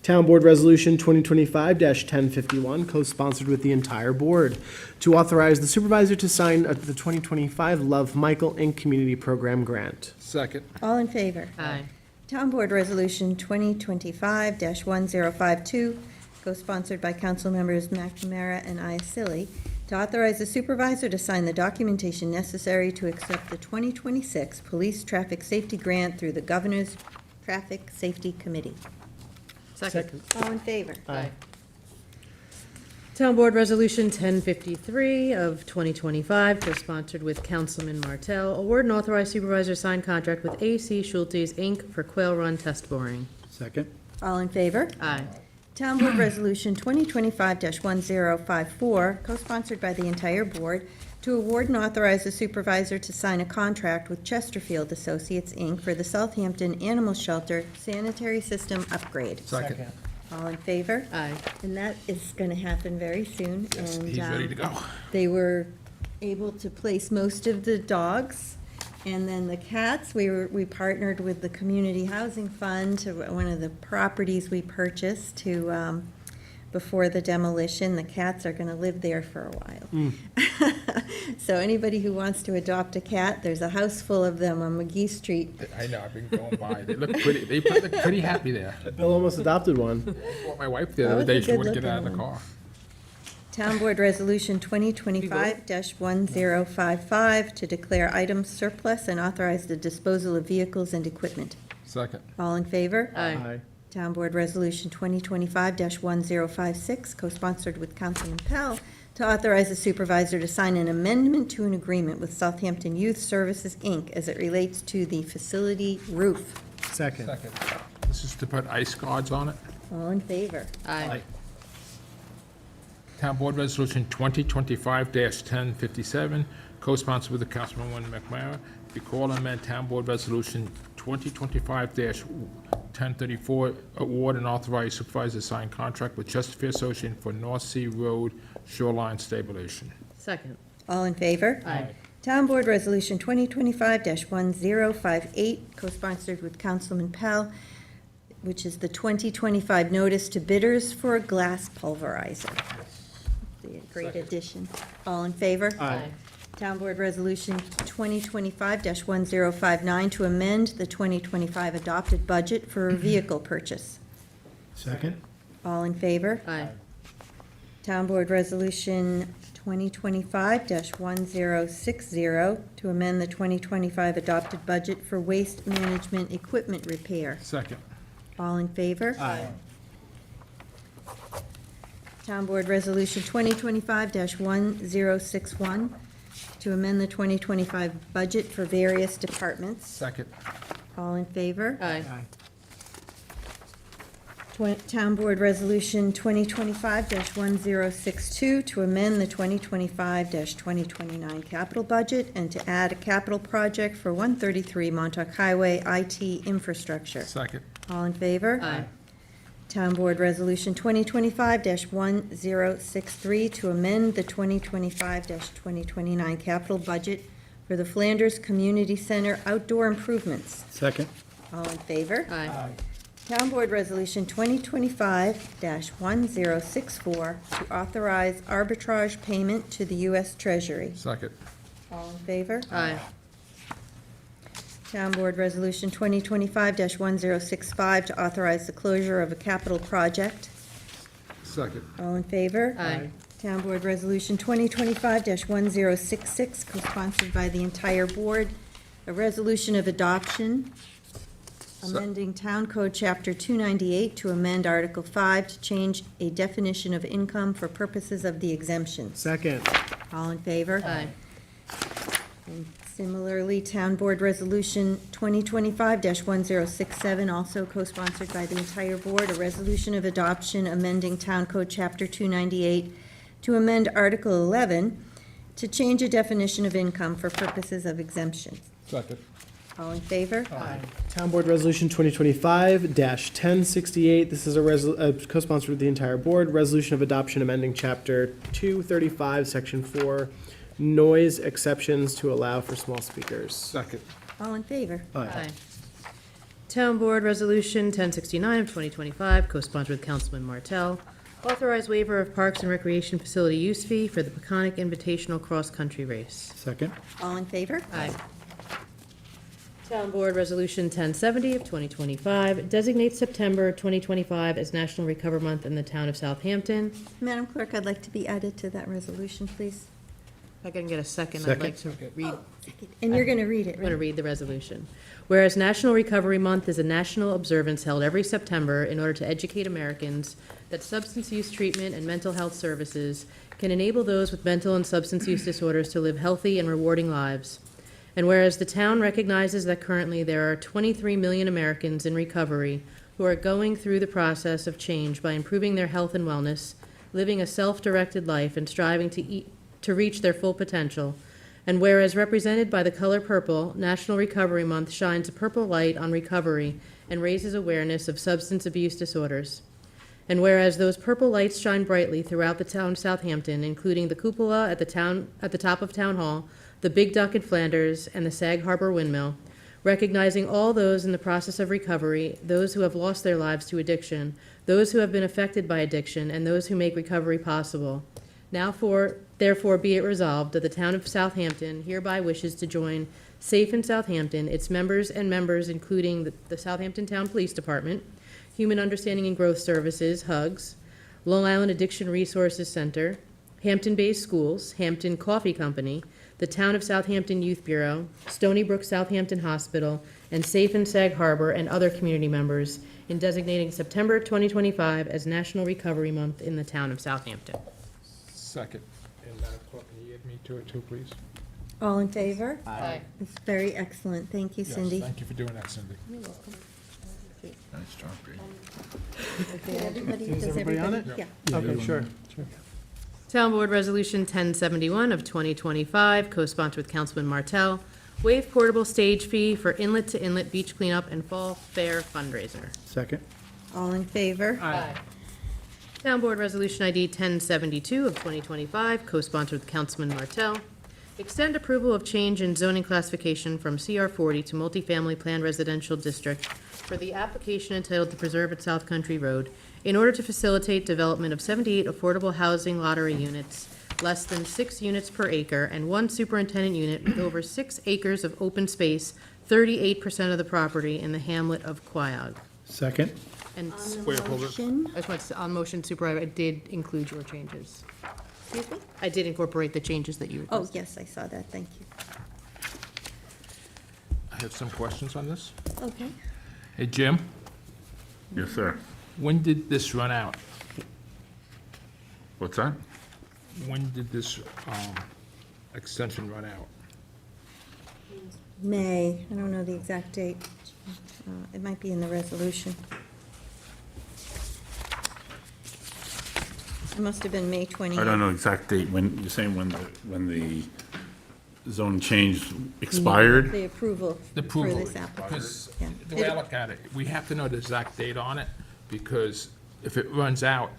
Town Board Resolution 2025-1051, co-sponsored with the entire board, to authorize the supervisor to sign the 2025 Love Michael, Inc. Community Program Grant. Second. All in favor? Aye. Town Board Resolution 2025-1052, co-sponsored by council members McNamara and Iacilli, to authorize the supervisor to sign the documentation necessary to accept the 2026 Police Traffic Safety Grant through the Governor's Traffic Safety Committee. Second. All in favor? Aye. Town Board Resolution 1053 of 2025, co-sponsored with Councilman Martell, award and authorize supervisor to sign contract with A.C. Schultes, Inc. for Quail Run test boring. Second. All in favor? Aye. Town Board Resolution 2025-1054, co-sponsored by the entire board, to award and authorize the supervisor to sign a contract with Chesterfield Associates, Inc. for the Southampton Animal Shelter sanitary system upgrade. Second. All in favor? Aye. And that is going to happen very soon. Yes, and, he's ready to go. They were able to place most of the dogs, and then the cats, we partnered with the Community Housing Fund to one of the properties we purchased to, before the demolition. The cats are going to live there for a while. So anybody who wants to adopt a cat, there's a house full of them on McGee Street. I know, I've been going by. They look pretty, they look pretty happy there. Bill almost adopted one. I bought my wife the That other was day, a she wouldn't get out of the good-looking car. Town Board Resolution 2025-1055 to declare items surplus and authorize the disposal of vehicles and equipment. Second. All in favor? Aye. Town Board Resolution 2025-1056, co-sponsored with Councilman Pell, to authorize the supervisor to sign an amendment to an agreement with Southampton Youth Services, Inc. as it relates to the facility roof. Second. Second. This is to put ice guards on it. All in favor? Aye. Town Board Resolution 2025-1057, co-sponsored with the Councilman McNamara, recall and amend Town Board Resolution 2025-1034, award and authorize supervisor to sign contract with Chesterfield Association for North Sea Road shoreline stabilization. Second. All in favor? Aye. Town Board Resolution 2025-1058, co-sponsored with Councilman Pell, which is the 2025 notice to bidders for a glass pulverizer. Be a great addition. All in favor? Aye. Town Board Resolution 2025-1059 to amend the 2025 adopted budget for a vehicle purchase. Second. All in favor? Aye. Town Board Resolution 2025-1060 to amend the 2025 adopted budget for waste management equipment repair. Second. All in favor? Aye. Town Board Resolution 2025-1061 to amend the 2025 budget for various departments. Second. All in favor? Aye. Town Board Resolution 2025-1062 to amend the 2025-2029 capital budget and to add a capital project for 133 Montauk Highway IT infrastructure. Second. All in favor? Aye. Town Board Resolution 2025-1063 to amend the 2025-2029 capital budget for the Flanders Community Center outdoor improvements. Second. All in favor? Aye. Town Board Resolution 2025-1064 to authorize arbitrage payment to the U.S. Treasury. Second. All in favor? Aye. Town Board Resolution 2025-1065 to authorize the closure of a capital project. Second. All in favor? Aye. Town Board Resolution 2025-1066, co-sponsored by the entire board, a resolution of adoption, amending Town Code Chapter 298 to amend Article 5 to change a definition of income for purposes of the exemption. Second. All in favor? Aye. And similarly, Town Board Resolution 2025-1067, also co-sponsored by the entire board, a resolution of adoption amending Town Code Chapter 298 to amend Article 11 to change a definition of income for purposes of exemption. Second. All in favor? Town Board Resolution 2025-1068. This is a co-sponsored with the entire board. Resolution of adoption amending Chapter 235, Section 4, noise exceptions to allow for small speakers. Second. All in favor? Aye. Town Board Resolution 1069 of 2025, co-sponsored with Councilman Martell. Authorize waiver of Parks and Recreation Facility use fee for the Peconic Invitational Cross Country Race. Second. All in favor? Aye. Town Board Resolution 1070 of 2025 designates September 2025 as National Recover Month in the town of Southampton. Madam Clerk, I'd like to be added to that resolution, please. If I can get a second, I'd like to read. And you're going to read it, I'm going to right? read the resolution. Whereas National Recovery Month is a national observance held every September in order to educate Americans that substance use treatment and mental health services can enable those with mental and substance use disorders to live healthy and rewarding lives. And whereas the town recognizes that currently there are 23 million Americans in recovery who are going through the process of change by improving their health and wellness, living a self-directed life, and striving to reach their full potential. And whereas represented by the color purple, National Recovery Month shines a purple light on recovery and raises awareness of substance abuse disorders. And whereas those purple lights shine brightly throughout the town of Southampton, including the cupola at the top of Town Hall, the Big Duck in Flanders, and the Sag Harbor Windmill, recognizing all those in the process of recovery, those who have lost their lives to addiction, those who have been affected by addiction, and those who make recovery possible. Therefore be it resolved that the town of Southampton hereby wishes to join Safe in Southampton, its members including the Southampton Town Police Department, Human Understanding and Growth Services, HUGS, Long Island Addiction Resources Center, Hampton-based schools, Hampton Coffee Company, the Town of Southampton Youth Bureau, Stony Brook Southampton Hospital, and Safe in Sag Harbor, and other community members in designating September 2025 as National Recovery Month in the town of Southampton. Second. And Madam Clerk, can you add me to it too, please? All in favor? Aye. It's very excellent. Thank you, Cindy. Yes, thank you for doing that, Cindy. Nice job, Bree. Okay, everybody, Is does everybody on everybody? it? Yeah. Okay, sure. Town Board Resolution 1071 of 2025, co-sponsored with Councilman Martell, waive portable stage fee for inlet-to-inlet beach cleanup and fall fair fundraiser. Second. All in favor? Aye. Town Board Resolution ID 1072 of 2025, co-sponsored with Councilman Martell, extend approval of change in zoning classification from CR 40 to multifamily planned residential district for the application entitled to preserve at South Country Road in order to facilitate development of 78 affordable housing lottery units, less than 6 units per acre, and 1 superintendent unit with over 6 acres of open space, 38% of the property in the hamlet of Quiog. Second. And On the Wait, hold it. motion, I just want to, on motion, Supervisor, I did include your changes. excuse me? I did incorporate the changes that you Oh, requested. yes, I saw that. Thank you. I have some questions on this. Okay. Hey, Jim, Yes, sir. when did this run out? What's that? When did this extension run out? May, I don't know the exact date. It might be in the resolution. It must have been May 28th. I don't know exact date, when, you're saying when the zone change expired? The approval The for approval, this application. because Yeah. the way I look at it, we have to know the exact date on it, because if it runs out,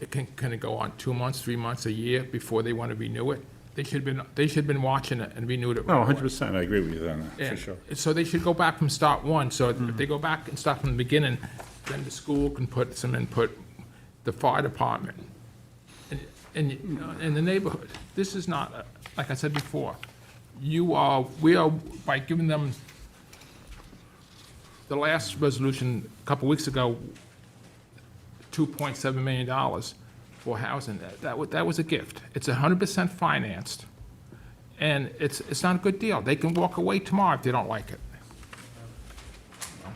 it can go on 2 months, 3 months, a year before they want to renew it. They should have been watching it and renewed it. No, right away. 100%, I agree with you on that, Yeah. for sure. So they should go back from start one, so if they go back and start from the beginning, then the school can put some input, the fire department, in the neighborhood. This is not, like I said before, we are, by giving them, the last resolution a couple weeks ago, $2.7 million for housing, that was a gift. It's 100% financed, and it's not a good deal. They can walk away tomorrow if they don't like it.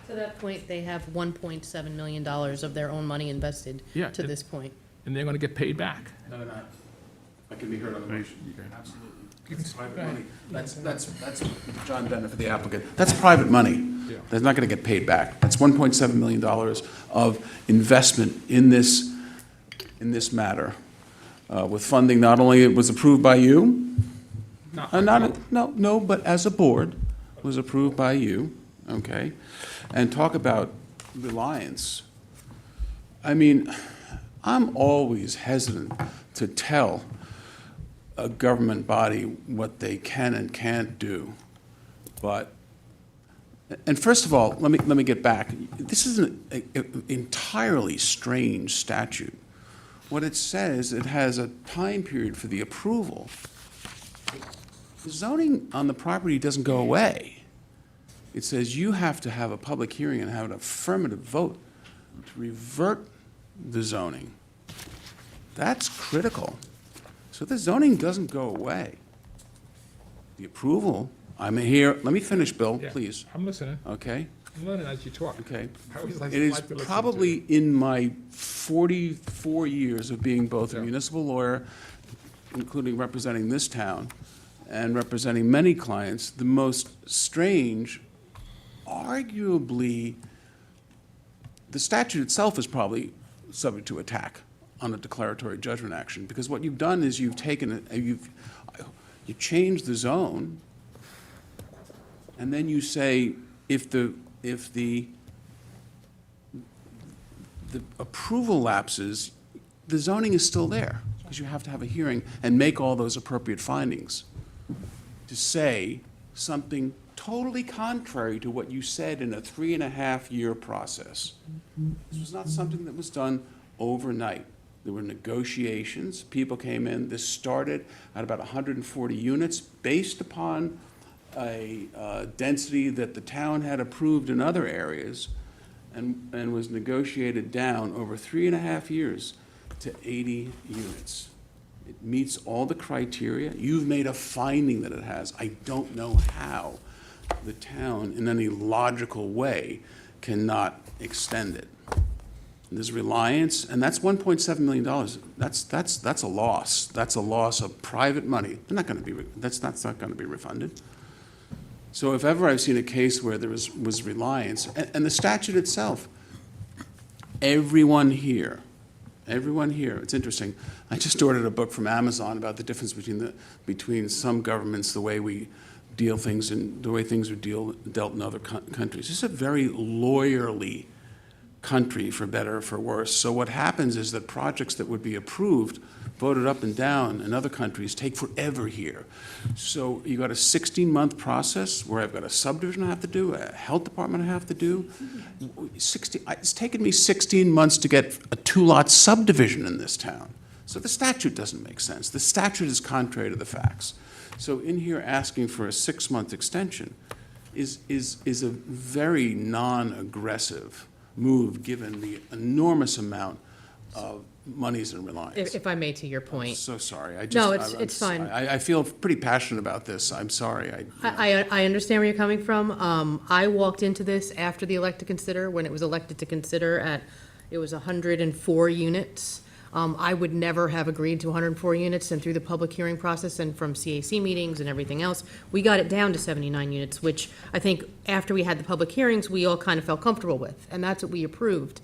To that point, they have $1.7 million of their own money invested Yeah, to this point. And they're gonna get paid back. No, they're not. I can be heard on the motion. Absolutely. It's private money. That's John Bennett for the applicant. That's private money. Yeah. They're not going to get paid back. That's $1.7 million of investment in this matter, with funding not only it was approved by you, No, but as a board, was approved by you, okay? And talk about reliance. I mean, I'm always hesitant to tell a government body what they can and can't do. But, and first of all, let me get back. This is an entirely strange statute. What it says, it has a time period for the approval. The zoning on the property doesn't go away. It says you have to have a public hearing and have an affirmative vote to revert the zoning. That's critical. So the zoning doesn't go away. The approval, I'm here, let me finish, Bill, Yeah, please. I'm listening. Okay? I'm learning as you talk. Okay. I always like It is to listen to probably in my 44 years of being both a municipal lawyer, including representing this town, and representing many clients, the most strange, arguably, the statute itself is probably subject to attack on a declaratory judgment action, because what you've done is you've taken, you changed the zone, and then you say, if the approval lapses, the zoning is still there, because you have to have a hearing and make all those appropriate findings. To say something totally contrary to what you said in a 3.5-year process. This was not something that was done overnight. There were negotiations, people came in, this started at about 140 units based upon a density that the town had approved in other areas, and was negotiated down over 3.5 years to 80 units. It meets all the criteria. You've made a finding that it has. I don't know how the town, in any logical way, cannot extend it. There's reliance, and that's $1.7 million. That's a loss. That's a loss of private money. They're not going to be. That's not going to be refunded. So if ever I've seen a case where there was reliance, and the statute itself, everyone here, it's interesting. I just ordered a book from Amazon about the difference between some governments, the way we deal things and the way things are dealt in other countries. This is a very lawyerly country, for better or for worse. So what happens is that projects that would be approved, voted up and down in other countries, take forever here. So you got a 16-month process where I've got a subdivision I have to do, a health department I have to do. It's taken me 16 months to get a 2-lot subdivision in this town. So the statute doesn't make sense. The statute is contrary to the facts. So in here asking for a 6-month extension is a very non-aggressive move, given the enormous amount of monies and reliance. If I may, to your point. I'm so sorry. No, it's fine. I feel pretty passionate about this. I'm sorry. I understand where you're coming from. I walked into this after the elect to consider, when it was elected to consider it was 104 units. I would never have agreed to 104 units, and through the public hearing process and from CAC meetings and everything else, we got it down to 79 units, which I think after we had the public hearings, we all kind of felt comfortable with, and that's what we approved.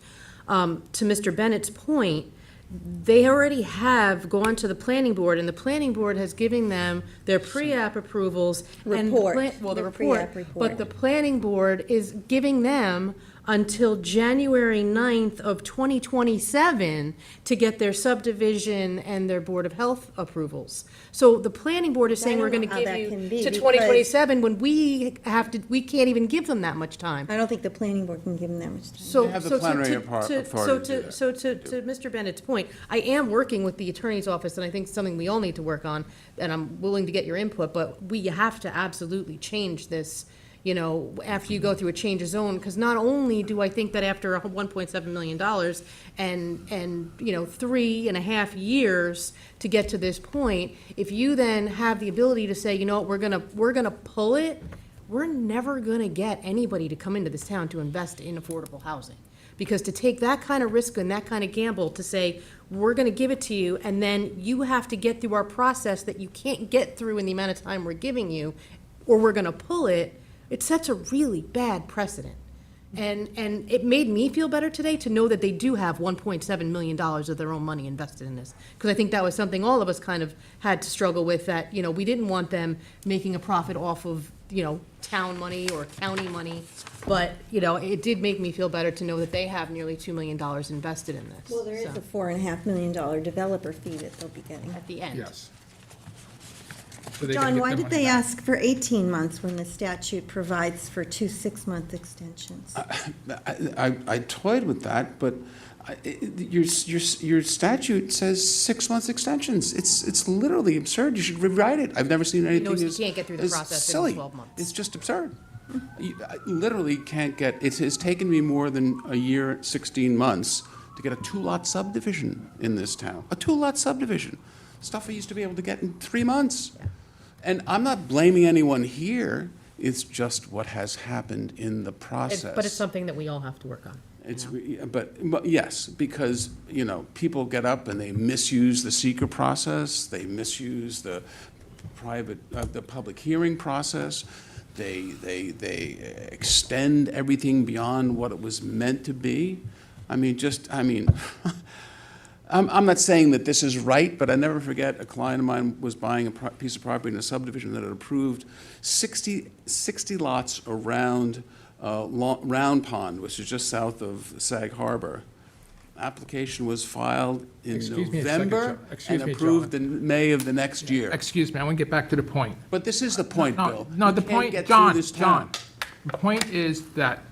To Mr. Bennett's point, they already have gone to the planning board, and the planning board has given them their pre-app approvals. Report. The The report, pre-app report. but the planning board is giving them until January 9th of 2027 to get their subdivision and their Board of Health approvals. So the planning board is saying we're gonna give you to 2027, when we can't even give them that much time. I don't think the planning board can give them that much time. So, They have the so plenary to, authority to, to so do to, that. so to Mr. Bennett's point, I am working with the attorney's office, and I think it's something we all need to work on, and I'm willing to get your input, but we have to absolutely change this, after you go through a change of zone, because not only do I think that after $1.7 million and 3.5 years to get to this point, if you then have the ability to say, we're gonna pull it, we're never gonna get anybody to come into this town to invest in affordable housing. Because to take that kind of risk and that kind of gamble, to say, we're gonna give it to you, and then you have to get through our process that you can't get through in the amount of time we're giving you, or we're gonna pull it, it sets a really bad precedent. And it made me feel better today to know that they do have $1.7 million of their own money invested in this. Because I think that was something all of us kind of had to struggle with, that, we didn't want them making a profit off of, town money or county money. But, it did make me feel better to know that they have nearly $2 million invested in this. Well, there is So, a $4.5 million developer fee that they'll be getting. at the end. Yes. So they can John, get why their did money they back. ask for 18 months when the statute provides for 2 6-month extensions? I toyed with that, but your statute says 6 months extensions. It's literally absurd. You should rewrite it. I've never seen anything knows he as can't get through the as process in silly. 12 months. It's just absurd. I literally can't get. It has taken me more than a year, 16 months, to get a 2-lot subdivision in this town. A 2-lot subdivision, stuff I used to be able to get in 3 months. And I'm not blaming anyone here. It's just what has happened in the process. But it's something that we all have to work on. It's, but yes, because, people get up and they misuse the seeker process, they misuse the the public hearing process, they extend everything beyond what it was meant to be. I'm not saying that this is right, but I never forget a client of mine was buying a piece of property in a subdivision that had approved 60 lots around Round Pond, which is just south of Sag Harbor. Application was filed in Excuse me a second, November John. Excuse and me, approved John. in May of the next year. Excuse me, I want to get back to the point. But this is the point, Bill. No, You the can't point, get through John, this town. the point is that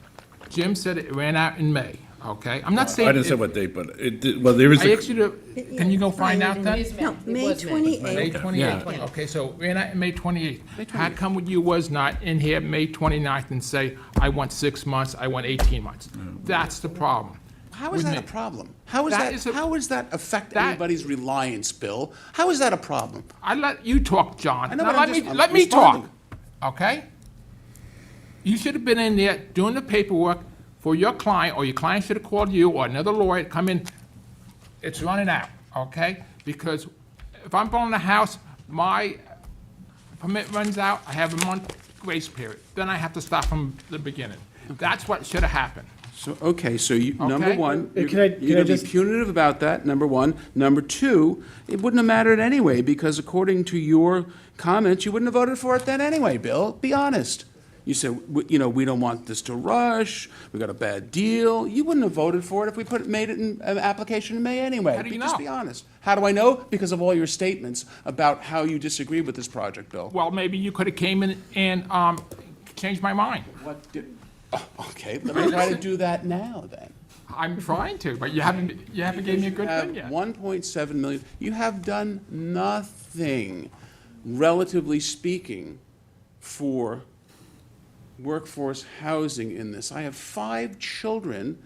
Jim said it ran out in May, okay? I'm not saying. I didn't say what date, but it did, well, there is I a. asked you to, can you go find out then? No, May 28th. May 28th, Yeah. okay, so ran out May 28th. How come you was not in here May 29th and say, I want 6 months, I want 18 months? That's the problem. How is with that a me. problem? How That is a- how does that affect that- anybody's reliance, Bill? How is that a problem? I let you talk, John. I know, Now, but I'm let me talk, responding. okay? You should have been in there doing the paperwork for your client, or your client should have called you or another lawyer to come in. It's running out, okay? Because if I'm building a house, my permit runs out, I have a month grace period. Then I have to start from the beginning. That's what should have happened. So, okay, so you, number Okay. one, Can you're I gonna be just- punitive about that, number one. Number two, it wouldn't have mattered anyway, because according to your comments, you wouldn't have voted for it then anyway, Bill. Be honest. You said, we don't want this to rush, we got a bad deal. You wouldn't have voted for it if we made it in an application in May anyway. How do you Just know? be honest. How do I know? Because of all your statements about how you disagree with this project, Bill. Well, maybe you could have came in and changed my mind. What did, okay, let me try to do that now, then. I'm trying to, but you haven't gave me a good You thing yet. have 1.7 million, you have done nothing, relatively speaking, for workforce housing in this. I have 5 children,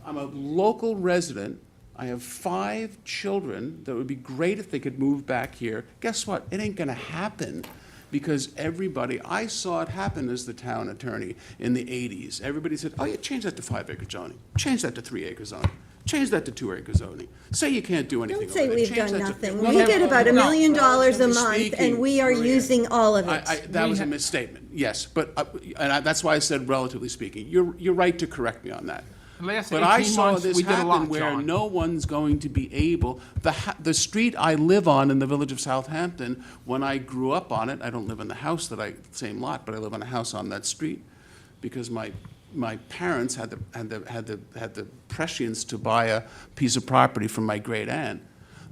I'm a local resident, I have 5 children that would be great if they could move back here. Guess what? It ain't gonna happen, because everybody, I saw it happen as the town attorney in the 80s. Everybody said, oh, yeah, change that to 5-acre zoning, change that to 3-acre zoning, change that to 2-acre zoning. Say you can't do anything Don't say over there, we've change done that to- nothing. Well, We get about $1 million a relatively month, and speaking, we are Maria, using all of it. that was a misstatement, yes, but, that's why I said relatively speaking. You're right to correct me on that. The last But I 18 saw months, this we did a happen lot, where John. no one's going to be able, the street I live on in the village of Southampton, when I grew up on it, I don't live in the house same lot, but I live on a house on that street, because my parents had the prescience to buy a piece of property from my great aunt.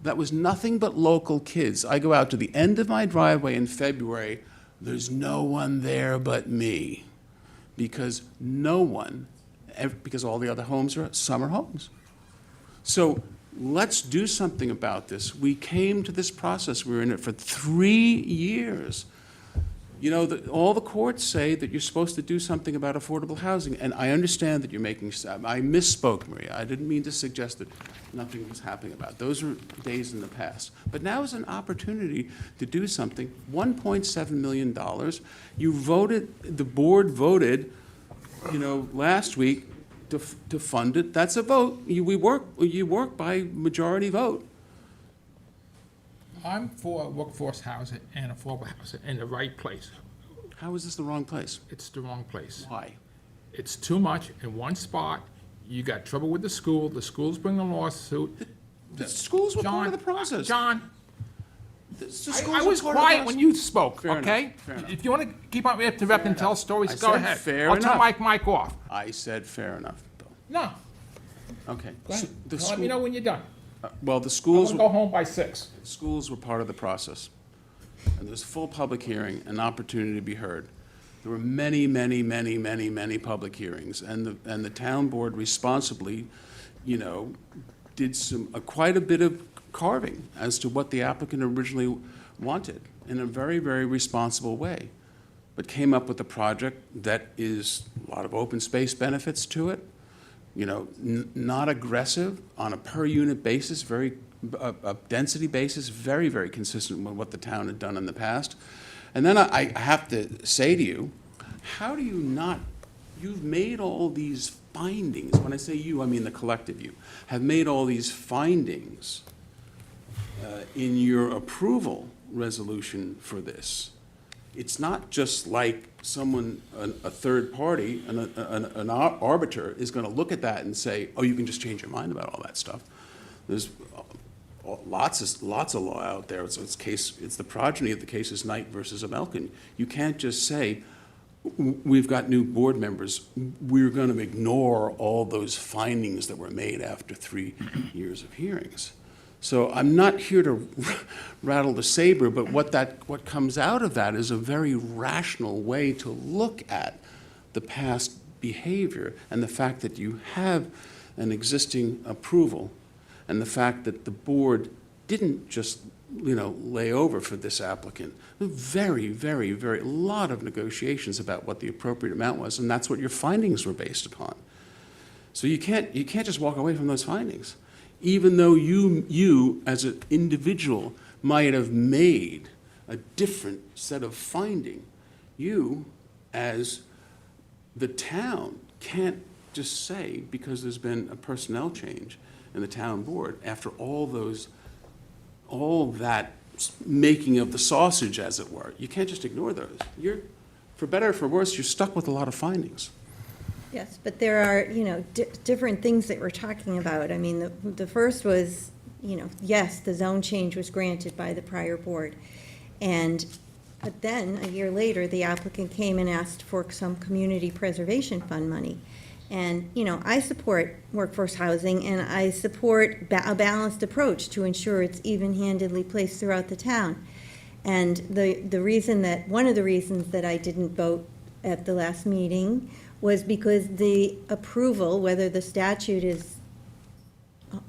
That was nothing but local kids. I go out to the end of my driveway in February, there's no one there but me, because because all the other homes are summer homes. So let's do something about this. We came to this process, we were in it for 3 years. All the courts say that you're supposed to do something about affordable housing, and I understand that you're making, I misspoke, Maria. I didn't mean to suggest that nothing was happening about it. Those are days in the past. But now is an opportunity to do something. $1.7 million. The board voted, last week to fund it. That's a vote. You work by majority vote. I'm for workforce housing and affordable housing in the right place. How is this the wrong place? It's the wrong place. Why? It's too much in one spot. You got trouble with the school's bringing a lawsuit. The schools were part of the process. John, The I schools I were was part of the quiet when process. you spoke, Fair enough, okay? fair enough. If you want to keep on interrupting and tell stories, I go said ahead. fair I'll turn enough. my mic off. I said fair enough, Bill. No, Okay. go ahead. So the Let me school- know when you're done. Well, the I schools, want to go home by 6. schools were part of the process. And there was full public hearing, an opportunity to be heard. There were many, many, many, many, many public hearings, and the town board responsibly, you know, did quite a bit of carving as to what the applicant originally wanted in a very, very responsible way, but came up with a project that is a lot of open space benefits to it, you know, not aggressive on a per unit basis, very, a density basis, very, very consistent with what the town had done in the past. And then I have to say to you, how do you not, you've made all these findings, when I say you, I mean the collective you, have made all these findings in your approval resolution for this. It's not just like someone, a third party, an arbiter is going to look at that and say, oh, you can just change your mind about all that stuff. There's lots of law out there. It's the progeny of the cases Knight versus Amelkin. You can't just say, we've got new board members, we're going to ignore all those findings that were made after 3 years of hearings. So I'm not here to rattle the saber, but what comes out of that is a very rational way to look at the past behavior and the fact that you have an existing approval and the fact that the board didn't just, you know, lay over for this applicant. Very, very, very, lot of negotiations about what the appropriate amount was, and that's what your findings were based upon. So you can't just walk away from those findings. Even though you as an individual might have made a different set of finding, you as the town can't just say, because there's been a personnel change in the town board, after all that making of the sausage, as it were, you can't just ignore those. For better or for worse, you're stuck with a lot of findings. Yes, but there are, you know, different things that we're talking about. I mean, the first was, you know, yes, the zone change was granted by the prior board. But then, a year later, the applicant came and asked for some community preservation fund money. And, you know, I support workforce housing, and I support a balanced approach to ensure it's even-handedly placed throughout the town. And one of the reasons that I didn't vote at the last meeting was because the approval, whether the statute is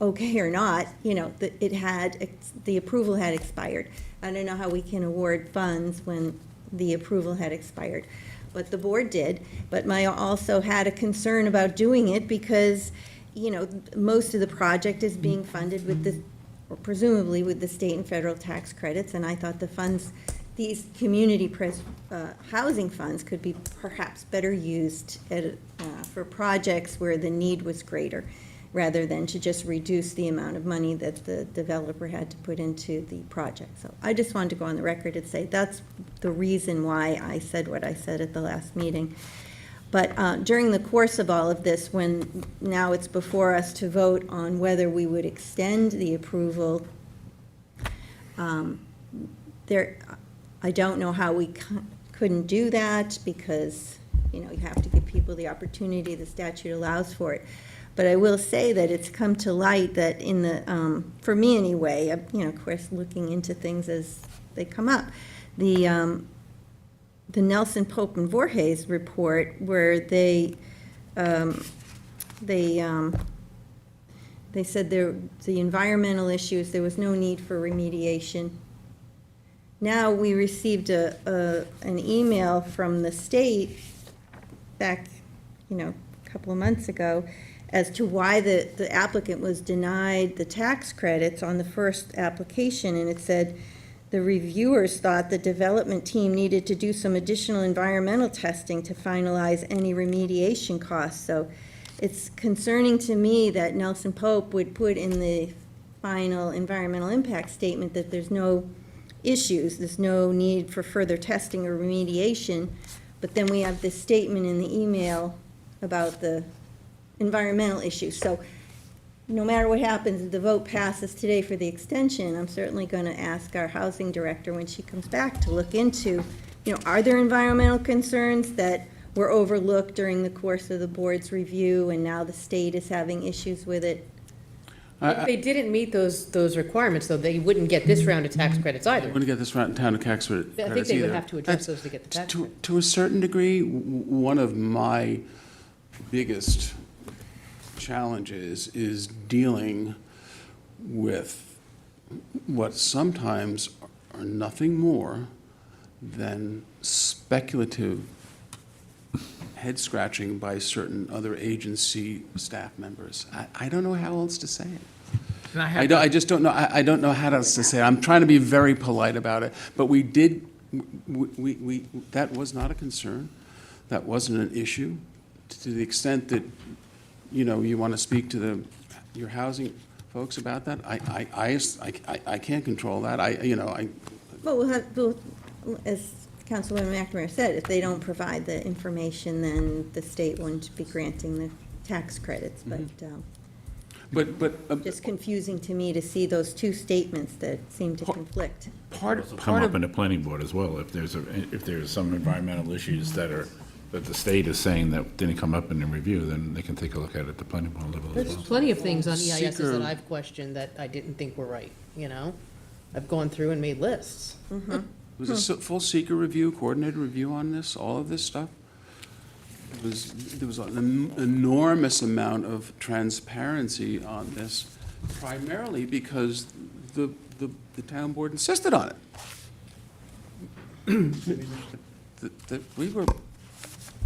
okay or not, you know, the approval had expired. I don't know how we can award funds when the approval had expired. But the board did, but I also had a concern about doing it because, you know, most of the project is being funded or presumably with the state and federal tax credits, and I thought the funds, these community housing funds could be perhaps better used for projects where the need was greater, rather than to just reduce the amount of money that the developer had to put into the project. So I just wanted to go on the record and say that's the reason why I said what I said at the last meeting. But during the course of all of this, when now it's before us to vote on whether we would extend the approval, I don't know how we couldn't do that because, you know, you have to give people the opportunity, the statute allows for it. But I will say that it's come to light that in the, for me anyway, you know, of course, looking into things as they come up, the Nelson Pope and Voorhees report, where they said the environmental issues, there was no need for remediation. Now we received an email from the state back, you know, a couple of months ago as to why the applicant was denied the tax credits on the first application, and it said the reviewers thought the development team needed to do some additional environmental testing to finalize any remediation costs. So it's concerning to me that Nelson Pope would put in the final environmental impact statement that there's no issues, there's no need for further testing or remediation, but then we have this statement in the email about the environmental issues. So no matter what happens, if the vote passes today for the extension, I'm certainly going to ask our housing director when she comes back to look into, are there environmental concerns that were overlooked during the course of the board's review, and now the state is having issues with it? If they didn't meet those requirements, though, they wouldn't get this round of tax credits either. Wouldn't get this round of tax credits I think they would either. have to address those to get the tax credit. To a certain degree, one of my biggest challenges is dealing with what sometimes are nothing more than speculative head scratching by certain other agency staff members. I don't know how else to say it. And I just don't know. I don't know how else to say it. I'm trying to be very polite about it, but we did. We that was not a concern. That wasn't an issue. To the extent that you want to speak to your housing folks about that, I can't control that. Well, as Councilwoman McNamara said, if they don't provide the information, then the state wouldn't be granting the tax credits. But just confusing to me to see those two statements that seem to conflict. Come up in the planning board as well, if there's some environmental issues that the state is saying that didn't come up in the review, then they can take a look at it at the planning board level as There's well. plenty of things on EISs Seeker- that I've questioned that I didn't think were right, I've gone through and made lists. Was a full seeker review, coordinated review on this, all of this stuff? There was an enormous amount of transparency on this, primarily because the town board insisted on it. That we were, the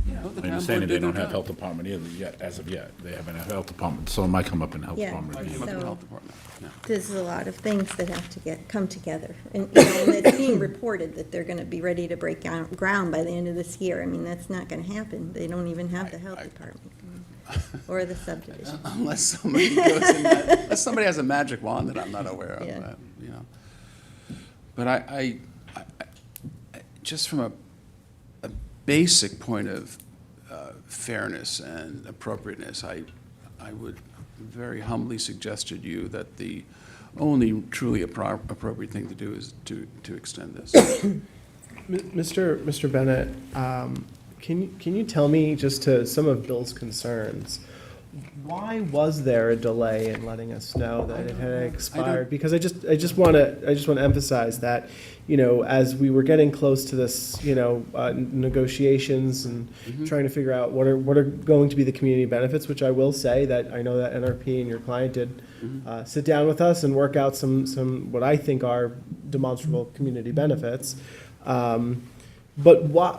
My town board understanding, they did their don't have job. health department either yet, as of yet. They haven't had health department, so it might come up in health Yeah. department Might review. come up in the So- health department, yeah. There's a lot of things that have to come together. And it's being reported that they're going to be ready to break ground by the end of this year. I mean, that's not going to happen. They don't even have the health department or the subdivision. Unless somebody unless somebody has a magic wand that I'm not aware of, Yeah. But I just from a basic point of fairness and appropriateness, I would very humbly suggest to you that the only truly appropriate thing to do is to extend this. Mr. Bennett, can you tell me, just to some of Bill's concerns, why was there a delay in letting us know that it had expired? Because I just want to emphasize that, as we were getting close to this, negotiations and trying to figure out what are going to be the community benefits, which I will say that I know that NRP and your client did sit down with us and work out some what I think are demonstrable community benefits. But where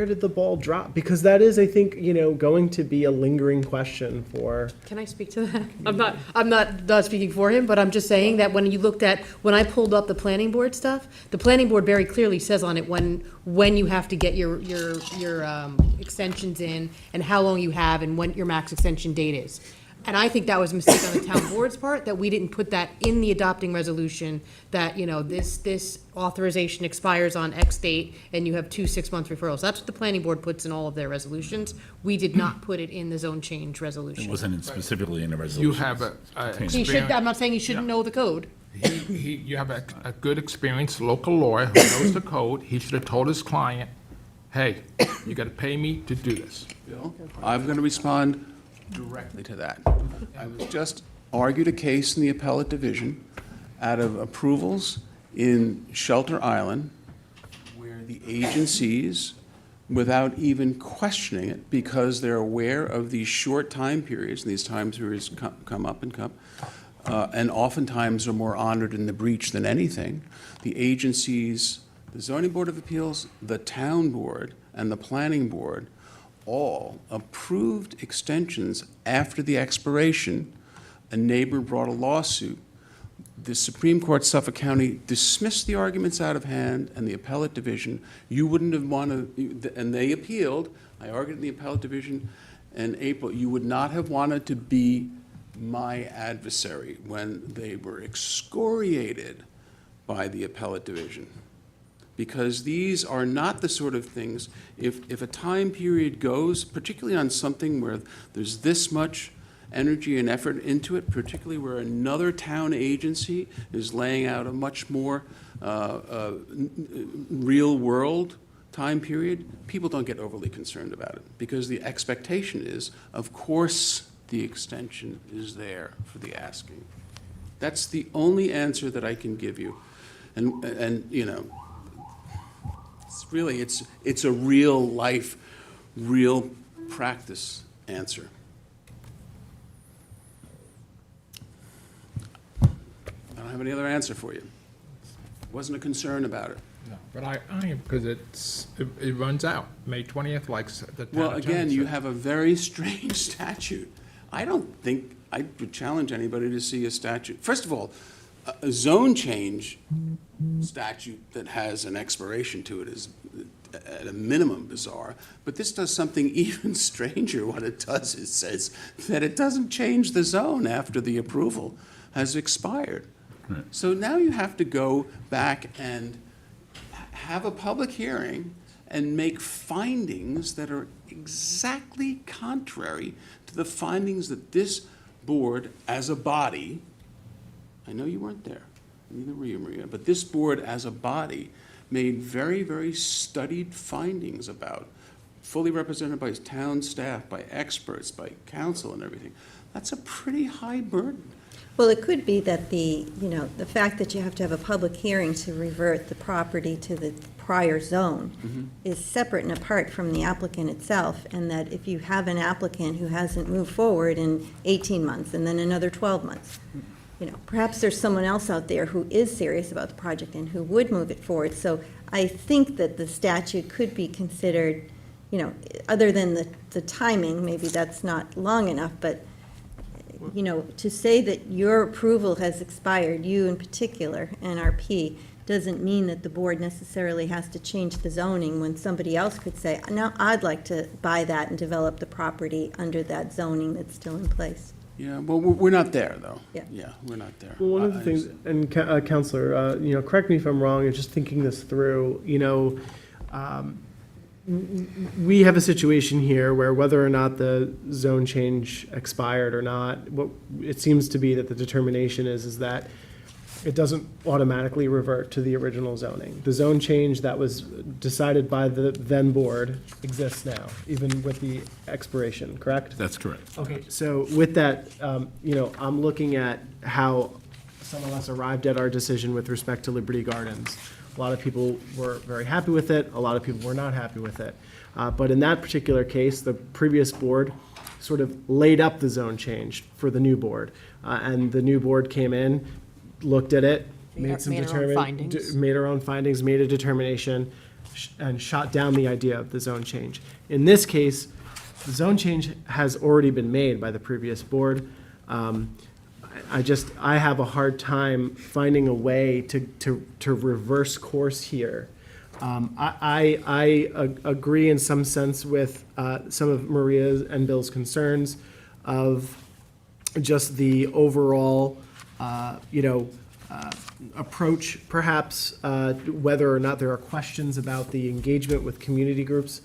did the ball drop? Because that is, I think, going to be a lingering question for. Can I speak to that? I'm not speaking for him, but I'm just saying that when I pulled up the planning board stuff, the planning board very clearly says on it when you have to get your extensions in and how long you have and when your max extension date is. And I think that was a mistake on the town board's part, that we didn't put that in the adopting resolution, that, this authorization expires on X date, and you have 2 6-month referrals. That's what the planning board puts in all of their resolutions. We did not put it in the zone change resolution. It wasn't specifically in the resolution. You have a He should, I'm not saying he shouldn't know the code. You have a good experienced local lawyer who knows the code. He should have told his client, hey, you got to pay me to do this. Bill, I'm going to respond directly to that. I was just argued a case in the appellate division out of approvals in Shelter Island, where the agencies, without even questioning it, because they're aware of these short time periods, and these time periods come up and oftentimes are more honored in the breach than anything, the agencies, the Zoning Board of Appeals, the Town Board, and the Planning Board all approved extensions after the expiration. A neighbor brought a lawsuit. The Supreme Court, Suffolk County, dismissed the arguments out of hand, and the appellate division, you wouldn't have wanted, and they appealed. I argued in the appellate division in April, you would not have wanted to be my adversary when they were excoriated by the appellate division. because these are not the sort of things, if a time period goes, particularly on something where there's this much energy and effort into it, particularly where another town agency is laying out a much more real-world time period, people don't get overly concerned about it, because the expectation is, of course, the extension is there for the asking. That's the only answer that I can give you. And you know, it's really, it's a real life, real practice answer. I don't have any other answer for you. Wasn't a concern about it. No, but I am, because it runs out, May 20th, like the town Well, attorney again, you said. have a very strange statute. I don't think, I would challenge anybody to see a statute. First of all, a zone change statute that has an expiration to it is at a minimum bizarre, but this does something even stranger. What it does is says that it doesn't change the zone after the approval has expired. Right. So now you have to go back and have a public hearing and make findings that are exactly contrary to the findings that this board as a body, I know you weren't there, neither were you, Maria, but this board as a body made very, very studied findings about, fully represented by town staff, by experts, by council and everything. That's a pretty high burden. Well, it could be that the fact that you have to have a public hearing to revert the property to the prior zone is separate and apart from the applicant itself, and that if you have an applicant who hasn't moved forward in 18 months and then another 12 months, perhaps there's someone else out there who is serious about the project and who would move it forward. So I think that the statute could be considered, other than the timing, maybe that's not long enough, but to say that your approval has expired, you in particular, NRP, doesn't mean that the board necessarily has to change the zoning when somebody else could say, no, I'd like to buy that and develop the property under that zoning that's still in place. Yeah, well, we're not there, though. Yeah. We're not there. Well, one of the things, and Counselor, correct me if I'm wrong, and just thinking this through, we have a situation here where whether or not the zone change expired or not, what it seems to be that the determination is that it doesn't automatically revert to the original zoning. The zone change that was decided by the then board exists now, even with the expiration, correct? That's correct. Okay, so with that, I'm looking at how some of us arrived at our decision with respect to Liberty Gardens. A lot of people were very happy with it, a lot of people were not happy with it. But in that particular case, the previous board sort of laid up the zone change for the new board. And the new board came in, looked at it, made her own findings, made a determination, and shot down the idea of the zone change. In this case, the zone change has already been made by the previous board. I have a hard time finding a way to reverse course here. I agree in some sense with some of Maria's and Bill's concerns of just the overall, approach, perhaps, whether or not there are questions about the engagement with community groups.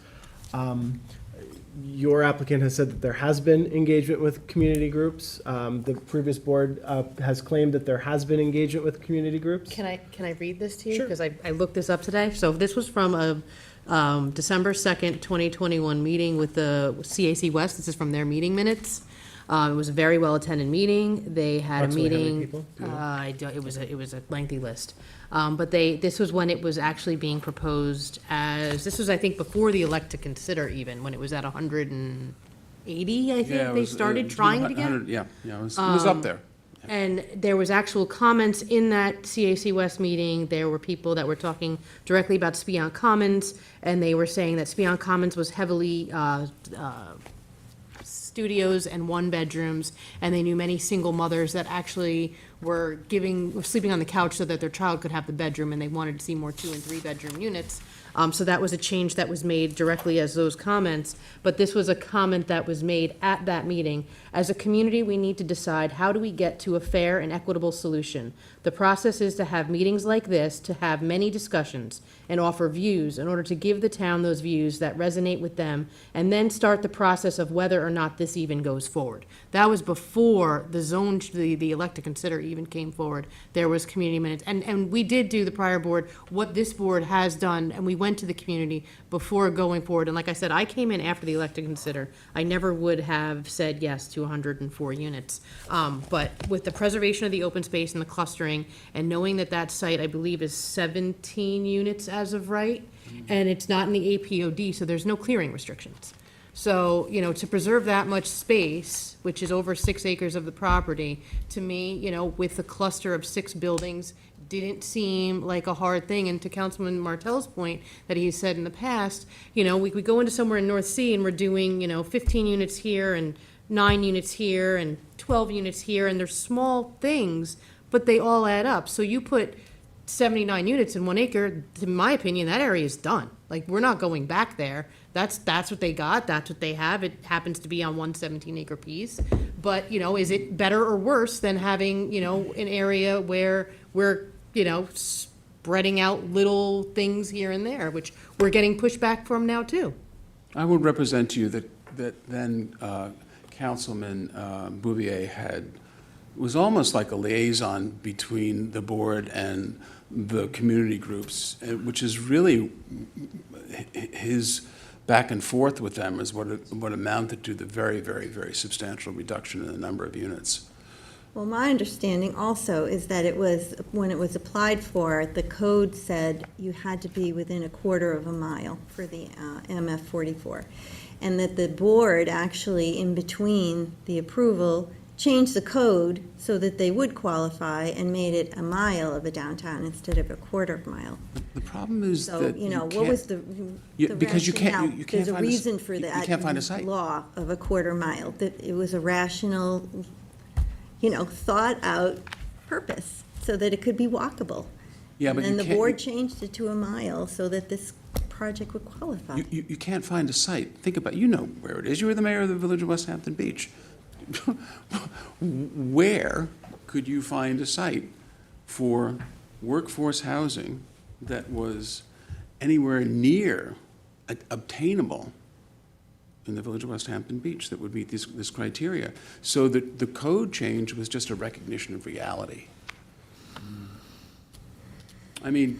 Your applicant has said that there has been engagement with community groups. The previous board has claimed that there has been engagement with community groups. Can I read this to you? Sure. Because I looked this up today. So this was from a December 2nd, 2021 meeting with the CAC West. This is from their meeting minutes. It was a very well-attended meeting. They had a Approximately how many meeting. people? It was a lengthy list. But this was when it was actually being proposed this was, I think, before the elect to consider even, when it was at 180, I think, they started trying to get. Yeah, it was up there. And there was actual comments in that CAC West meeting. There were people that were talking directly about Spion Commons, and they were saying that Spion Commons was heavily studios and one-bedrooms, and they knew many single mothers that actually were sleeping on the couch so that their child could have the bedroom, and they wanted to see more 2 and 3 bedroom units. So that was a change that was made directly as those comments, but this was a comment that was made at that meeting. As a community, we need to decide, how do we get to a fair and equitable solution? The process is to have meetings like this, to have many discussions and offer views in order to give the town those views that resonate with them, and then start the process of whether or not this even goes forward. That was before the zone, the elect to consider even came forward. There was community minutes, and we did do the prior board, what this board has done, and we went to the community before going forward. And like I said, I came in after the elect to consider. I never would have said yes to 104 units. But with the preservation of the open space and the clustering, and knowing that that site, I believe, is 17 units as of right, and it's not in the APOD, so there's no clearing restrictions. So, you know, to preserve that much space, which is over 6 acres of the property, to me, you know, with a cluster of 6 buildings, didn't seem like a hard thing. And to Councilman Martell's point that he said in the past, you know, we go into somewhere in North Sea and we're doing, you know, 15 units here and 9 units here and 12 units here, and they're small things, but they all add up. So you put 79 units in 1 acre, in my opinion, that area is done. Like, we're not going back there. That's what they got, that's what they have. It happens to be on one 17-acre piece. But, you know, is it better or worse than having, you know, an area where we're, you know, spreading out little things here and there, which we're getting pushback from now too? I would represent to you that then Councilman Bouvier was almost like a liaison between the board and the community groups, which is really his back and forth with them is what amounted to the very, very, very substantial reduction in the number of units. Well, my understanding also is that it was, when it was applied for, the code said you had to be within a quarter of a mile for the MF 44. And that the board actually, in between the approval, changed the code so that they would qualify and made it a mile of a downtown instead of a quarter of a mile. The problem is So, that you know, what can't- was the because you can't- rationale? you can't There's a find a s- reason for you that. can't find a site. Law of a quarter mile, that it was a rational, you know, thought-out purpose, so that it could be walkable. Yeah, but And you then the can't- board changed it to a mile so that this project would qualify. You can't find a site. Think about, you know where it is. You were the mayor of the village of West Hampton Beach. Where could you find a site for workforce housing that was anywhere near obtainable in the village of West Hampton Beach that would meet this criteria? So the code change was just a recognition of reality. I mean,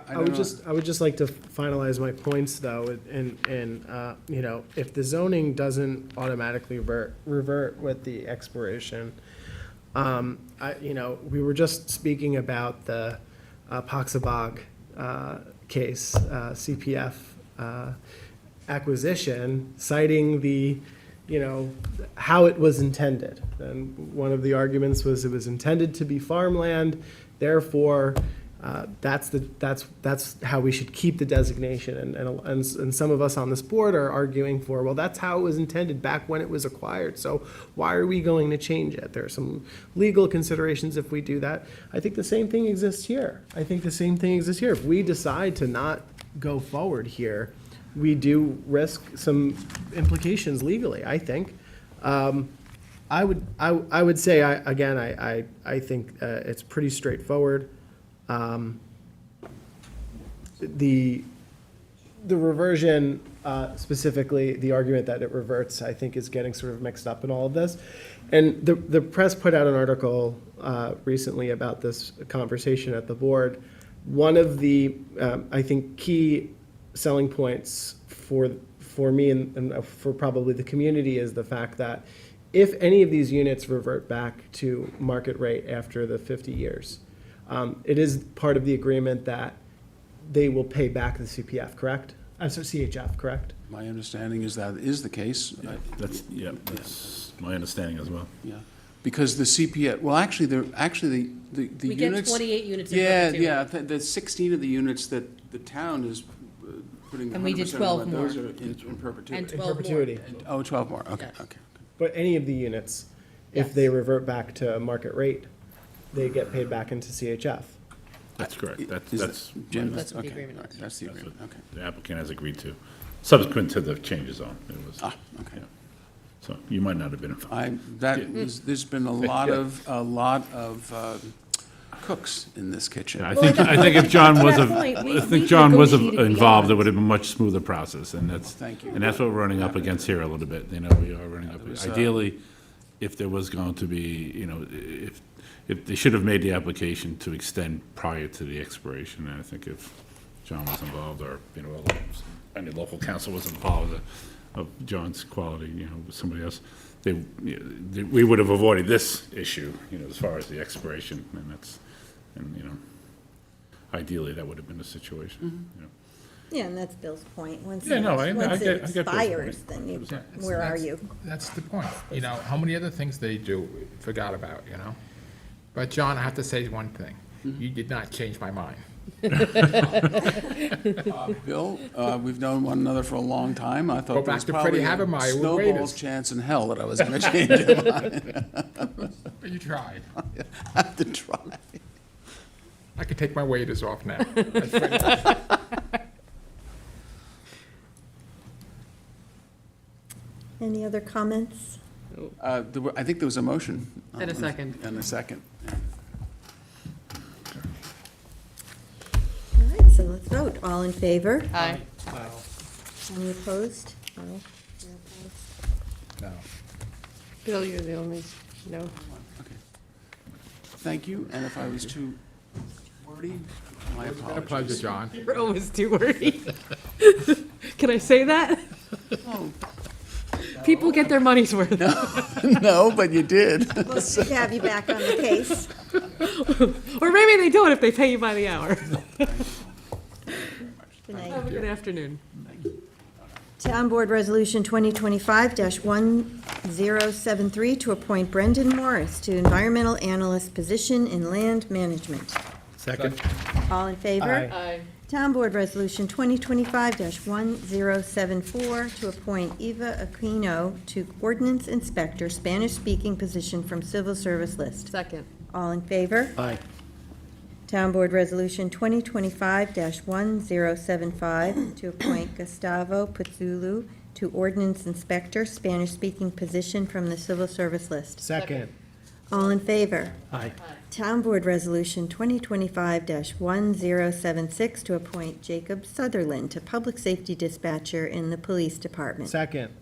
I would just like to finalize my points, though, and you know, if the zoning doesn't automatically revert with the expiration, you know, we were just speaking about the Poxabog case, CPF acquisition, citing the, you know, how it was intended. And one of the arguments was it was intended to be farmland, therefore, that's how we should keep the designation. And some of us on this board are arguing for, well, that's how it was intended back when it was acquired. So why are we going to change it? There are some legal considerations if we do that. I think the same thing exists here. If we decide to not go forward here, we do risk some implications legally, I think. I would say, I think it's pretty straightforward. The reversion, specifically the argument that it reverts, I think is getting sort of mixed up in all of this. And the press put out an article recently about this conversation at the board. One of the, I think, key selling points for me and for probably the community is the fact that if any of these units revert back to market rate after the 50 years, it is part of the agreement that they will pay back the CPF, correct? So CHF, correct? my understanding is that is the case. That's my understanding as well. Yeah, because the CPF, well, actually, the We get units. 28 units in Yeah, perpetuity. yeah, the 16 of the units that the town is putting 100% And we did of 12 them, more. those are in perpetuity. And In 12 more. perpetuity. Oh, 12 more, okay, Yes. okay. But any of the units, If they revert back to market rate, they get paid back into CHF. That's correct. Is That's, that- Jim, That's what the okay, agreement all right, is. that's the agreement, okay. the applicant has agreed to, subsequent to the changes on. It was, Ah, okay. yeah. So you might not have been involved. There's been a lot of cooks in this kitchen. I think if John was, At that point, I think John was involved, it would have been a much smoother process, and that's, Thank you. and that's what we're running up against here a little bit, you know, we are running up. was, Ideally, if there was going to be, you know, if they should have made the application to extend prior to the expiration, and I think if John was involved, or, you know, any local council was involved of John's quality, you know, with somebody else, we would have avoided this issue, you know, as far as the expiration, and, you know, ideally, that would have been the situation, you know. Yeah, and that's Bill's point. Once Yeah, it no, I once get it Bill's expires, point. then you, Yeah, where are you? That's the point. You know, how many other things they do, forgot about, you know? But John, I have to say one thing. You did not change my mind. Bill, we've known one another for a long time. I Go thought there back was to probably Freddie a Habermeyer with snowball's waiters. chance in hell that I was going to change your mind. You tried. I have to try. I could take my waiters off now. Any other comments? I think there was a motion. And a second. And a second. yeah. All right, so let's vote. All in favor? Aye. Any opposed? No. You're opposed. No. Bill, you're the only, no. Okay. Thank you, and if I was too wordy, my It's been a pleasure, apologies. John. You're always too wordy. Can I say that? Oh, People get their money's worth. no, but you did. Well, it's good to have you back on the case. Or maybe they don't if they pay you by the hour. Good night. Have a good afternoon. Town Board Resolution 2025-1073 to appoint Brendan Morris to Environmental Analyst position in Land Management. Second. All in favor? Aye. Aye. Town Board Resolution 2025-1074 to appoint Eva Aquino to Ordnance Inspector, Spanish-speaking position from Civil Service list. Second. All in favor? Aye. Town Board Resolution 2025-1075 to appoint Gustavo Pizzulu to Ordnance Inspector, Spanish-speaking position from the Civil Service list. Second. All in favor? Aye. Town Board Resolution 2025-1076 to appoint Jacob Sutherland to Public Safety Dispatcher in the Police Department. Second.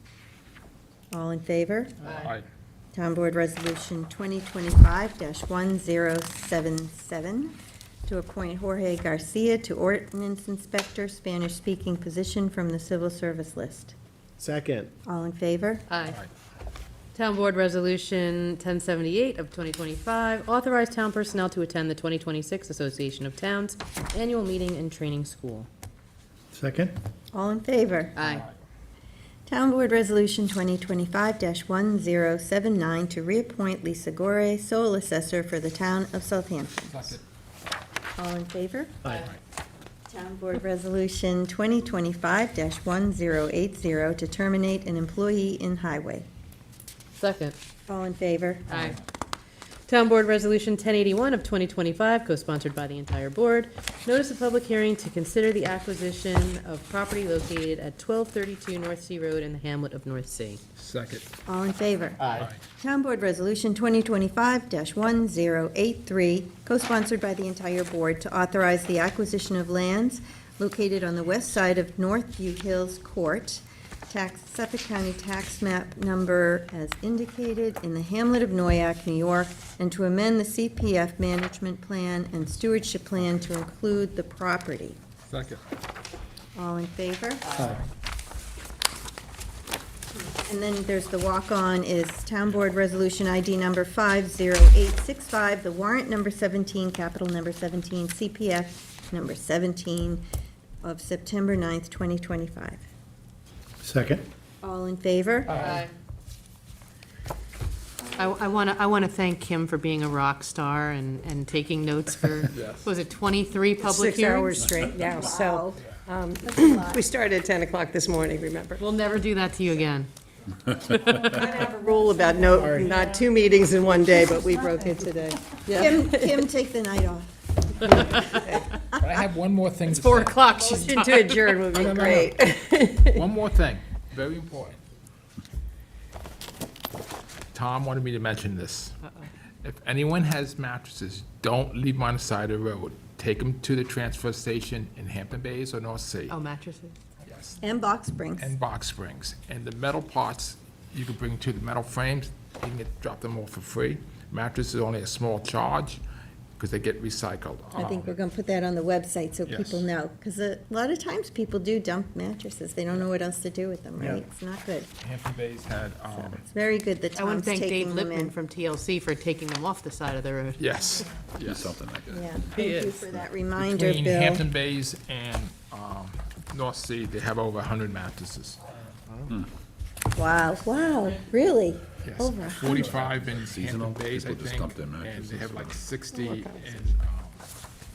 All in favor? Aye. Town Board Resolution 2025-1077 to appoint Jorge Garcia to Ordnance Inspector, Spanish-speaking position from the Civil Service list. Second. All in favor? Aye. Town Board Resolution 1078 of 2025, authorize town personnel to attend the 2026 Association of Towns Annual Meeting and Training School. Second. All in favor? Aye. Town Board Resolution 2025-1079 to reappoint Lisa Gore, sole assessor for the town of Southampton. Second. All in favor? Aye. Town Board Resolution 2025-1080 to terminate an employee in highway. Second. All in favor? Aye. Town Board Resolution 1081 of 2025, co-sponsored by the entire board. Notice of public hearing to consider the acquisition of property located at 1232 North Sea Road in the hamlet of North Sea. Second. All in favor? Aye. Town Board Resolution 2025-1083, co-sponsored by the entire board, to authorize the acquisition of lands located on the west side of Northview Hills Court, Suffolk County Tax Map Number as indicated in the hamlet of Noyak, New York, and to amend the CPF Management Plan and Stewardship Plan to include the property. Second. All in favor? Aye. And then there's the walk-on is Town Board Resolution ID number 50865, the warrant number 17, capital number 17, CPF number 17 of September 9th, 2025. Second. All in favor? Aye. I want to thank Kim for being a rock star and taking notes for, Yes. was it 23 public 6 hours hearings? straight, yeah, so, That's a lot. we started at 10 o'clock this morning, remember? We'll never do that to you again. I have a rule about not 2 meetings in one day, but we broke it today. Yeah. Kim, take the night off. But I have one more thing to It's say. 4 o'clock, she's to adjourn would be No, no, no, great. no. One more thing, very important. Tom wanted me to mention this. If anyone has mattresses, don't leave them on the side of the road. Take them to the transfer station in Hampton Bays or North Sea. Oh, mattresses? Yes. And box springs. And box springs. And the metal parts, you can bring to the metal frames, you can drop them off for free. Mattress is only a small charge, because they get recycled. I think we're going to put that on the website so Yes. people know, because a lot of times people do dump mattresses. They don't know what else to do with them, right? It's not good. Hampton Bays had, It's very good that I want Tom's to thank Dave taking them Lippman in. from TLC for taking them off the side of the road. yes, Do yes. something like that. Yeah, thank you for that reminder, Between Bill. Hampton Bays and North Sea, they have over 100 mattresses. Wow, really? Yes. Over 100. 45 in Seasonal, Hampton Bays, I people just think, dump their and they mattresses. have like 60 in,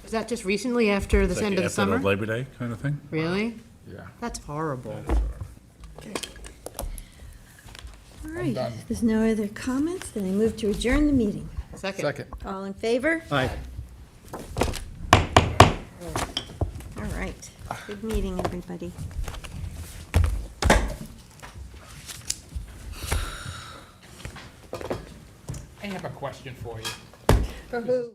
Was that just recently after the Like end of the after summer? Labor Day kind of thing? Really? yeah. That's horrible. All right, done. if there's no other comments, then I move to adjourn the meeting. Second. All in favor? Aye. All right, good meeting, everybody. I have a question for you. For who?